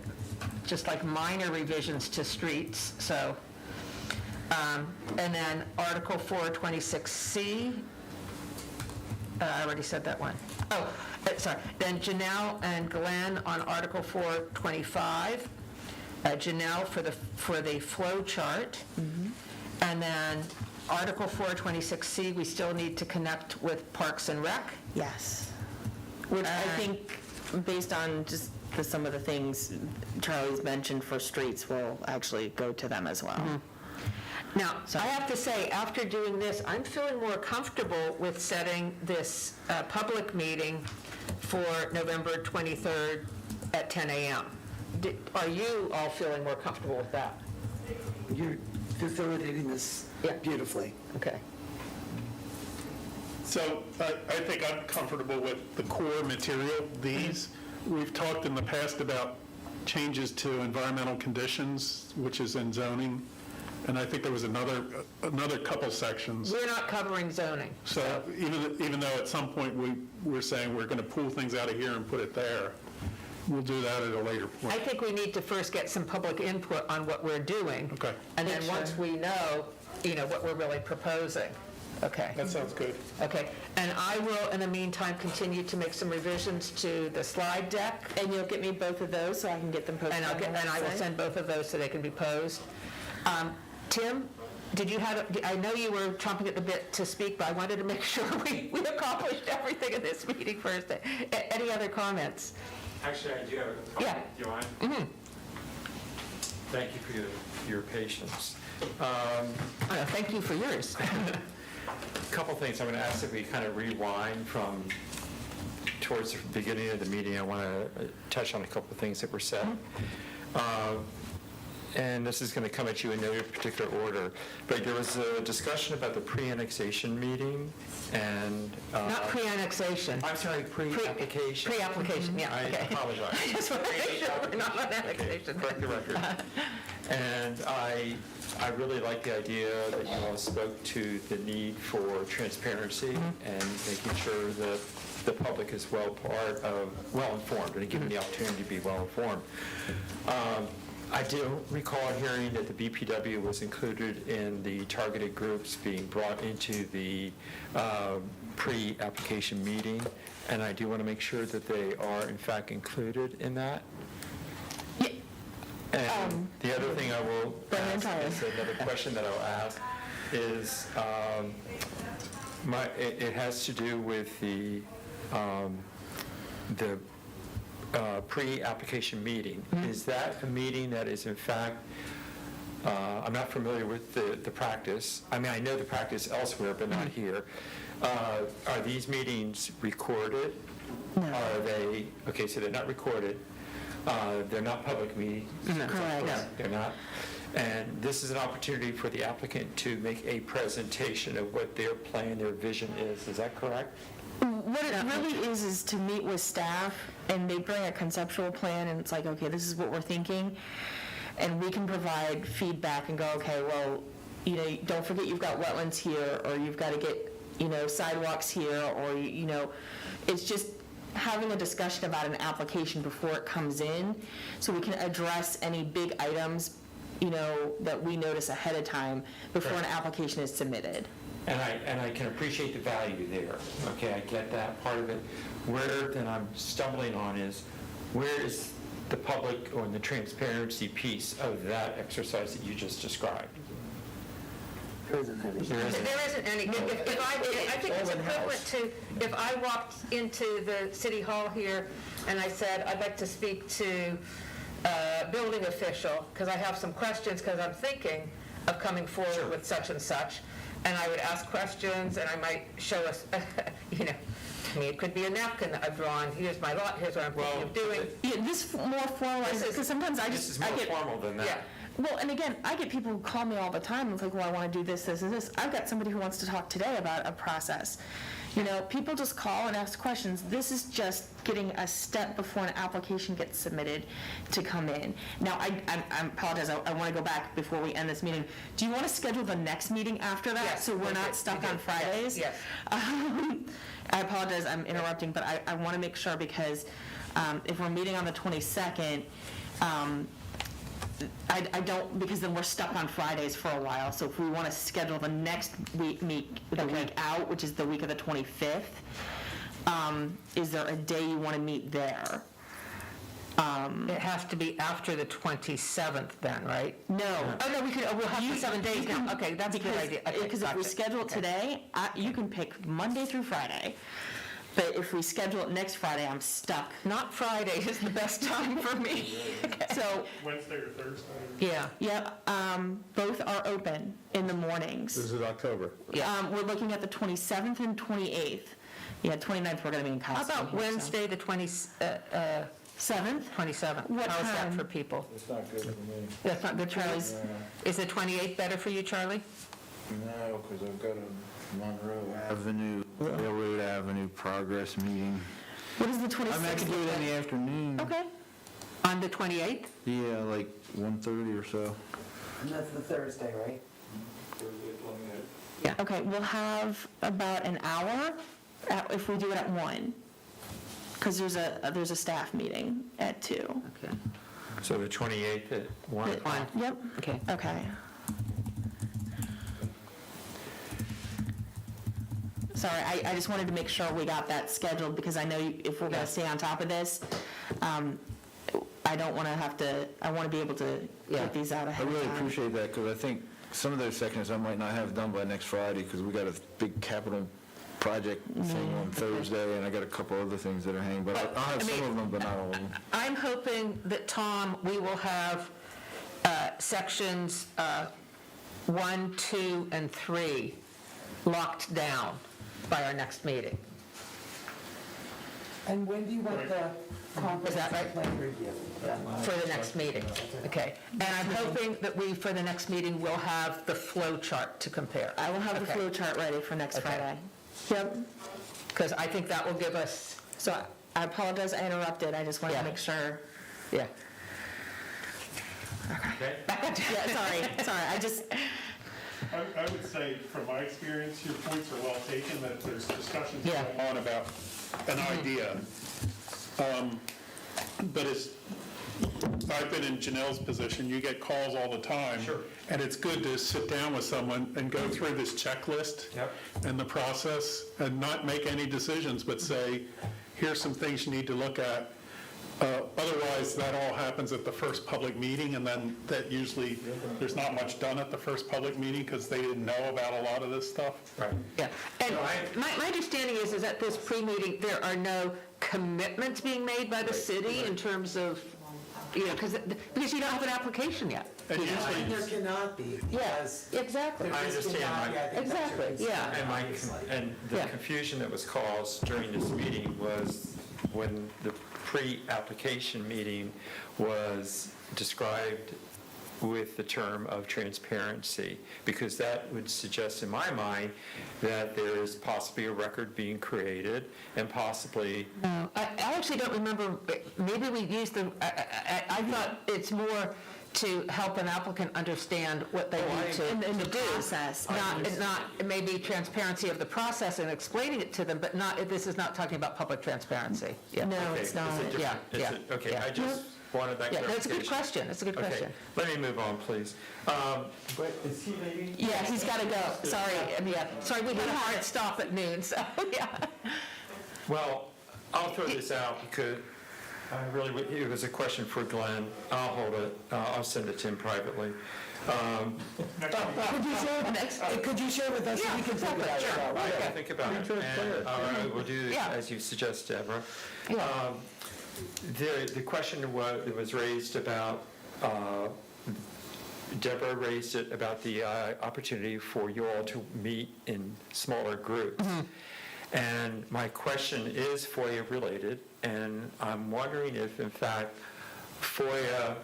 S1: just like minor revisions to streets, so. And then Article 426C, I already said that one. Oh, sorry. Then Janelle and Glenn on Article 425. Janelle for the flow chart. And then Article 426C, we still need to connect with Parks and Rec.
S6: yes. Which I think, based on just some of the things Charlie's mentioned for streets, will actually go to them as well.
S1: Now, I have to say, after doing this, I'm feeling more comfortable with setting this public meeting for November 23rd at 10 a.m. Are you all feeling more comfortable with that?
S8: You're facilitating this
S1: Yeah.
S8: beautifully.
S1: Okay.
S2: So I think I'm comfortable with the core material, these. We've talked in the past about changes to environmental conditions, which is in zoning, and I think there was another couple sections.
S1: We're not covering zoning.
S2: So even though at some point we're saying we're going to pull things out of here and put it there, we'll do that at a later
S1: I
S2: point.
S1: think we need to first get some public input on what we're doing.
S2: Okay.
S1: And then once we know, what we're really proposing. Okay.
S2: That sounds good.
S1: Okay. And I will, in the meantime, continue to make some revisions to the slide deck.
S6: And you'll get me both of those so I can get them posted
S1: And
S6: on the
S1: I will
S6: website?
S1: send both of those so they can be posed. Tim, did you have, I know you were chomping at the bit to speak, but I wanted to make sure we accomplished everything in this meeting first. Any other comments?
S3: Actually, I do have a
S1: Yeah.
S3: comment. Do you mind? Thank you for your patience.
S1: Thank you for yours.
S3: A couple things. I'm going to ask that we kind of rewind from towards the beginning of the meeting. I want to touch on a couple of things that were said. And this is going to come at you in no particular order. But there was a discussion about the pre-annexation meeting and...
S1: Not pre-annexation.
S3: I'm sorry, pre-application.
S1: Pre-application, yeah,
S3: I
S1: okay.
S3: apologize.
S1: I just want to make sure we're not on annexation.
S3: Correct the record. And I really like the idea that you all spoke to the need for transparency and making sure that the public is well-informed and given the opportunity to be well-informed. I do recall hearing that the BPW was included in the targeted groups being brought into the pre-application meeting, and I do want to make sure that they are in fact included in that. And the other thing I will ask, is another question that I'll ask, is it has to do with the pre-application meeting. Is that a meeting that is in fact, I'm not familiar with the practice. I mean, I know the practice elsewhere, but not here. Are these meetings recorded? No. Are they, okay, so they're not recorded. They're not public meetings.
S6: Correct.
S3: No, they're not. And this is an opportunity for the applicant to make a presentation of what their plan, their vision is. Is that correct?
S6: What it really is to meet with staff, and they bring a conceptual plan, and it's like, okay, this is what we're thinking. and we can provide feedback and go, okay, well, don't forget you've got wetlands here, or you've got to get, sidewalks here, or, it's just having a discussion about an application before it comes in, so we can address any big items, that we notice ahead of time before an application is submitted.
S3: And I can appreciate the value there, okay, I get that part of it. Where then I'm stumbling on is, where is the public or the transparency piece of that exercise that you just described?
S8: There isn't any.
S3: There isn't.
S1: There isn't any. I think it's equivalent to, if I walked into the city hall here and I said, I'd like to speak to a building official, because I have some questions, because I'm thinking of coming forward with such and such, and I would ask questions, and I might show us, it could be a napkin that I've drawn, here's my lot, here's what I'm thinking of doing.
S6: Yeah, this more formalized, because sometimes
S3: This is more formal than that.
S1: Yeah.
S6: Well, and again, I get people who call me all the time, and it's like, well, I want to do this, this, and this. I've got somebody who wants to talk today about a process. People just call and ask questions. This is just getting a step before an application gets submitted to come in. Now, I apologize, I want to go back before we end this meeting. Do you want to schedule the next meeting after that?
S1: Yes,
S6: So we're
S1: we
S6: not
S1: did,
S6: stuck
S1: we
S6: on
S1: did.
S6: Fridays?
S1: Yes.
S6: I apologize, I'm interrupting, but I want to make sure, because if we're meeting on the 22nd, I don't, because then we're stuck on Fridays for a while. So if we want to schedule the next week out, which is the week of the 25th, is there a day you want to meet there?
S1: It has to be after the 27th then, right?
S6: No.
S1: Oh, no, we'll have the 7 days now. Okay, that's a good idea. Okay,
S6: Because if we
S1: gotcha.
S6: schedule it today, you can pick Monday through Friday. But if we schedule it next Friday, I'm stuck.
S1: Not Friday is the best time for me.
S6: So,
S2: Wednesday or Thursday?
S1: Yeah.
S6: both are open in the mornings.
S9: This is October.
S6: We're looking at the 27th and 28th. Yeah, 29th, we're going to be in
S1: How
S6: Costco.
S1: about Wednesday, the
S6: 7th?
S1: 27th?
S6: What
S1: How is that
S6: time?
S1: for people?
S10: It's not good for me.
S1: That's not good for you?
S6: Charlie's-
S1: Is the 28th better for you, Charlie?
S10: No, because I've got a Monroe Avenue, Railroad Avenue progress meeting.
S6: What is the 26th?
S10: I mean, I could do it in the afternoon.
S6: Okay.
S1: On the 28th?
S10: Yeah, like 1:30 or so.
S8: And that's the Thursday, right?
S1: Yeah.
S6: Okay, we'll have about an hour if we do it at 1. Because there's a staff meeting at 2.
S1: Okay.
S3: So the 28th at 1 o'clock?
S6: Yep.
S1: Okay.
S6: Okay. Sorry, I just wanted to make sure we got that scheduled, because I know if we're going to stay on top of this, I don't want to have to, I want to be able to get these out
S7: I
S6: ahead of
S7: really
S6: time.
S7: appreciate that, because I think some of those sections I might not have done by next Friday, because we got a big capital project thing on Thursday, and I got a couple other things that are hanging, but I'll have some of them, but not all of them.
S1: I'm hoping that, Tom, we will have sections 1, 2, and 3 locked down by our next meeting.
S8: And when do you want the comprehensive
S1: right?
S8: plan review?
S1: For the next meeting, okay. And I'm hoping that we, for the next meeting, will have the flow chart to compare.
S6: I will have the
S1: Okay.
S6: flow chart ready for next
S1: Okay.
S6: Friday. Yep.
S1: Because I think that will give us,
S6: So I apologize I interrupted, I just wanted to
S1: Yeah.
S6: make sure.
S1: yeah.
S3: Okay.
S6: Yeah, sorry, I just,
S2: I would say, from my experience, your points are well taken, that there's discussions
S1: Yeah.
S2: going on about an idea. But I've been in Janelle's position, you get calls all the time.
S3: Sure.
S2: And it's good to sit down with someone and go through this checklist
S3: Yep.
S2: and the process, and not make any decisions, but say, here's some things you need to look at. Otherwise, that all happens at the first public meeting, and then that usually, there's not much done at the first public meeting, because they didn't know about a lot of this stuff.
S3: Right.
S1: Yeah, and
S3: So I-
S1: my understanding is at this pre-meeting, there are no commitments being made by the city in terms of, because you don't have an application yet.
S2: And usually,
S8: And there cannot be,
S1: Yeah,
S8: because
S1: exactly.
S8: there
S3: I
S8: just
S3: understand,
S8: cannot be.
S3: Mike.
S8: I think that's your
S1: Exactly, yeah.
S8: concern, obviously.
S3: And the
S1: Yeah.
S3: confusion that was caused during this meeting was when the pre-application meeting was described with the term of transparency, because that would suggest in my mind that there is possibly a record being created and possibly,
S1: I actually don't remember, maybe we used the, I thought it's more to help an applicant understand what they need to
S6: And the
S1: do.
S6: process.
S1: Not maybe transparency of the process and explaining it to them, but this is not talking about public transparency. Yeah.
S6: No,
S3: Okay,
S6: it's not.
S1: Yeah, yeah,
S3: Okay,
S1: yeah.
S3: I just wanted that
S1: Yeah,
S3: clarification.
S1: that's a good question, that's a good
S3: Okay,
S1: question.
S3: let me move on, please. But is he leaving?
S6: Yeah, he's got to go. Sorry.
S1: Yeah, sorry, we had a hard stop at noon, so, yeah.
S3: Well, I'll throw this out because it was a question for Glenn. I'll hold it. I'll send it to him privately.
S8: Could you share with us? so we can think about it?
S3: I can think about it. And, all right, we'll do
S1: Yeah.
S3: as you suggest, Deborah.
S1: Yeah.
S3: The question that was raised about, Deborah raised it about the opportunity for you all to meet in smaller groups. And my question is FOIA related, and I'm wondering if, in fact, FOIA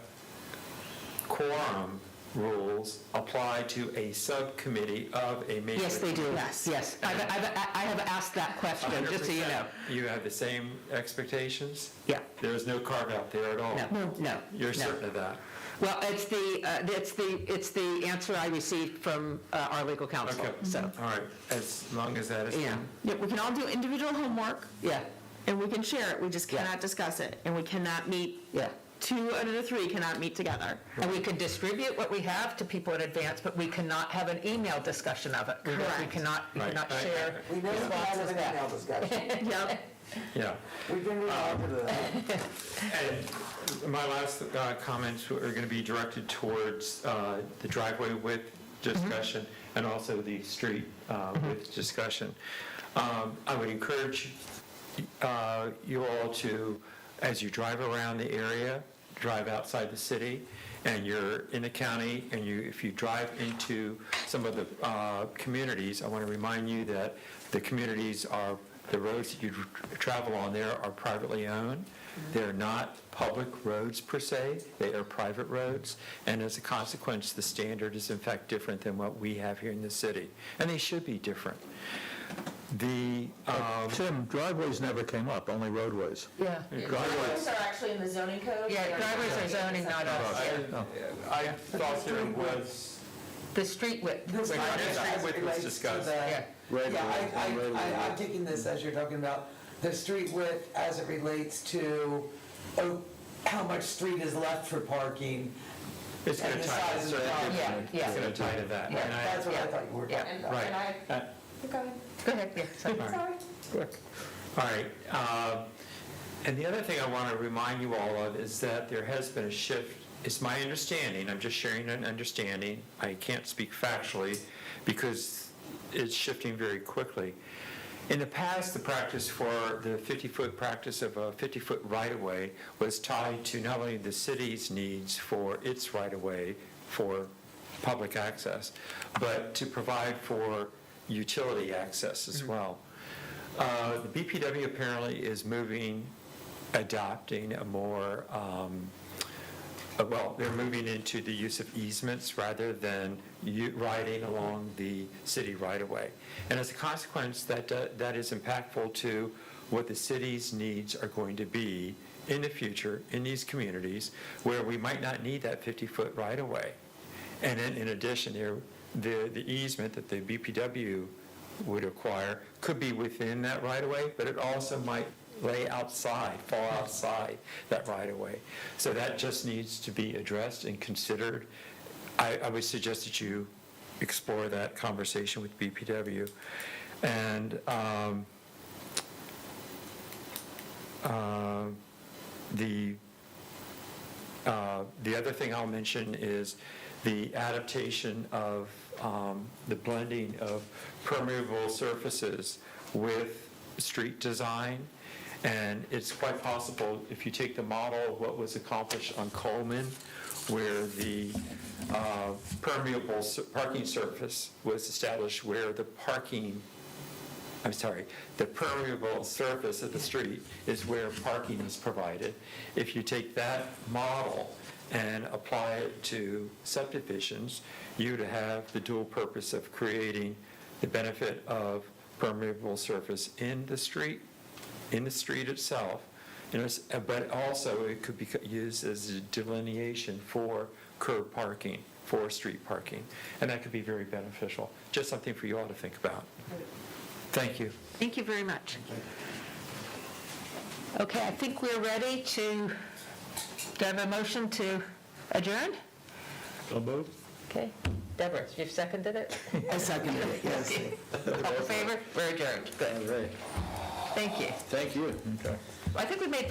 S3: quorum rules apply to a subcommittee of a major...
S1: Yes, they do. Yes. I have asked that question, just so you know.
S3: 100%. You have the same expectations?
S1: Yeah.
S3: There is no carve-out there at all?
S1: No.
S3: You're
S1: no.
S3: certain of that?
S1: Well, it's the answer I received from our legal counsel,
S3: Okay.
S1: so,
S3: All right, as long as that is...
S1: yeah,
S6: Yeah, we can all do individual homework,
S1: yeah,
S6: and we can share it. We just
S1: Yeah.
S6: cannot discuss it, and we cannot meet,
S1: yeah.
S6: 2 out of the 3 cannot meet together.
S1: And we can distribute what we have to people in advance, but we cannot have an email discussion of it. We
S6: Correct.
S1: cannot
S3: Right.
S1: share.
S8: We never had an email discussion.
S6: Yep.
S3: Yeah.
S8: We can move on to that.
S3: And my last comments are going to be directed towards the driveway width discussion and also the street width discussion. I would encourage you all to, as you drive around the area, drive outside the city, and you're in the county, and if you drive into some of the communities, I want to remind you that the communities are, the roads that you travel on there are privately owned. They're not public roads per se, they are private roads, and as a consequence, the standard is in fact different than what we have here in the city, and they should be different.
S9: Tim, driveways never came up, only roadways.
S1: Yeah.
S6: Driveways are actually in the zoning code.
S1: Yeah, driveways are zoning, not us. Yeah.
S3: I thought there was...
S1: The street width.
S8: This
S3: Wait,
S8: one
S3: this
S8: as
S3: width was
S8: relates to
S3: discussed.
S8: the-
S1: Yeah.
S8: I'm taking this as you're talking about the street width as it relates to how much street is left for parking.
S3: It's going
S8: And
S3: to
S8: the
S3: tie
S8: size of the
S3: to
S8: property.
S1: Yeah.
S3: It's going to tie to that.
S1: Yeah.
S3: And I-
S8: That's what I thought you were
S1: Yeah.
S8: talking about.
S3: Right.
S6: Go ahead.
S1: Go ahead, yeah, sorry.
S6: Sorry.
S3: All right. And the other thing I want to remind you all of is that there has been a shift. It's my understanding, I'm just sharing an understanding. I can't speak factually because it's shifting very quickly. In the past, the practice for the 50-foot practice of a 50-foot right-of-way was tied to not only the city's needs for its right-of-way for public access, but to provide for utility access as well. The BPW apparently is adopting a more, they're moving into the use of easements rather than riding along the city right-of-way. And as a consequence, that is impactful to what the city's needs are going to be in the future in these communities where we might not need that 50-foot right-of-way. And then in addition, the easement that the BPW would acquire could be within that right-of-way, but it also might fall outside that right-of-way. So that just needs to be addressed and considered. I would suggest that you explore that conversation with BPW. And the other thing I'll mention is the adaptation of the blending of permeable surfaces with street design. And it's quite possible, if you take the model of what was accomplished on Coleman, where the permeable parking surface was established where the permeable surface of the street is where parking is provided. If you take that model and apply it to subdivisions, you'd have the dual purpose of creating the benefit of permeable surface in the street itself, but also it could be used as a delineation for curb parking for street parking, and that could be very beneficial. Just something for you all to think about. Thank you.
S1: Thank you very much. Okay, I think we're ready to have a motion to adjourn?
S9: So moved?
S1: Okay. Deborah, you've seconded it?
S8: I seconded it, yes.
S1: All in favor? We're adjourned. Good. Thank you.
S7: Thank you.
S9: Okay.
S1: I think we made